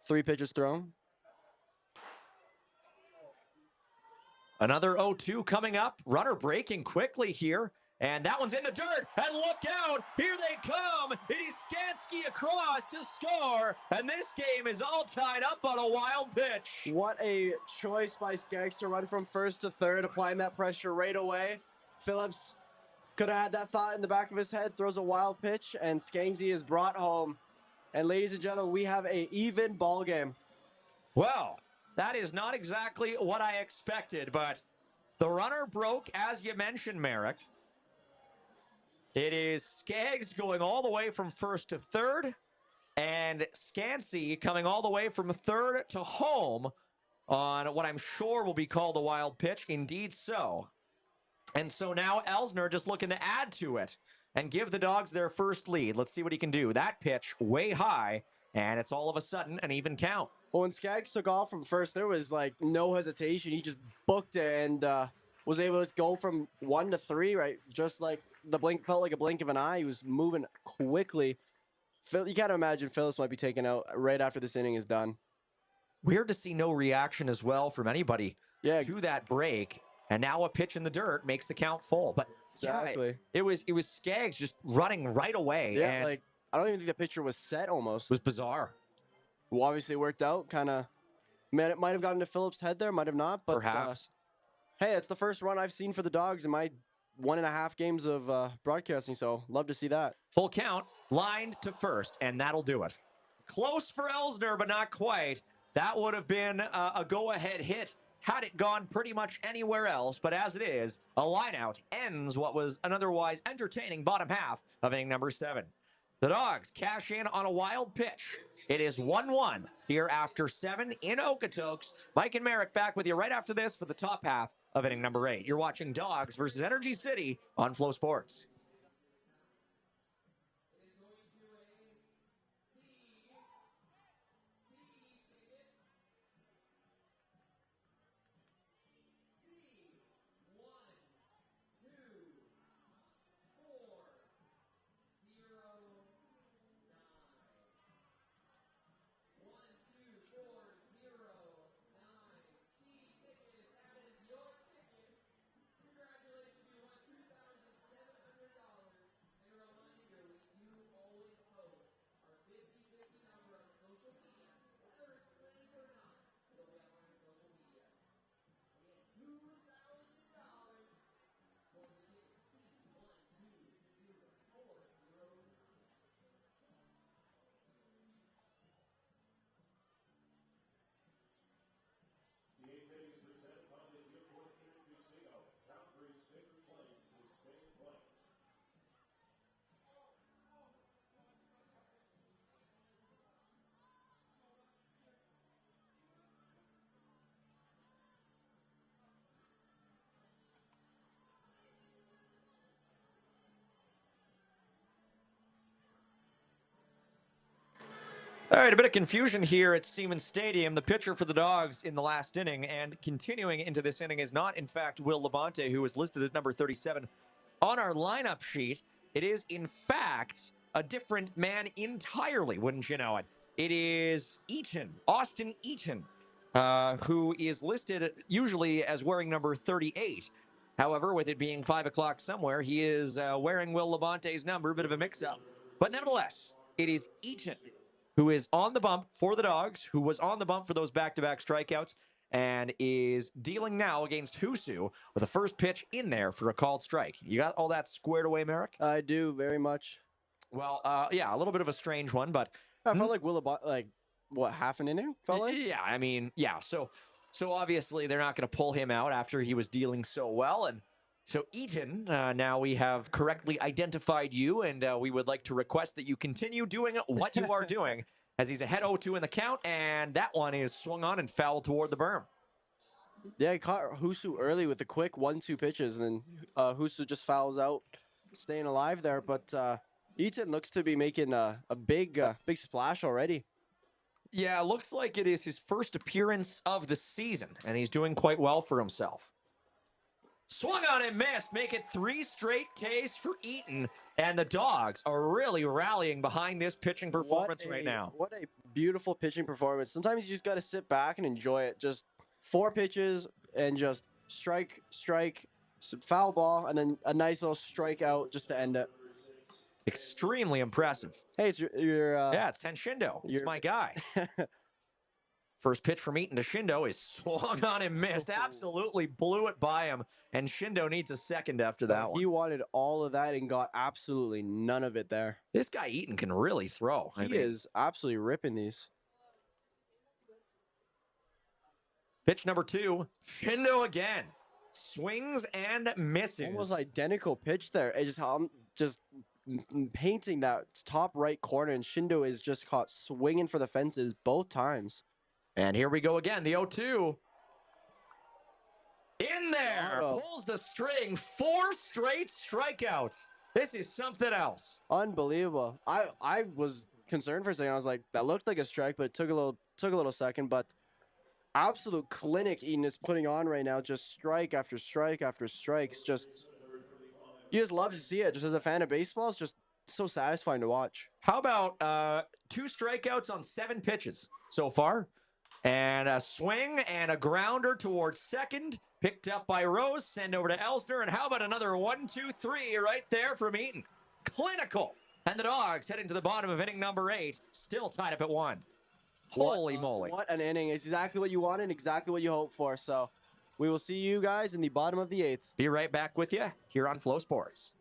3 pitches thrown. Another 0-2 coming up. Runner breaking quickly here. And that one's in the dirt. And look out. Here they come. It is Skansky across to score. And this game is all tied up on a wild pitch. What a choice by Skaggs to run from first to third, applying that pressure right away. Phillips could have had that thought in the back of his head, throws a wild pitch, and Skangsy is brought home. And ladies and gentlemen, we have an even ball game. Well, that is not exactly what I expected, but the runner broke, as you mentioned, Merrick. It is Skaggs going all the way from first to third, and Skansky coming all the way from third to home on what I'm sure will be called a wild pitch. Indeed so. And so now Elsner just looking to add to it and give the Dogs their first lead. Let's see what he can do. That pitch way high, and it's all of a sudden an even count. Well, when Skaggs took off from first, there was like no hesitation. He just booked it and was able to go from 1 to 3, right? Just like the blink, felt like a blink of an eye. He was moving quickly. You gotta imagine Phillips might be taken out right after this inning is done. Weird to see no reaction as well from anybody to that break. And now a pitch in the dirt makes the count full. But exactly, it was Skaggs just running right away. Yeah, and like I don't even think the pitcher was set almost. It was bizarre. Well, obviously it worked out. Kind of, man, it might have gotten to Phillips' head there, might have not. But perhaps. Hey, it's the first run I've seen for the Dogs in my 1.5 games of broadcasting, so love to see that. Full count, lined to first, and that'll do it. Close for Elsner, but not quite. That would have been a go-ahead hit had it gone pretty much anywhere else, but as it is, a lineout ends what was an otherwise entertaining bottom half of inning number 7. The Dogs cash in on a wild pitch. It is 1-1 here after 7 in Okotoks. Mike and Merrick back with you right after this for the top half of inning number 8. You're watching Dogs versus Energy City on Flow Sports. All right, a bit of confusion here at Siemens Stadium. The pitcher for the Dogs in the last inning and continuing into this inning is not, in fact, Will Labonte, who is listed at number 37 on our lineup sheet. It is, in fact, a different man entirely, wouldn't you know it? It is Austin Eaton, who is listed usually as wearing number 38. However, with it being 5 o'clock somewhere, he is wearing Will Labonte's number, a bit of a mix-up. But nevertheless, it is Eaton who is on the bump for the Dogs, who was on the bump for those back-to-back strikeouts, and is dealing now against Husu with a first pitch in there for a called strike. You got all that squared away, Merrick? I do, very much. Well, yeah, a little bit of a strange one, but I felt like what, half an inning, felt like? Yeah, I mean, yeah. So obviously they're not going to pull him out after he was dealing so well. And so Eaton, now we have correctly identified you, and we would like to request that you continue doing what you are doing, as he's ahead 0-2 in the count, and that one is swung on and fouled toward the berm. Yeah, he caught Husu early with the quick 1-2 pitches, and then Husu just fouls out, staying alive there. But Eaton looks to be making a big splash already. Yeah, looks like it is his first appearance of the season, and he's doing quite well for himself. Swung on and missed, make it 3 straight Ks for Eaton, and the Dawgs are really rallying behind this pitching performance right now. What a beautiful pitching performance. Sometimes you just got to sit back and enjoy it. Just 4 pitches and just strike, foul ball, and then a nice little strikeout just to end it. Extremely impressive. Hey, it's your yeah, it's Ten Shindo. It's my guy. First pitch from Eaton to Shindo is swung on and missed. Absolutely blew it by him, and Shindo needs a second after that one. He wanted all of that and got absolutely none of it there. This guy Eaton can really throw. He is absolutely ripping these. Pitch number 2, Shindo again. Swings and misses. Almost identical pitch there. It just painting that top right corner, and Shindo is just caught swinging for the fences both times. And here we go again, the 0-2. In there, pulls the string, 4 straight strikeouts. This is something else. Unbelievable. I was concerned for a second. I was like, that looked like a strike, but it took a little second. But absolute clinic Eaton is putting on right now. Just strike after strike after strikes. Just you just love to see it. Just as a fan of baseball, it's just so satisfying to watch. How about 2 strikeouts on 7 pitches so far? And a swing and a grounder towards second. Picked up by Rose. Send over to Elsner. And how about another 1-2-3 right there from Eaton? Clinical. And the Dawgs heading to the bottom of inning number 8. Still tied up at 1. Holy moly. What an inning. It's exactly what you wanted, exactly what you hoped for. So we will see you guys in the bottom of the 8th. Be right back with you here on Flow Sports.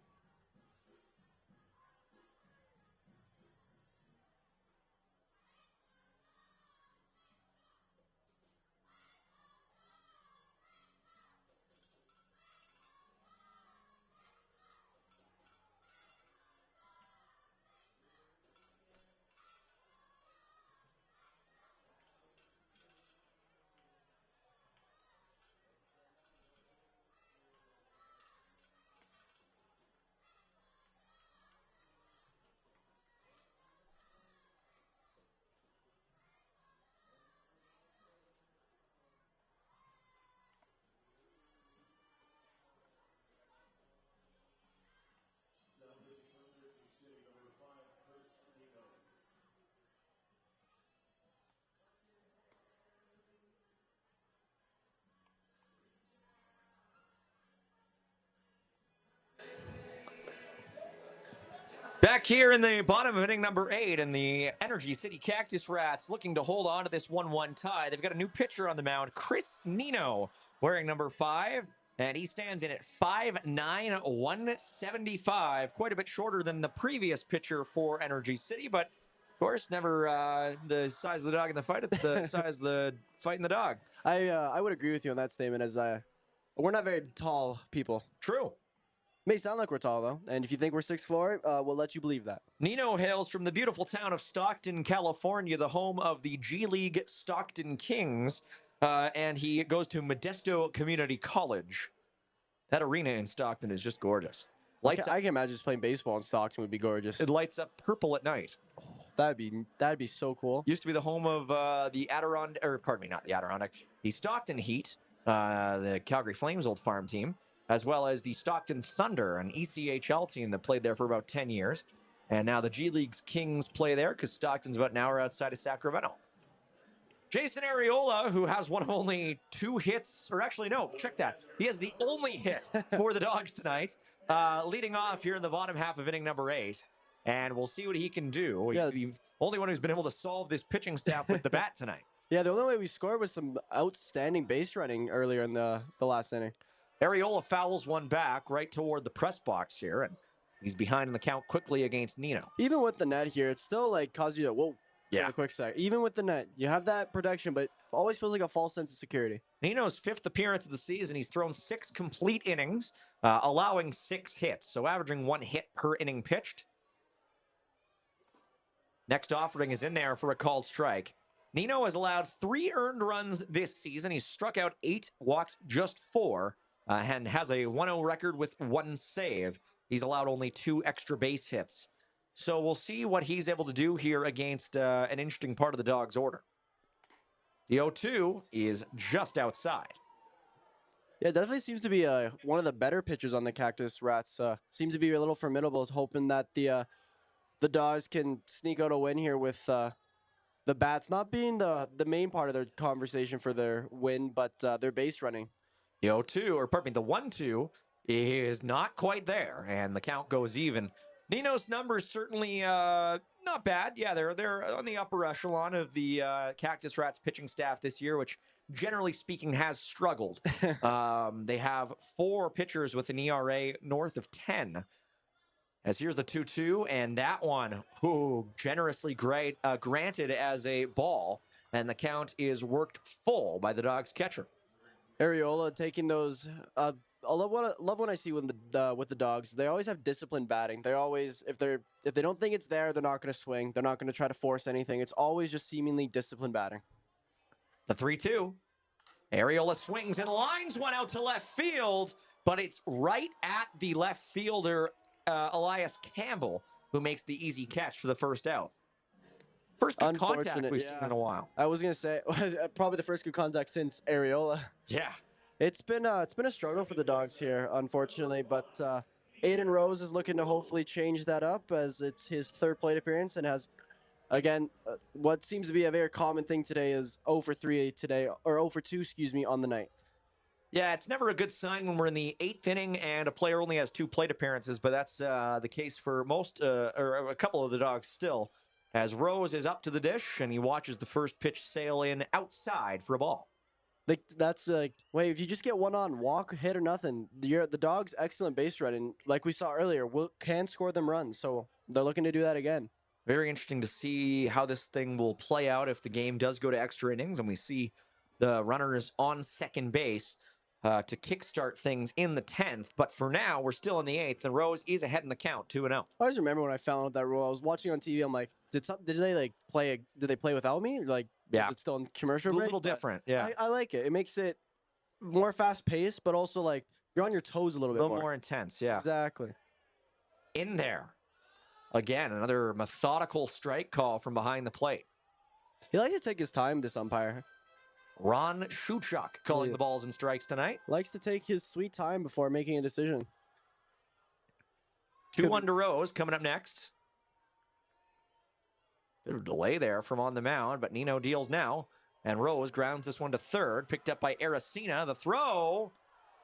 Back here in the bottom of inning number 8, and the Energy City Cactus Rats looking to hold on to this 1-1 tie. They've got a new pitcher on the mound, Chris Nino, wearing number 5, and he stands in at 5'9", 175, quite a bit shorter than the previous pitcher for Energy City, but of course, never the size of the dog in the fight. It's the size of the fight in the dog. I would agree with you on that statement, as we're not very tall people. True. May sound like we're tall, though, and if you think we're 6'4", we'll let you believe that. Nino hails from the beautiful town of Stockton, California, the home of the G League Stockton Kings, and he goes to Modesto Community College. That arena in Stockton is just gorgeous. I can imagine just playing baseball in Stockton would be gorgeous. It lights up purple at night. Oh, that'd be so cool. Used to be the home of the Stockton Heat, the Calgary Flames' old farm team, as well as the Stockton Thunder, an ECHL team that played there for about 10 years. And now the G League's Kings play there because Stockton's about an hour outside of Sacramento. Jason Arriola, who has one of only 2 hits, or actually, no, check that. He has the only hit for the Dawgs tonight, leading off here in the bottom half of inning number 8. And we'll see what he can do. He's the only one who's been able to solve this pitching staff with the bat tonight. Yeah, the only way we scored was some outstanding base running earlier in the last inning. Arriola fouls one back right toward the press box here, and he's behind in the count quickly against Nino. Even with the net here, it's still like causes you to, whoa, Yeah. a quick sec. Even with the net, you have that protection, but always feels like a false sense of security. Nino's 5th appearance of the season. He's thrown 6 complete innings, allowing 6 hits, so averaging 1 hit per inning pitched. Next offering is in there for a called strike. Nino has allowed 3 earned runs this season. He's struck out 8, walked just 4, and has a 1-0 record with 1 save. He's allowed only 2 extra base hits. So we'll see what he's able to do here against an interesting part of the Dawgs order. The 0-2 is just outside. Yeah, definitely seems to be one of the better pitchers on the Cactus Rats. Seems to be a little formidable, hoping that the Dawgs can sneak out a win here with the bats not being the main part of their conversation for their win, but their base running. The 0-2, or pardon me, the 1-2 is not quite there, and the count goes even. Nino's numbers certainly not bad. Yeah, they're on the upper echelon of the Cactus Rats pitching staff this year, which generally speaking has struggled. They have 4 pitchers with an ERA north of 10. As here's the 2-2, and that one, generously granted as a ball, and the count is worked full by the Dawgs catcher. Areola taking those. I love when I see with the Dawgs. They always have disciplined batting. They always, if they don't think it's there, they're not going to swing. They're not going to try to force anything. It's always just seemingly disciplined batting. The 3-2. Areola swings and lines one out to left field, but it's right at the left fielder, Elias Campbell, who makes the easy catch for the first out. First good contact we've seen in a while. I was gonna say probably the first good contact since Areola. Yeah, it's been a struggle for the Dawgs here, unfortunately. But Aiden Rose is looking to hopefully change that up, as it's his 3rd plate appearance, and has again what seems to be a very common thing today is 0 for 3 today, or 0 for 2, excuse me, on the night. Yeah, it's never a good sign when we're in the 8th inning and a player only has 2 plate appearances, but that's the case for most, or a couple of the Dawgs still, as Rose is up to the dish and he watches the first pitch sail in outside for a ball. That's wait, if you just get one on, walk, hit, or nothing, the Dawgs' excellent base running, like we saw earlier, can score them runs, so they're looking to do that again. Very interesting to see how this thing will play out if the game does go to extra innings and we see the runners on second base to kickstart things in the 10th. But for now, we're still in the 8th, and Rose is ahead in the count, 2-0. I always remember when I found out that rule. I was watching on TV. I'm like, did they play without me? Like, yeah, is it still in commercial break? A little different. Yeah, I like it. It makes it more fast paced, but also like you're on your toes a little bit more intense. Yeah, exactly. In there again, another methodical strike call from behind the plate. He likes to take his time, this umpire. Ron Shuchuk calling the balls and strikes tonight. Likes to take his sweet time before making a decision. 2-1 to Rose coming up next. Bit of delay there from on the mound, but Nino deals now. And Rose grounds this one to third, picked up by Aracena. The throw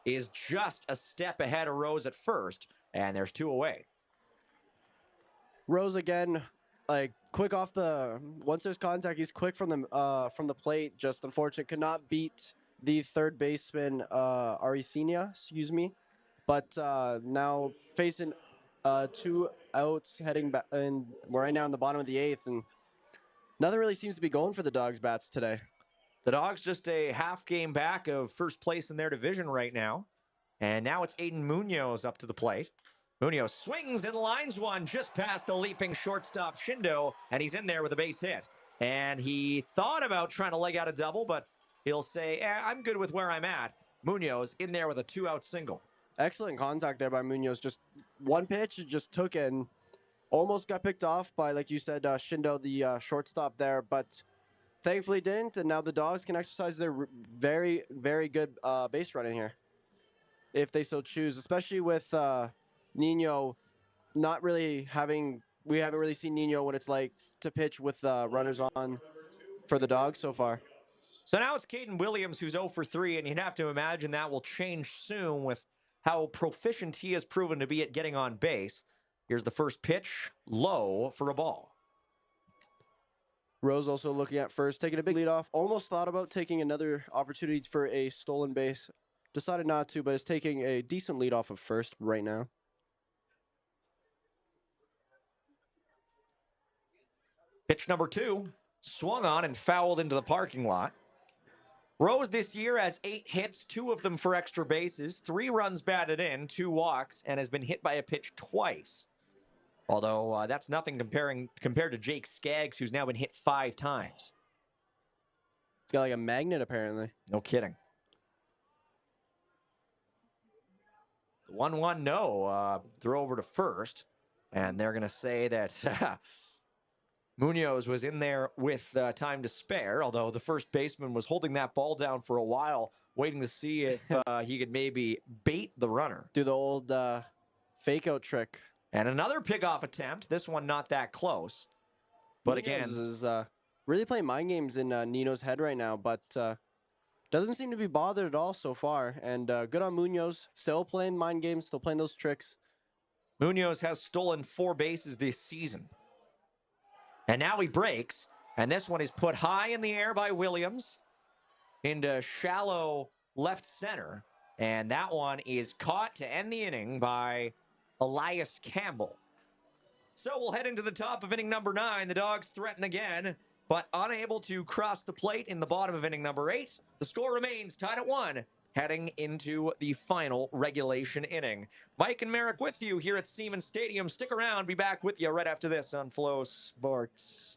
is just a step ahead of Rose at first, and there's 2 away. Rose again, like quick off the, once there's contact, he's quick from the plate. Just unfortunate, could not beat the third baseman Aracena, excuse me. But now facing 2 outs, heading back, and we're right now in the bottom of the 8th, and nothing really seems to be going for the Dawgs bats today. The Dawgs just a half game back of first place in their division right now, and now it's Aiden Munoz up to the plate. Munoz swings and lines one just past the leaping shortstop Shindo, and he's in there with a base hit. And he thought about trying to leg out a double, but he'll say, I'm good with where I'm at. Munoz in there with a 2-out single. Excellent contact there by Munoz. Just one pitch, just took it and almost got picked off by, like you said, Shindo, the shortstop there, but thankfully didn't. And now the Dawgs can exercise their very, very good base running here, if they so choose, especially with Nino not really having, we haven't really seen Nino what it's like to pitch with runners on for the Dawgs so far. So now it's Caden Williams who's 0 for 3, and you'd have to imagine that will change soon with how proficient he has proven to be at getting on base. Here's the first pitch, low for a ball. Rose also looking at first, taking a big lead off. Almost thought about taking another opportunity for a stolen base. Decided not to, but is taking a decent lead off of first right now. Pitch number 2, swung on and fouled into the parking lot. Rose this year has 8 hits, 2 of them for extra bases, 3 runs batted in, 2 walks, and has been hit by a pitch twice. Although that's nothing compared to Jake Skaggs, who's now been hit 5 times. He's got like a magnet, apparently. No kidding. 1-1 no. Throw over to first. And they're going to say that Munoz was in there with time to spare, although the first baseman was holding that ball down for a while, waiting to see if he could maybe bait the runner. Do the old fake out trick. And another pickoff attempt. This one not that close. But Munoz again, is really playing mind games in Nino's head right now, but doesn't seem to be bothered at all so far. And good on Munoz. Still playing mind games, still playing those tricks. Munoz has stolen 4 bases this season. And now he breaks. And this one is put high in the air by Williams into shallow left center. And that one is caught to end the inning by Elias Campbell. So we'll head into the top of inning number 9. The Dawgs threaten again, but unable to cross the plate in the bottom of inning number 8. The score remains tied at 1, heading into the final regulation inning. Mike and Merrick with you here at Siemens Stadium. Stick around. Be back with you right after this on Flow Sports.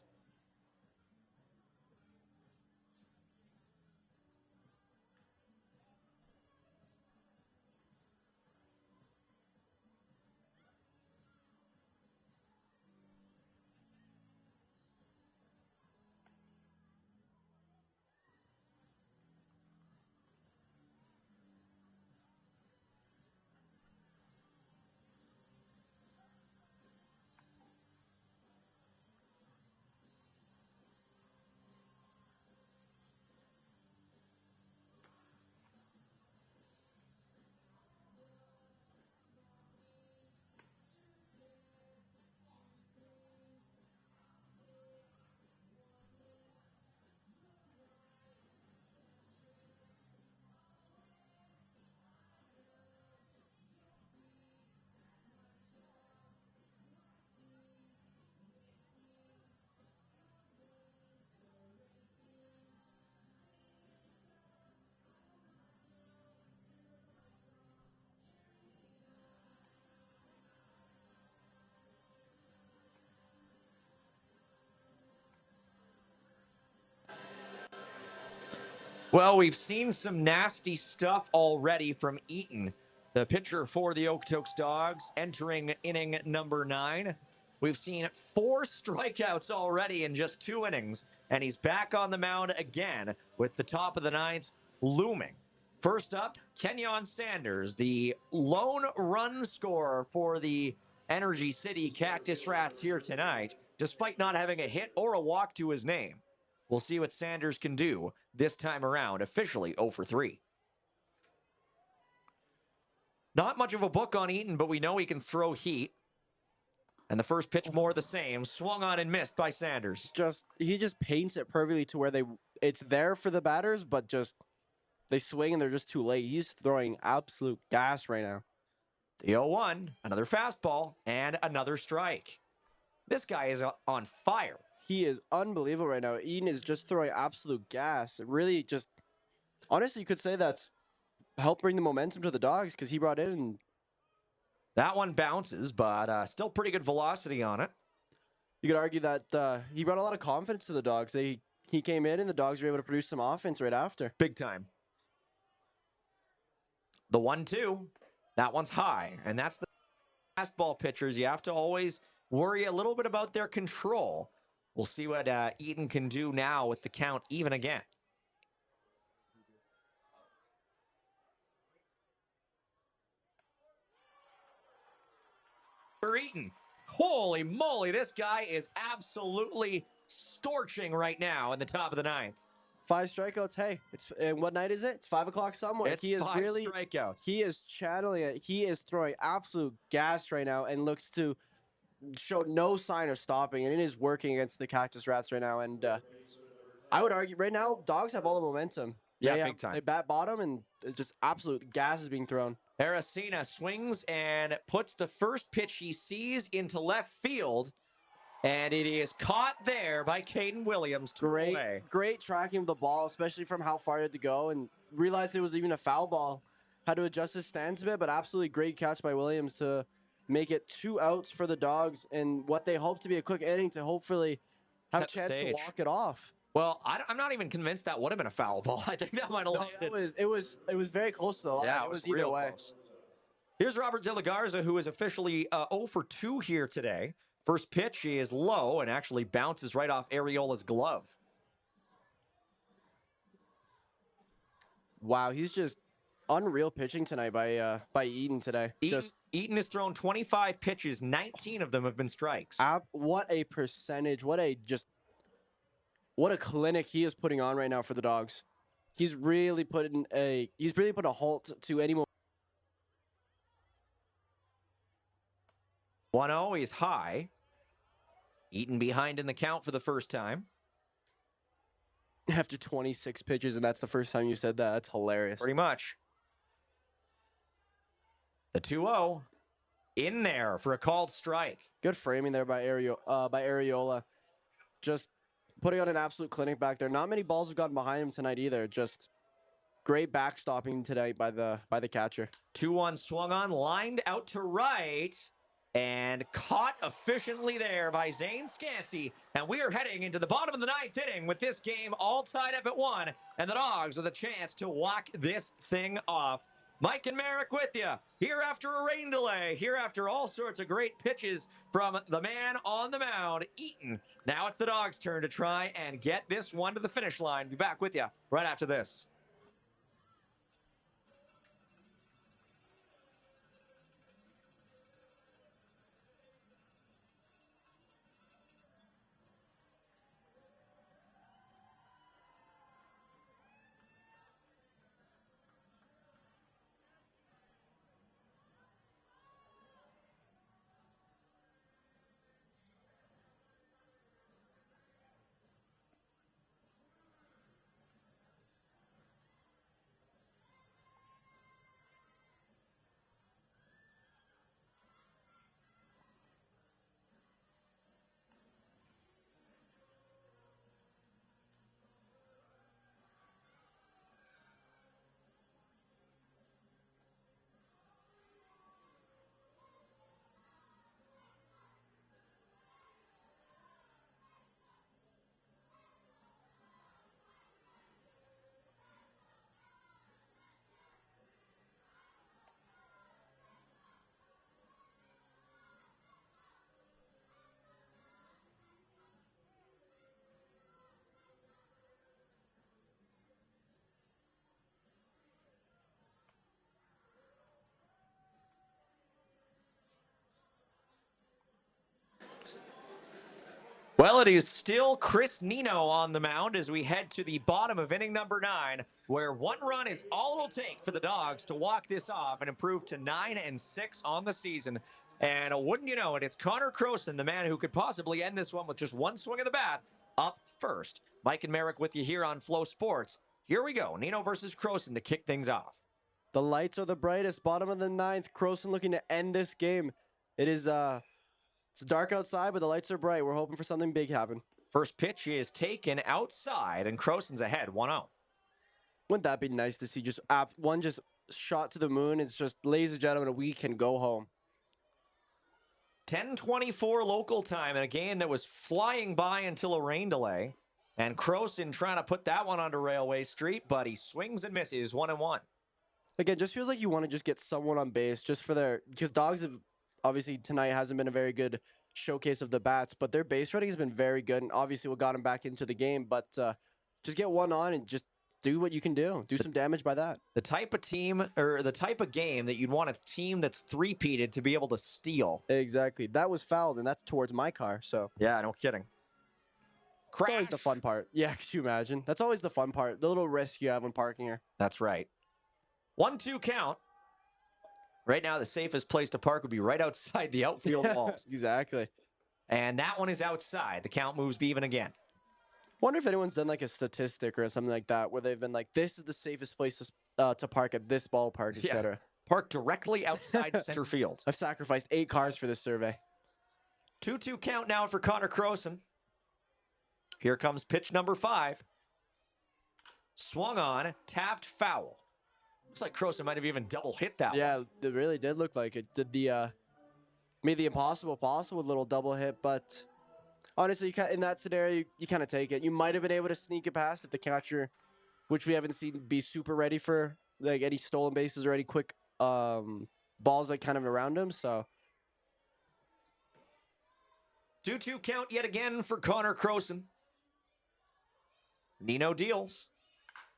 Well, we've seen some nasty stuff already from Eaton, the pitcher for the Okotoks Dawgs, entering inning number 9. We've seen 4 strikeouts already in just 2 innings, and he's back on the mound again with the top of the 9th looming. First up, Kenyon Sanders, the lone run scorer for the Energy City Cactus Rats here tonight, despite not having a hit or a walk to his name. We'll see what Sanders can do this time around, officially 0 for 3. Not much of a book on Eaton, but we know he can throw heat. And the first pitch more the same, swung on and missed by Sanders. He just paints it perfectly to where it's there for the batters, but just they swing and they're just too late. He's throwing absolute gas right now. The 0-1, another fastball, and another strike. This guy is on fire. He is unbelievable right now. Eaton is just throwing absolute gas. It really just, honestly, you could say that's helped bring the momentum to the Dawgs because he brought in. And that one bounces, but still pretty good velocity on it. You could argue that he brought a lot of confidence to the Dawgs. He came in and the Dawgs were able to produce some offense right after. Big time. The 1-2, that one's high, and that's the fastball pitchers. You have to always worry a little bit about their control. We'll see what Eaton can do now with the count even again. For Eaton. Holy moly, this guy is absolutely scorching right now in the top of the 9th. 5 strikeouts. Hey, and what night is it? It's 5 o'clock somewhere. It's 5 strikeouts. He is channeling it. He is throwing absolute gas right now and looks to show no sign of stopping, and it is working against the Cactus Rats right now. And I would argue right now, Dawgs have all the momentum. Yeah, big time. They bat bottom, and just absolute gas is being thrown. Aracena swings and puts the first pitch he sees into left field. And it is caught there by Caden Williams. Great tracking of the ball, especially from how far he had to go, and realized it was even a foul ball. Had to adjust his stance a bit, but absolutely great catch by Williams to make it 2 outs for the Dawgs and what they hope to be a quick inning to hopefully have Set a the chance to stage. walk it off. Well, I'm not even convinced that would have been a foul ball. I think that might have landed. It was very close to the line. Yeah, it was either real way. close. Here's Robert De La Garza, who is officially 0 for 2 here today. First pitch is low and actually bounces right off Ariola's glove. Wow, he's just unreal pitching tonight by Eden today. Eaton has thrown 25 pitches, 19 of them have been strikes. What a percentage! What a clinic he is putting on right now for the Dawgs. He's really put a halt to any. 1-0 is high. Eaton behind in the count for the first time. After 26 pitches, and that's the first time you said that. That's hilarious. Pretty much. The 2-0 in there for a called strike. Good framing there by Ariola. Just putting on an absolute clinic back there. Not many balls have gotten behind him tonight either. Just great backstopping tonight by the catcher. 2-1 swung on, lined out to right, and caught efficiently there by Zane Scansey. And we are heading into the bottom of the 9th inning with this game all tied up at 1, and the Dawgs with a chance to walk this thing off. Mike and Merrick with you, here after a rain delay, here after all sorts of great pitches from the man on the mound, Eaton. Now it's the Dawgs' turn to try and get this one to the finish line. Be back with you right after this. Well, it is still Chris Nino on the mound as we head to the bottom of inning number 9, where 1 run is all it'll take for the Dawgs to walk this off and improve to 9-6 on the season. And wouldn't you know it, it's Connor Croson, the man who could possibly end this one with just 1 swing of the bat, up first. Mike and Merrick with you here on Flow Sports. Here we go, Nino versus Croson to kick things off. The lights are the brightest. Bottom of the 9th. Croson looking to end this game. It is it's dark outside, but the lights are bright. We're hoping for something big happen. First pitch is taken outside, and Croson's ahead, 1-0. Wouldn't that be nice to see? Just one just shot to the moon. It's just, ladies and gentlemen, we can go home. 10:24 local time in a game that was flying by until a rain delay. And Croson trying to put that one onto Railway Street, but he swings and misses, 1-1. Again, just feels like you want to just get someone on base just for because Dawgs have, obviously tonight hasn't been a very good showcase of the bats, but their base running has been very good, and obviously what got him back into the game. But just get one on and just do what you can do. Do some damage by that. The type of team or the type of game that you'd want a team that's three-peated to be able to steal. Exactly. That was fouled, and that's towards my car. So yeah, no kidding. Crash. That's always the fun part. Yeah, could you imagine? That's always the fun part. The little risk you have when parking here. That's right. 1-2 count. Right now, the safest place to park would be right outside the outfield walls. Exactly. And that one is outside. The count moves even again. Wonder if anyone's done like a statistic or something like that where they've been like, this is the safest place to park at this ballpark, etc. Park directly outside center field. I've sacrificed 8 cars for this survey. 2-2 count now for Connor Croson. Here comes pitch number 5. Swung on, tapped, foul. Looks like Croson might have even double hit that one. Yeah, it really did look like it. Did the made the impossible possible with a little double hit, but honestly, in that scenario, you kind of take it. You might have been able to sneak it past if the catcher, which we haven't seen be super ready for like any stolen bases or any quick balls like kind of around him. So 2-2 count yet again for Connor Croson. Nino deals.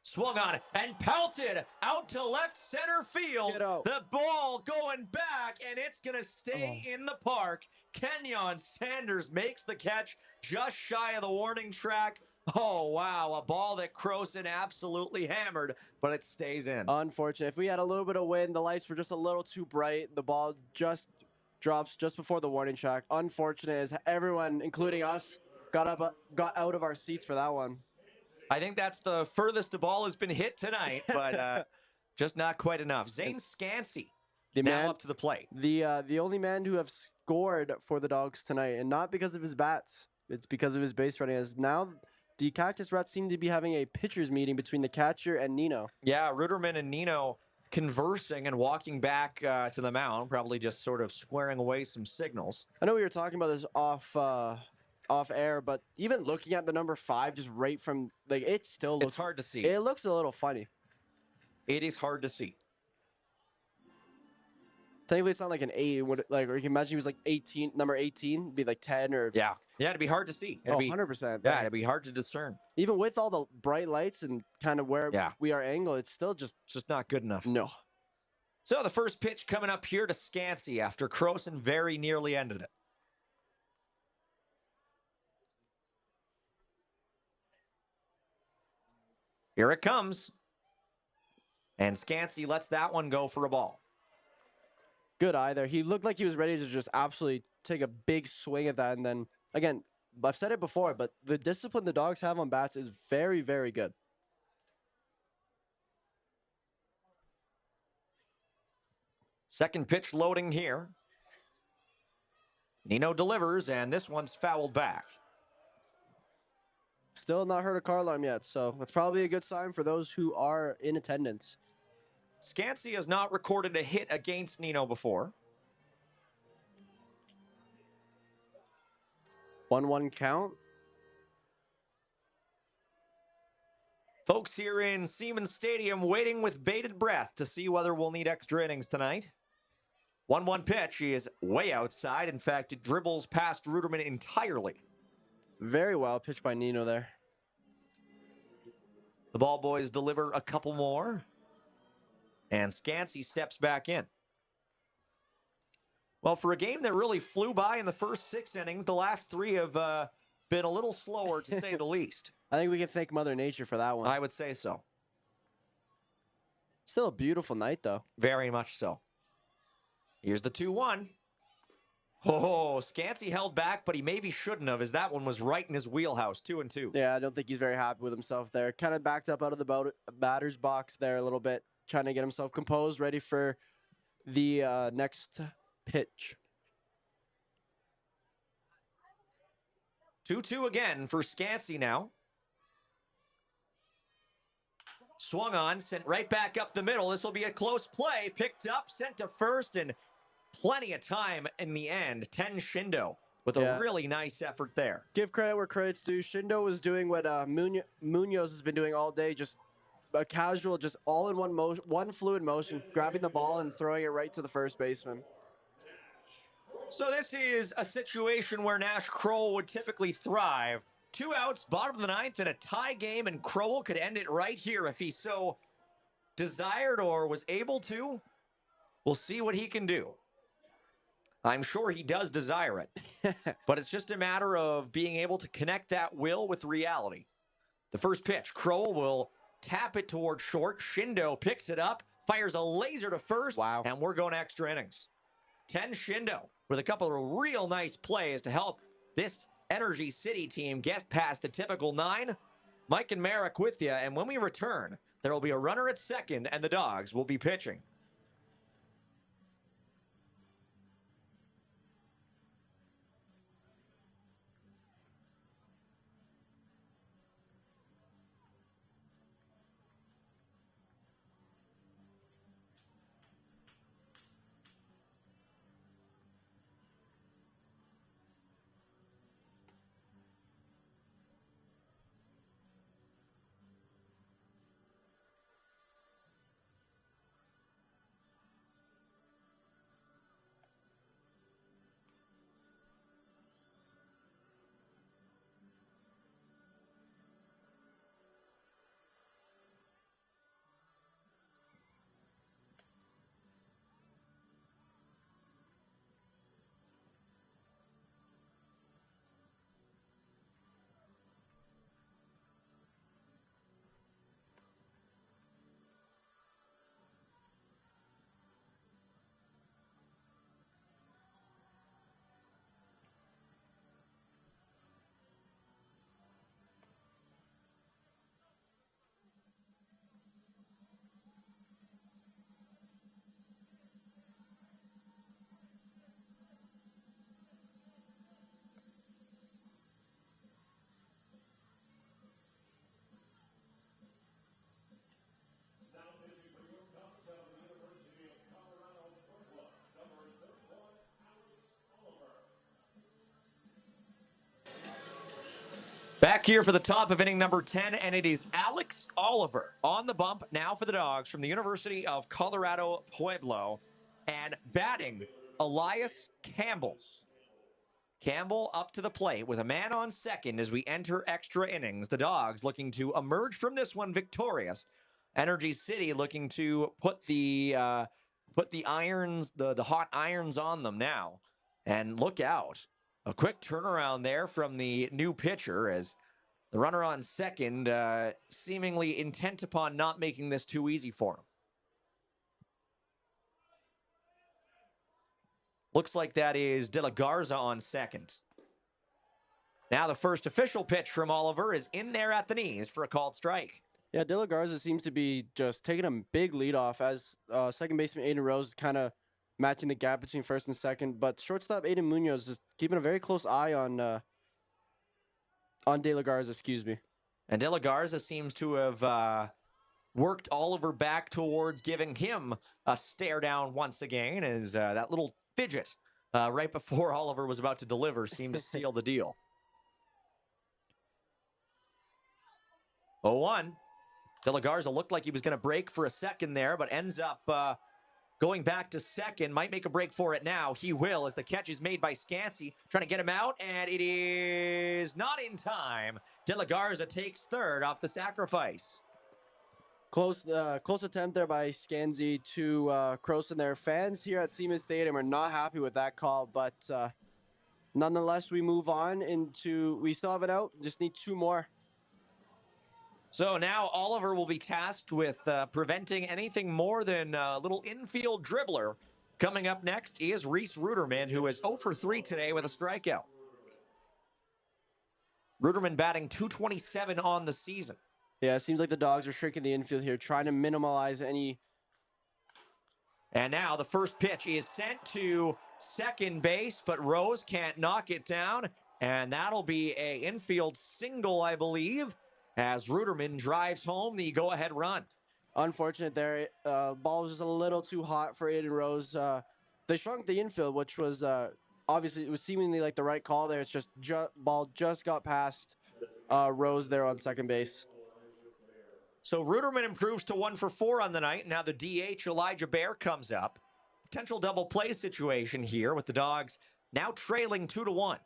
Swung on and pelted out to left center field. Get out. The ball going back, and it's going to stay in the park. Kenyon Sanders makes the catch just shy of the warning track. Oh, wow. A ball that Croson absolutely hammered, but it stays in. Unfortunate. If we had a little bit of wind, the lights were just a little too bright. The ball just drops just before the warning track. Unfortunate as everyone, including us, got out of our seats for that one. I think that's the furthest the ball has been hit tonight, but just not quite enough. Zane Scansey now up to the plate. The only man who have scored for the Dawgs tonight, and not because of his bats. It's because of his base running. As now the Cactus Rats seem to be having a pitcher's meeting between the catcher and Nino. Yeah, Ruderman and Nino conversing and walking back to the mound, probably just sort of squaring away some signals. I know we were talking about this off air, but even looking at the number 5 just right from like it still looks, it's hard to see. It looks a little funny. It is hard to see. Thankfully, it's not like an 8. Would like, or you can imagine he was like 18, number 18, be like 10 or yeah, it'd be hard to see. It'd 100%. Yeah, it'd be hard to discern. Even with all the bright lights and kind of where we are angled, it's still just not good enough. No. So the first pitch coming up here to Scansey after Croson very nearly ended it. Here it comes. And Scansey lets that one go for a ball. Good eye there. He looked like he was ready to just absolutely take a big swing at that. And then, again, I've said it before, but the discipline the Dawgs have on bats is very, very good. Second pitch loading here. Nino delivers, and this one's fouled back. Still not heard a car alarm yet, so that's probably a good sign for those who are in attendance. Scansey has not recorded a hit against Nino before. 1-1 count. Folks here in Siemens Stadium waiting with bated breath to see whether we'll need extra innings tonight. 1-1 pitch. He is way outside. In fact, it dribbles past Ruderman entirely. Very well pitched by Nino there. The ball boys deliver a couple more. And Scansey steps back in. Well, for a game that really flew by in the first 6 innings, the last 3 have been a little slower, to say the least. I think we can thank Mother Nature for that one. I would say so. Still a beautiful night, though. Very much so. Here's the 2-1. Oh, Scansey held back, but he maybe shouldn't have, as that one was right in his wheelhouse. 2-2. Yeah, I don't think he's very happy with himself there. Kind of backed up out of the batter's box there a little bit, trying to get himself composed, ready for the next pitch. 2-2 again for Scansey now. Swung on, sent right back up the middle. This will be a close play. Picked up, sent to first, and plenty of time in the end. 10 Shindo with a really nice effort there. Give credit where credit's due. Shindo was doing what Munoz has been doing all day, just a casual, just all in one motion, one fluid motion, grabbing the ball and throwing it right to the first baseman. So this is a situation where Nash Crowell would typically thrive. 2 outs, bottom of the 9th, in a tie game, and Crowell could end it right here if he so desired or was able to. We'll see what he can do. I'm sure he does desire it, but it's just a matter of being able to connect that will with reality. The first pitch, Crowell will tap it towards short. Shindo picks it up, fires a laser to first, and we're going extra innings. 10 Shindo with a couple of real nice plays to help this Energy City team get past the typical 9. Mike and Merrick with you, and when we return, there will be a runner at second, and the Dawgs will be pitching. Back here for the top of inning number 10, and it is Alex Oliver on the bump now for the Dogs from the University of Colorado Pueblo. And batting, Elias Campbell. Campbell up to the plate with a man on second as we enter extra innings. The Dogs looking to emerge from this one victorious. Energy City looking to put the irons, the hot irons on them now. And look out. A quick turnaround there from the new pitcher as the runner on second seemingly intent upon not making this too easy for him. Looks like that is De La Garza on second. Now the first official pitch from Oliver is in there at the knees for a called strike. Yeah, De La Garza seems to be just taking a big lead off as second baseman Aiden Rose is kind of matching the gap between first and second. But shortstop Aiden Munoz is keeping a very close eye on De La Garza, excuse me. And De La Garza seems to have worked Oliver back towards giving him a stare down once again as that little fidget right before Oliver was about to deliver seemed to seal the deal. 0-1. De La Garza looked like he was going to break for a second there, but ends up going back to second. Might make a break for it now. He will as the catch is made by Scansey. Trying to get him out, and it is not in time. De La Garza takes third off the sacrifice. Close attempt there by Scansey to Croson there. Fans here at Siemens Stadium are not happy with that call, but nonetheless, we move on into, we still have it out, just need two more. So now Oliver will be tasked with preventing anything more than a little infield dribbler. Coming up next is Reese Ruderman, who is 0 for 3 today with a strikeout. Ruderman batting .227 on the season. Yeah, it seems like the Dogs are shrinking the infield here, trying to minimize any. And now the first pitch is sent to second base, but Rose can't knock it down. And that'll be a infield single, I believe, as Ruderman drives home the go-ahead run. Unfortunate there. Ball was just a little too hot for Aiden Rose. They shrunk the infield, which was obviously, it was seemingly like the right call there. It's just ball just got past Rose there on second base. So Ruderman improves to 1 for 4 on the night. Now the DH, Elijah Bear, comes up. Potential double play situation here with the Dogs now trailing 2-1.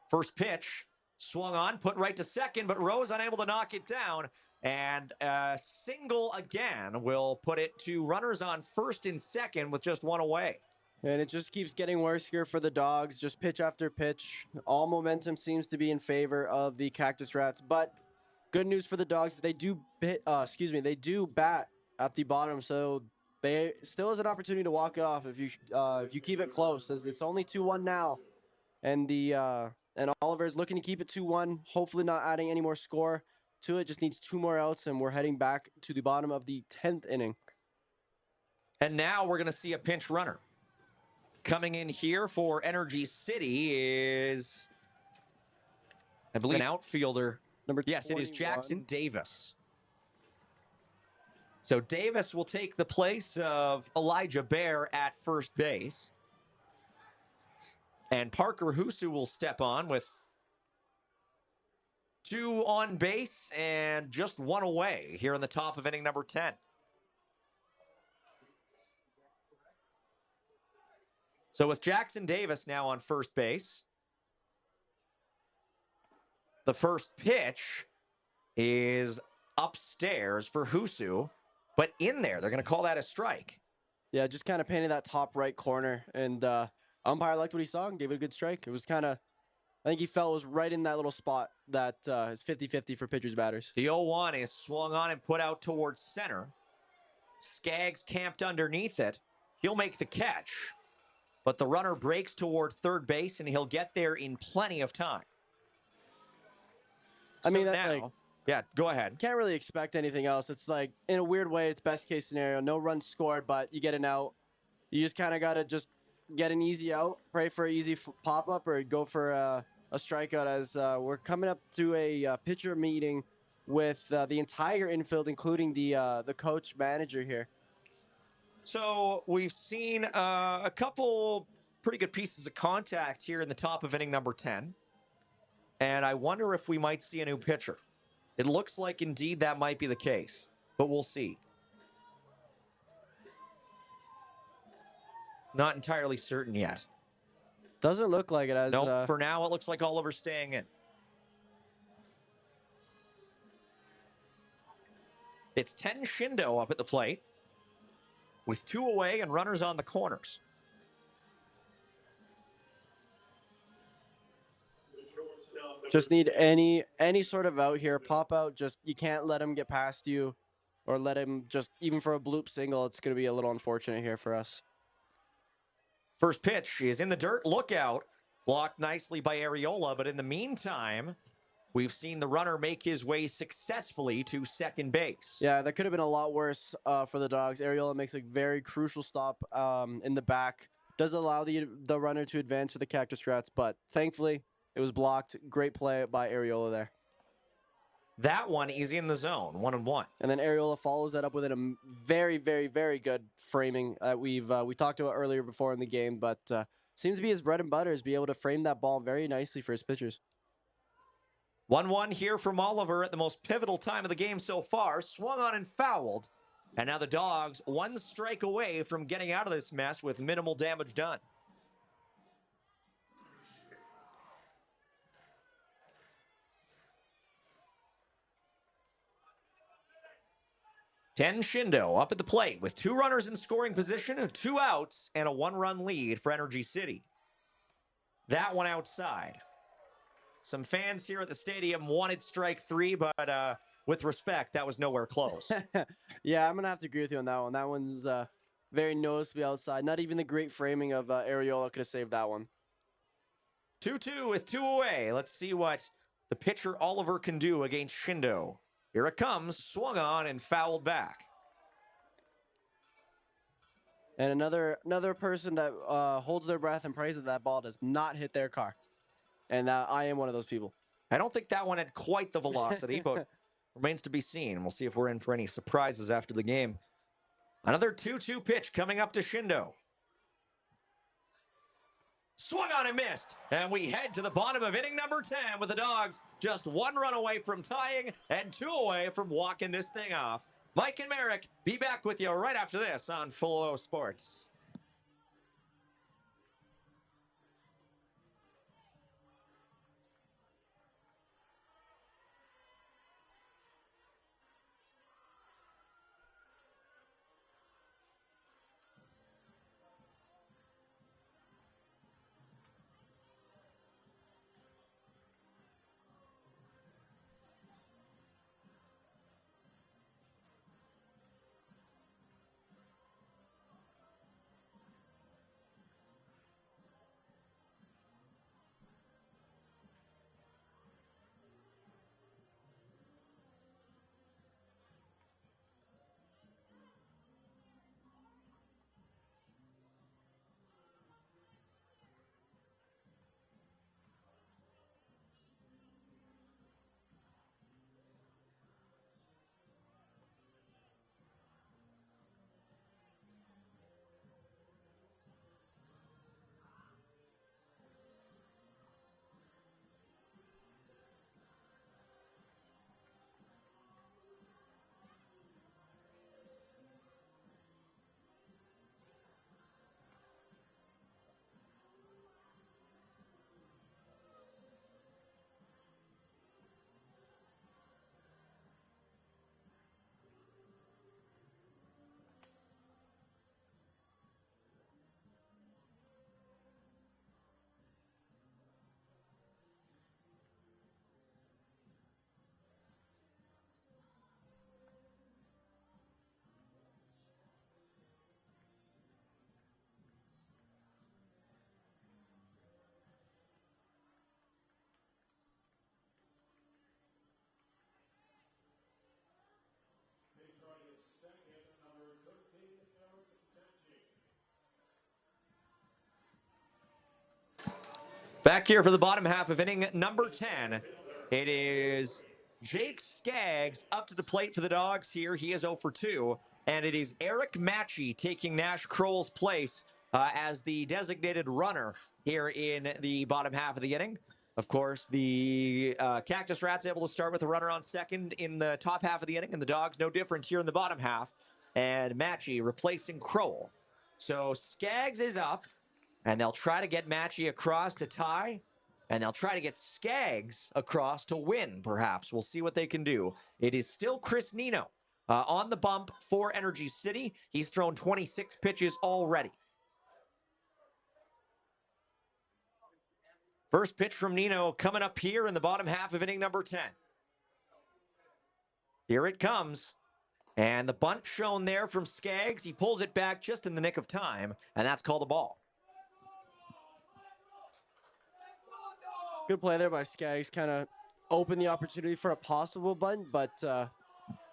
First pitch swung on, put right to second, but Rose unable to knock it down. And a single again will put it to runners on first and second with just one away. And it just keeps getting worse here for the Dogs, just pitch after pitch. All momentum seems to be in favor of the Cactus Rats, but good news for the Dogs, they do bat at the bottom, so they still has an opportunity to walk it off if you keep it close, as it's only 2-1 now, and Oliver is looking to keep it 2-1, hopefully not adding any more score to it. Just needs 2 more outs, and we're heading back to the bottom of the 10th inning. And now we're going to see a pinch runner. Coming in here for Energy City is, I believe, an outfielder. Yes, it is Jackson Davis. So Davis will take the place of Elijah Bear at first base. And Parker Husu will step on with 2 on base and just 1 away here in the top of inning number 10. So with Jackson Davis now on first base, the first pitch is upstairs for Husu, but in there, they're going to call that a strike. Yeah, just kind of painted that top right corner, and umpire liked what he saw and gave it a good strike. It was kind of, I think he felt it was right in that little spot that is 50-50 for pitchers batters. The 0-1 is swung on and put out towards center. Skaggs camped underneath it. He'll make the catch, but the runner breaks toward third base, and he'll get there in plenty of time. I mean, yeah, go ahead. Can't really expect anything else. It's like, in a weird way, it's best case scenario. No runs scored, but you get an out. You just kind of got to just get an easy out, pray for an easy pop-up, or go for a strikeout, as we're coming up to a pitcher meeting with the entire infield, including the coach manager here. So we've seen a couple pretty good pieces of contact here in the top of inning number 10. and I wonder if we might see a new pitcher. It looks like indeed that might be the case, but we'll see. Not entirely certain yet. Doesn't look like it as. Nope, for now it looks like Oliver's staying in. It's 10 Shindo up at the plate with 2 away and runners on the corners. Just need any sort of out here, pop out. Just you can't let him get past you, or let him just even for a bloop single. It's going to be a little unfortunate here for us. First pitch is in the dirt. Look out. Blocked nicely by Areola, but in the meantime, we've seen the runner make his way successfully to second base. Yeah, that could have been a lot worse for the Dawgs. Areola makes a very crucial stop in the back. Does allow the runner to advance for the Cactus Rats, but thankfully it was blocked. Great play by Areola there. That one is in the zone, 1-1. And then Areola follows that up with a very, very, very good framing that we talked about earlier before in the game, but seems to be his bread and butter is be able to frame that ball very nicely for his pitchers. 1-1 here from Oliver at the most pivotal time of the game so far. Swung on and fouled. And now the Dawgs 1 strike away from getting out of this mess with minimal damage done. Ten Shindo up at the plate with 2 runners in scoring position, 2 outs, and a 1-run lead for Energy City. That one outside. Some fans here at the stadium wanted strike 3, but with respect, that was nowhere close. Yeah, I'm going to have to agree with you on that one. That one's very noticeably outside. Not even the great framing of Areola could have saved that one. 2-2 with 2 away. Let's see what the pitcher Oliver can do against Shindo. Here it comes, swung on and fouled back. And another person that holds their breath and prays that that ball does not hit their car. And I am one of those people. I don't think that one had quite the velocity, but remains to be seen. We'll see if we're in for any surprises after the game. Another 2-2 pitch coming up to Shindo. Swung on and missed. And we head to the bottom of inning number 10 with the Dawgs just 1 run away from tying and 2 away from walking this thing off. Mike and Merrick be back with you right after this on Full Sports. Back here for the bottom half of inning number 10. It is Jake Skaggs up to the plate for the Dawgs here. He is 0 for 2. And it is Eric Matchey taking Nash Kroll's place as the designated runner here in the bottom half of the inning. Of course, the Cactus Rats able to start with a runner on second in the top half of the inning, and the Dawgs no different here in the bottom half. And Matchy replacing Crowell. So Skaggs is up, and they'll try to get Matchy across to tie, and they'll try to get Skaggs across to win, perhaps. We'll see what they can do. It is still Chris Nino on the bump for Energy City. He's thrown 26 pitches already. First pitch from Nino coming up here in the bottom half of inning number 10. Here it comes. And the bunt shown there from Skaggs. He pulls it back just in the nick of time, and that's called a ball. Good play there by Skaggs. Kind of opened the opportunity for a possible bunt, but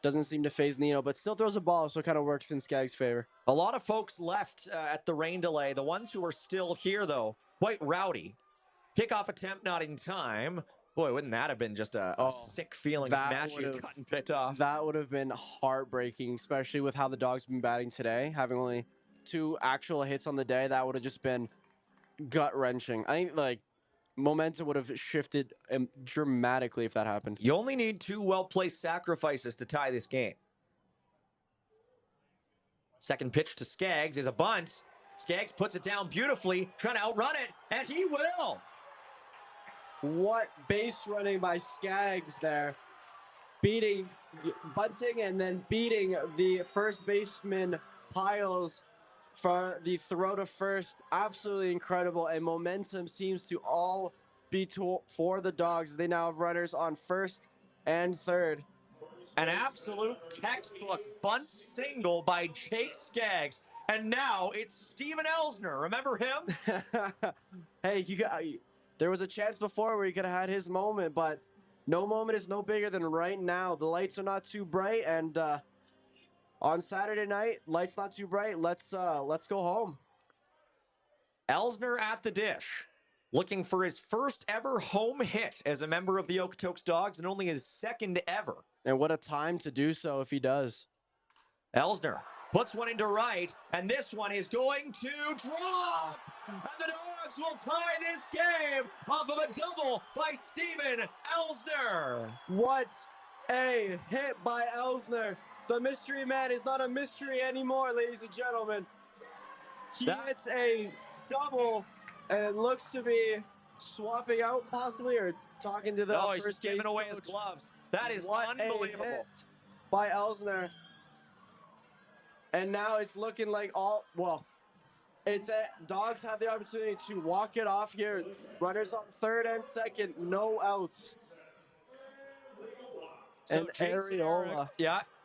doesn't seem to phase Nino, but still throws a ball, so it kind of works in Skaggs' favor. A lot of folks left at the rain delay. The ones who are still here, though, quite rowdy. Kickoff attempt not in time. Boy, wouldn't that have been just a sick feeling match you cut and picked off? That would have been heartbreaking, especially with how the Dawgs have been batting today. Having only 2 actual hits on the day, that would have just been gut-wrenching. I think, like, momentum would have shifted dramatically if that happened. You only need 2 well-placed sacrifices to tie this game. Second pitch to Skaggs is a bunt. Skaggs puts it down beautifully, trying to outrun it, and he will. What base running by Skaggs there. Bunting and then beating the first baseman Piles for the throw to first. Absolutely incredible, and momentum seems to all be for the Dawgs. They now have runners on first and third. An absolute textbook bunt single by Jake Skaggs. And now it's Steven Elsner. Remember him? Hey, there was a chance before where he could have had his moment, but no moment is no bigger than right now. The lights are not too bright, and on Saturday night, lights not too bright. Let's go home. Elsner at the dish, looking for his first ever home hit as a member of the Okotoks Dawgs, and only his second ever. And what a time to do so if he does. Elsner puts one into right, and this one is going to drop. And the Dawgs will tie this game off of a double by Steven Elsner. What a hit by Elsner. The mystery man is not a mystery anymore, ladies and gentlemen. He hits a double and looks to be swapping out possibly or talking to the he's just giving away his gloves. That is unbelievable. A hit by Elsner. And now it's looking like Dawgs have the opportunity to walk it off here. Runners on third and second, no outs. So and Arriola.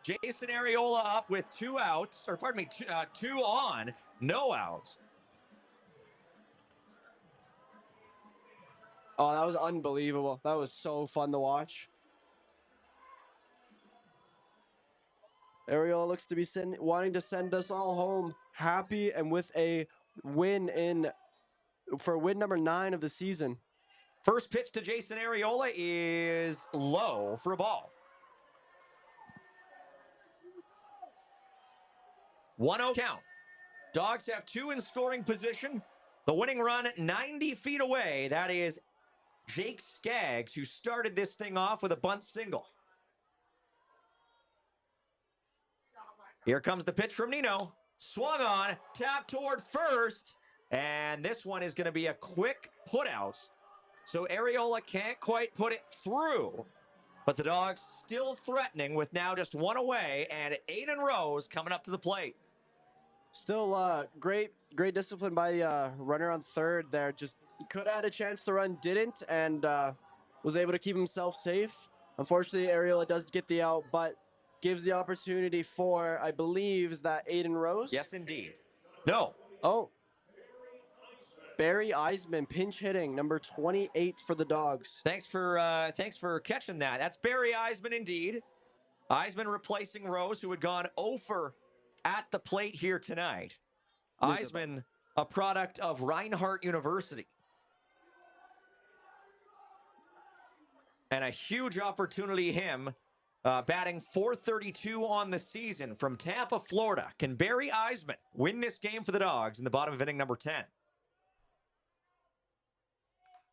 Jason Arriola up with 2 outs, or pardon me, 2 on, no outs. Oh, that was unbelievable. That was so fun to watch. Arriola looks to be wanting to send us all home happy and with a win for win number 9 of the season. First pitch to Jason Arriola is low for a ball. 1-0 count. Dawgs have 2 in scoring position. The winning run 90 feet away. That is Jake Skaggs, who started this thing off with a bunt single. Here comes the pitch from Nino. Swung on, tapped toward first, and this one is going to be a quick putout. So Arriola can't quite put it through, but the Dawgs still threatening with now just 1 away, and Aiden Rose coming up to the plate. Still great discipline by runner on third there. Just could have had a chance to run, didn't, and was able to keep himself safe. Unfortunately, Arriola does get the out, but gives the opportunity for, I believe, is that Aiden Rose? Yes, indeed. No. Oh. Barry Eisman, pinch hitting, number 28 for the Dawgs. Thanks for catching that. That's Barry Eisman, indeed. Eisman replacing Rose, who had gone over at the plate here tonight. Eisman, a product of Reinhardt University. And a huge opportunity, him, batting .432 on the season from Tampa, Florida. Can Barry Eisman win this game for the Dawgs in the bottom of inning number 10?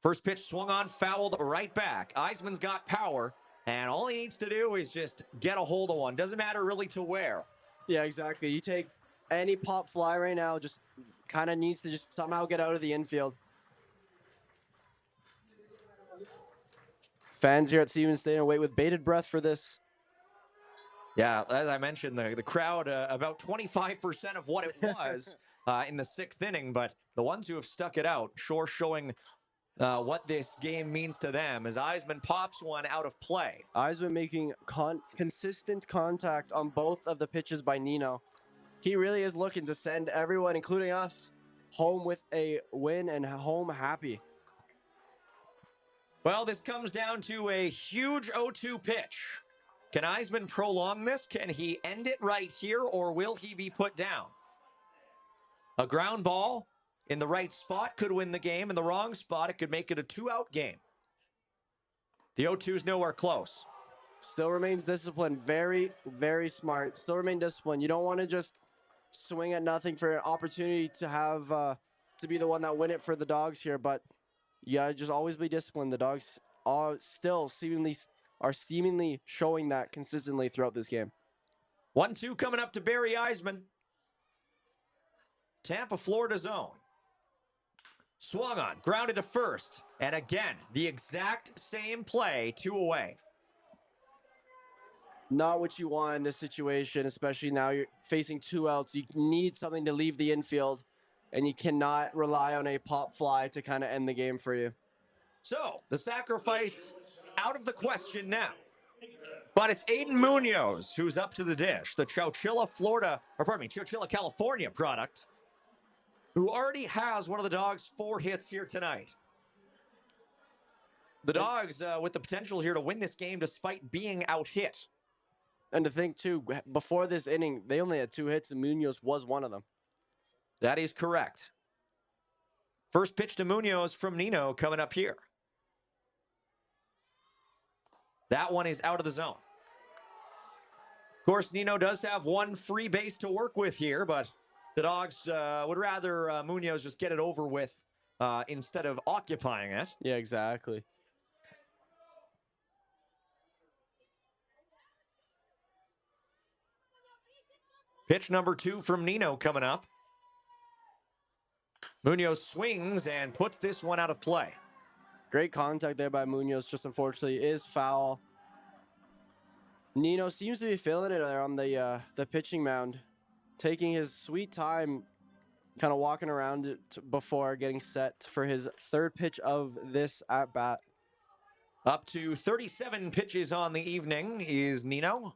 First pitch swung on, fouled right back. Eisman's got power, and all he needs to do is just get a hold of one. Doesn't matter really to where. Yeah, exactly. You take any pop fly right now, just kind of needs to just somehow get out of the infield. Fans here at Stevens Stadium wait with bated breath for this. Yeah, as I mentioned, the crowd, about 25% of what it was in the 6th inning, but the ones who have stuck it out, sure showing what this game means to them as Eisman pops one out of play. Eisman making consistent contact on both of the pitches by Nino. He really is looking to send everyone, including us, home with a win and home happy. Well, this comes down to a huge 0-2 pitch. Can Eisman prolong this? Can he end it right here, or will he be put down? A ground ball in the right spot could win the game. In the wrong spot, it could make it a 2-out game. The 0-2 is nowhere close. Still remains disciplined. Very, very smart. Still remain disciplined. You don't want to just swing at nothing for an opportunity to have to be the one that win it for the Dawgs here, but you gotta just always be disciplined. The Dawgs are still seemingly showing that consistently throughout this game. 1-2 coming up to Barry Eisman. Tampa, Florida zone. Swung on, grounded to first, and again, the exact same play, 2 away. Not what you want in this situation, especially now you're facing 2 outs. You need something to leave the infield, and you cannot rely on a pop fly to kind of end the game for you. So, the sacrifice out of the question now. But it's Aiden Munoz who's up to the dish, the Chowchilla, California product, who already has one of the Dawgs' 4 hits here tonight. The Dawgs with the potential here to win this game despite being out-hit. And to think, too, before this inning, they only had 2 hits, and Munoz was one of them. That is correct. First pitch to Munoz from Nino coming up here. That one is out of the zone. Of course, Nino does have 1 free base to work with here, but the Dawgs would rather Munoz just get it over with instead of occupying it. Yeah, exactly. Pitch number 2 from Nino coming up. Munoz swings and puts this one out of play. Great contact there by Munoz, just unfortunately is foul. Nino seems to be feeling it there on the pitching mound, taking his sweet time, kind of walking around it before getting set for his 3rd pitch of this at-bat. Up to 37 pitches on the evening is Nino.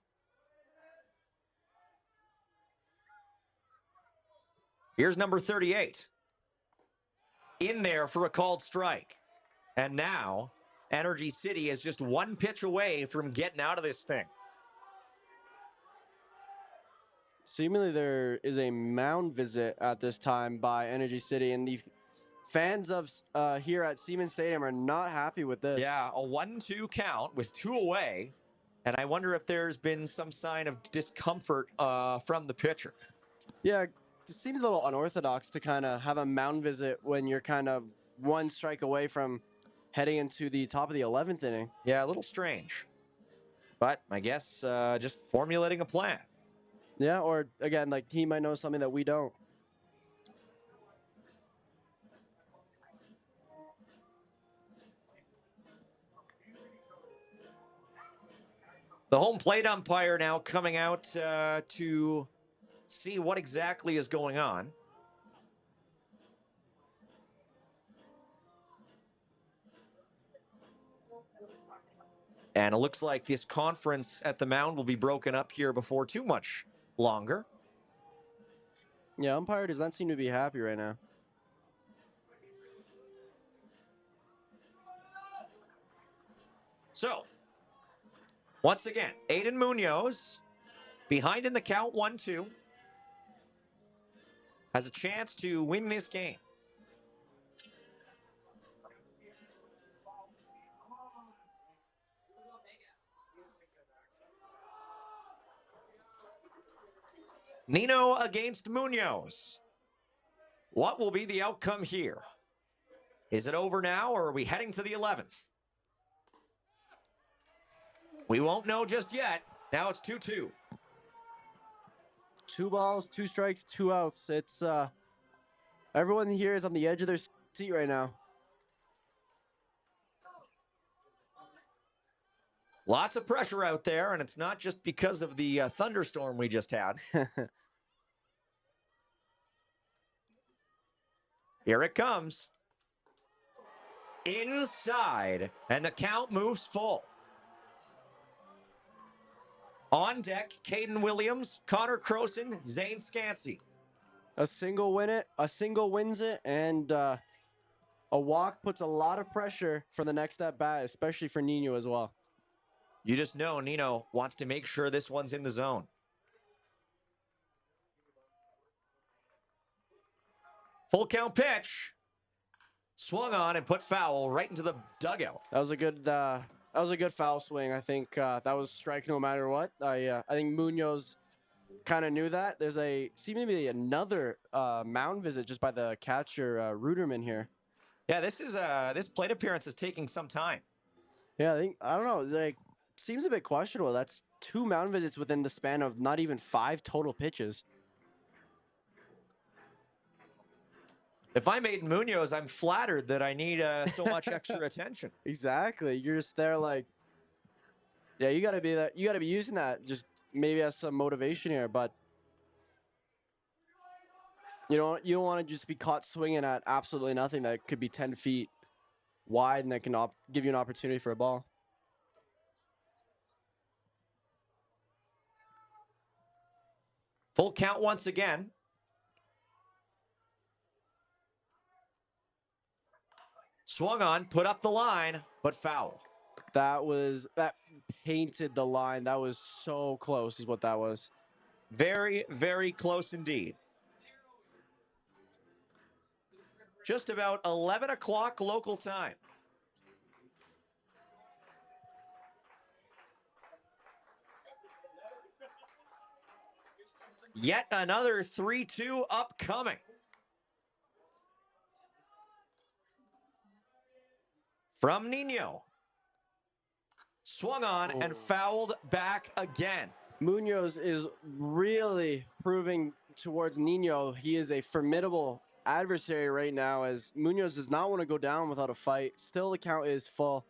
Here's number 38. In there for a called strike. And now, Energy City is just 1 pitch away from getting out of this thing. Seemingly there is a mound visit at this time by Energy City, and the fans of here at Siemens Stadium are not happy with this. Yeah, a 1-2 count with 2 away. And I wonder if there's been some sign of discomfort from the pitcher. Yeah, it seems a little unorthodox to kind of have a mound visit when you're kind of 1 strike away from heading into the top of the 11th inning. Yeah, a little strange. But I guess just formulating a plan. Yeah, or again, like he might know something that we don't. The home plate umpire now coming out to see what exactly is going on. And it looks like this conference at the mound will be broken up here before too much longer. Yeah, umpire does not seem to be happy right now. So, once again, Aiden Munoz, behind in the count 1-2, has a chance to win this game. Nino against Munoz. What will be the outcome here? Is it over now, or are we heading to the 11th? We won't know just yet. Now it's 2-2. 2 balls, 2 strikes, 2 outs. It's everyone here is on the edge of their seat right now. Lots of pressure out there, and it's not just because of the thunderstorm we just had. Here it comes. Inside, and the count moves full. On deck, Caden Williams, Connor Croson, Zane Scansey. A single wins it, and a walk puts a lot of pressure for the next at bat, especially for Nino as well. You just know Nino wants to make sure this one's in the zone. Full count pitch. Swung on and put foul right into the dugout. That was a good foul swing. I think that was strike no matter what. I think Munoz kind of knew that. There's seemed to be another mound visit just by the catcher Ruderman here. Yeah, this plate appearance is taking some time. Yeah, I don't know. Seems a bit questionable. That's 2 mound visits within the span of not even 5 total pitches. If I'm Aiden Munoz, I'm flattered that I need so much extra attention. Exactly. You're just there yeah, you gotta be that. You gotta be using that just maybe as some motivation here, but you don't want to just be caught swinging at absolutely nothing that could be 10 feet wide and that can give you an opportunity for a ball. Full count once again. Swung on, put up the line, but foul. That painted the line. That was so close is what that was. Very, very close indeed. Just about 11 o'clock local time. Yet another 3-2 upcoming. From Nino. Swung on and fouled back again. Munoz is really proving towards Nino he is a formidable adversary right now, as Munoz does not want to go down without a fight. Still, the count is full.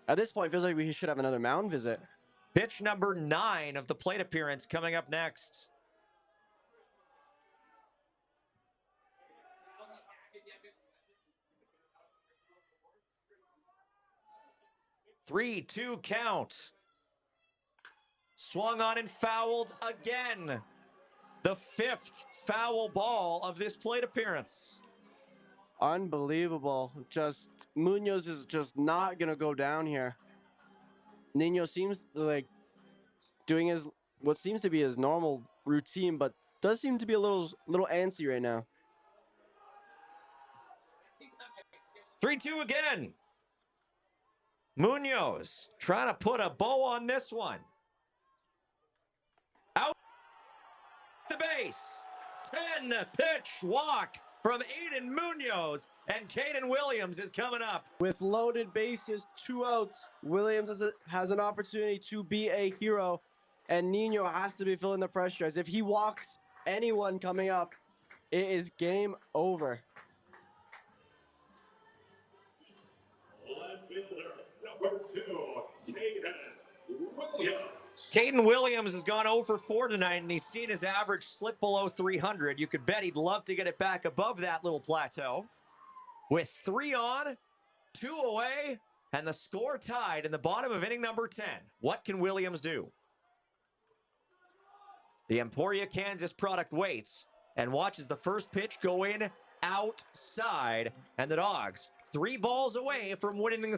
At this point, it feels like we should have another mound visit. Pitch number 9 of the plate appearance coming up next. Three-two count. Swung on and fouled again. The 5th foul ball of this plate appearance. Unbelievable. Munoz is just not going to go down here. Nino seems like doing what seems to be his normal routine, but does seem to be a little antsy right now. 3-2 again. Munoz trying to put a bow on this one. Out the base. 10-pitch walk from Aiden Munoz, and Caden Williams is coming up. With loaded bases, 2 outs, Williams has an opportunity to be a hero, and Nino has to be feeling the pressure, as if he walks anyone coming up, it is game over. Left fielder, number 2, Caden Williams. Caden Williams has gone 0 for 4 tonight, and he's seen his average slip below 300. You could bet he'd love to get it back above that little plateau. With 3 on, 2 away, and the score tied in the bottom of inning number 10. What can Williams do? The Emporia, Kansas product waits and watches the first pitch go in outside, and the Dawgs 3 balls away from winning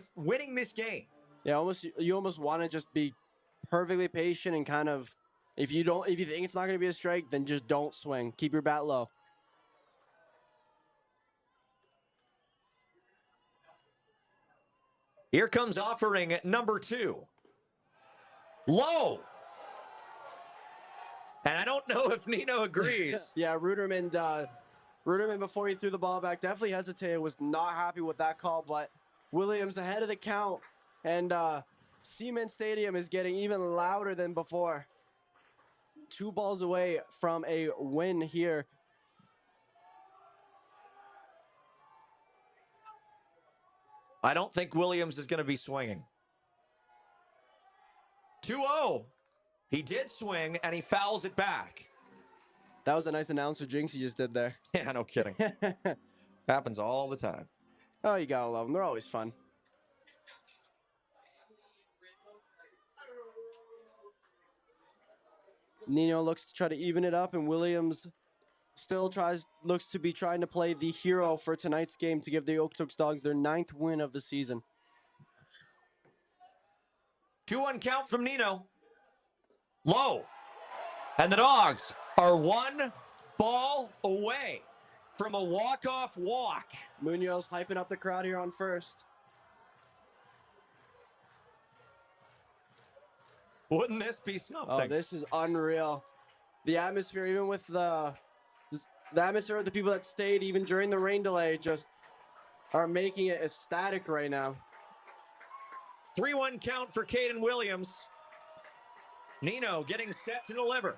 this game. Yeah, you almost want to just be perfectly patient and kind of, if you think it's not going to be a strike, then just don't swing. Keep your bat low. Here comes offering at number 2. Low. And I don't know if Nino agrees. Yeah, Ruderman Ruderman, before he threw the ball back, definitely hesitated, was not happy with that call, but Williams ahead of the count, and Siemens Stadium is getting even louder than before. 2 balls away from a win here. I don't think Williams is going to be swinging. 2-0. He did swing, and he fouls it back. That was a nice announcer jinx you just did there. Yeah, no kidding. Happens all the time. Oh, you gotta love them. They're always fun. Nino looks to try to even it up, and Williams still looks to be trying to play the hero for tonight's game to give the Okotoks Dawgs their 9th win of the season. 2-1 count from Nino. Low. And the Dawgs are 1 ball away from a walk-off walk. Munoz hyping up the crowd here on first. Wouldn't this be something? Oh, this is unreal. The atmosphere, even with the atmosphere of the people that stayed even during the rain delay, just are making it ecstatic right now. 3-1 count for Caden Williams. Nino getting set to deliver.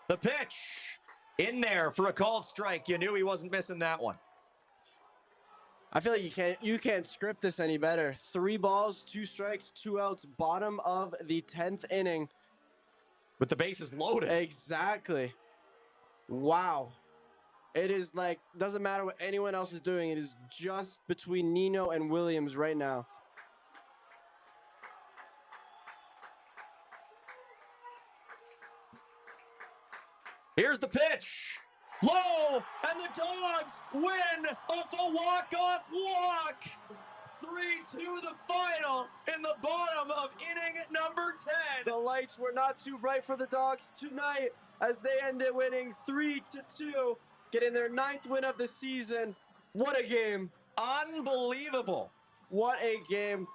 The pitch in there for a called strike. You knew he wasn't missing that one. I feel like you can't script this any better. 3 balls, 2 strikes, 2 outs, bottom of the 10th inning. With the bases loaded. Exactly. Wow. It is like, doesn't matter what anyone else is doing. It is just between Nino and Williams right now. Here's the pitch. Low, and the Dawgs win off a walk-off walk. 3-2 the final in the bottom of inning number 10. The lights were not too bright for the Dawgs tonight as they ended winning 3-2, getting their 9th win of the season. What a game. Unbelievable. What a game.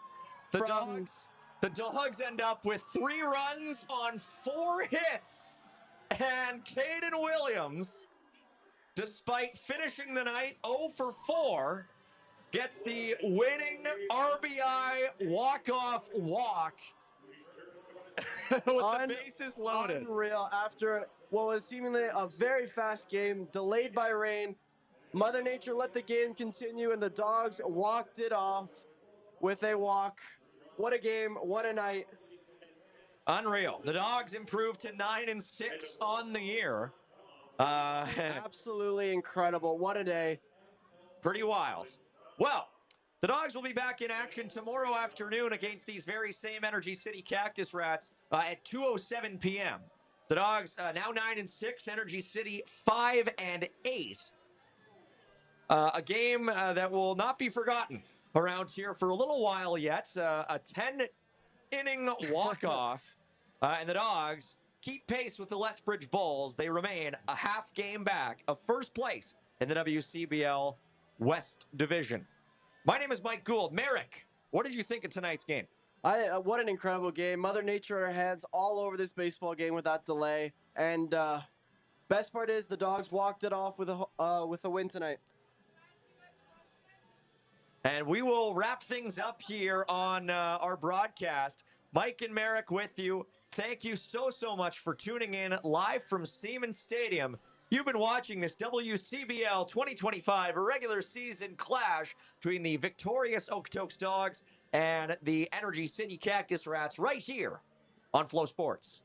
The Dawgs end up with 3 runs on 4 hits. And Caden Williams, despite finishing the night 0 for 4, gets the winning RBI walk-off walk with the bases loaded. Unreal. After what was seemingly a very fast game, delayed by rain, Mother Nature let the game continue, and the Dawgs walked it off with a walk. What a game. What a night. Unreal. The Dawgs improved to 9-6 on the year. Absolutely incredible. What a day. Pretty wild. Well, the Dawgs will be back in action tomorrow afternoon against these very same Energy City Cactus Rats at 2:07 p.m. The Dawgs now 9-6, Energy City 5-8. A game that will not be forgotten around here for a little while yet. A 10-inning walk-off. And the Dawgs keep pace with the Lethbridge Bulls. They remain a half game back of first place in the WCBL West Division. My name is Mike Gould. Merrick, what did you think of tonight's game? What an incredible game. Mother Nature had her hands all over this baseball game with that delay. And best part is the Dawgs walked it off with a win tonight. And we will wrap things up here on our broadcast. Mike and Merrick with you. Thank you so much for tuning in live from Siemens Stadium. You've been watching this WCBL 2025 regular season clash between the victorious Okotoks Dawgs and the Energy City Cactus Rats right here on Flow Sports.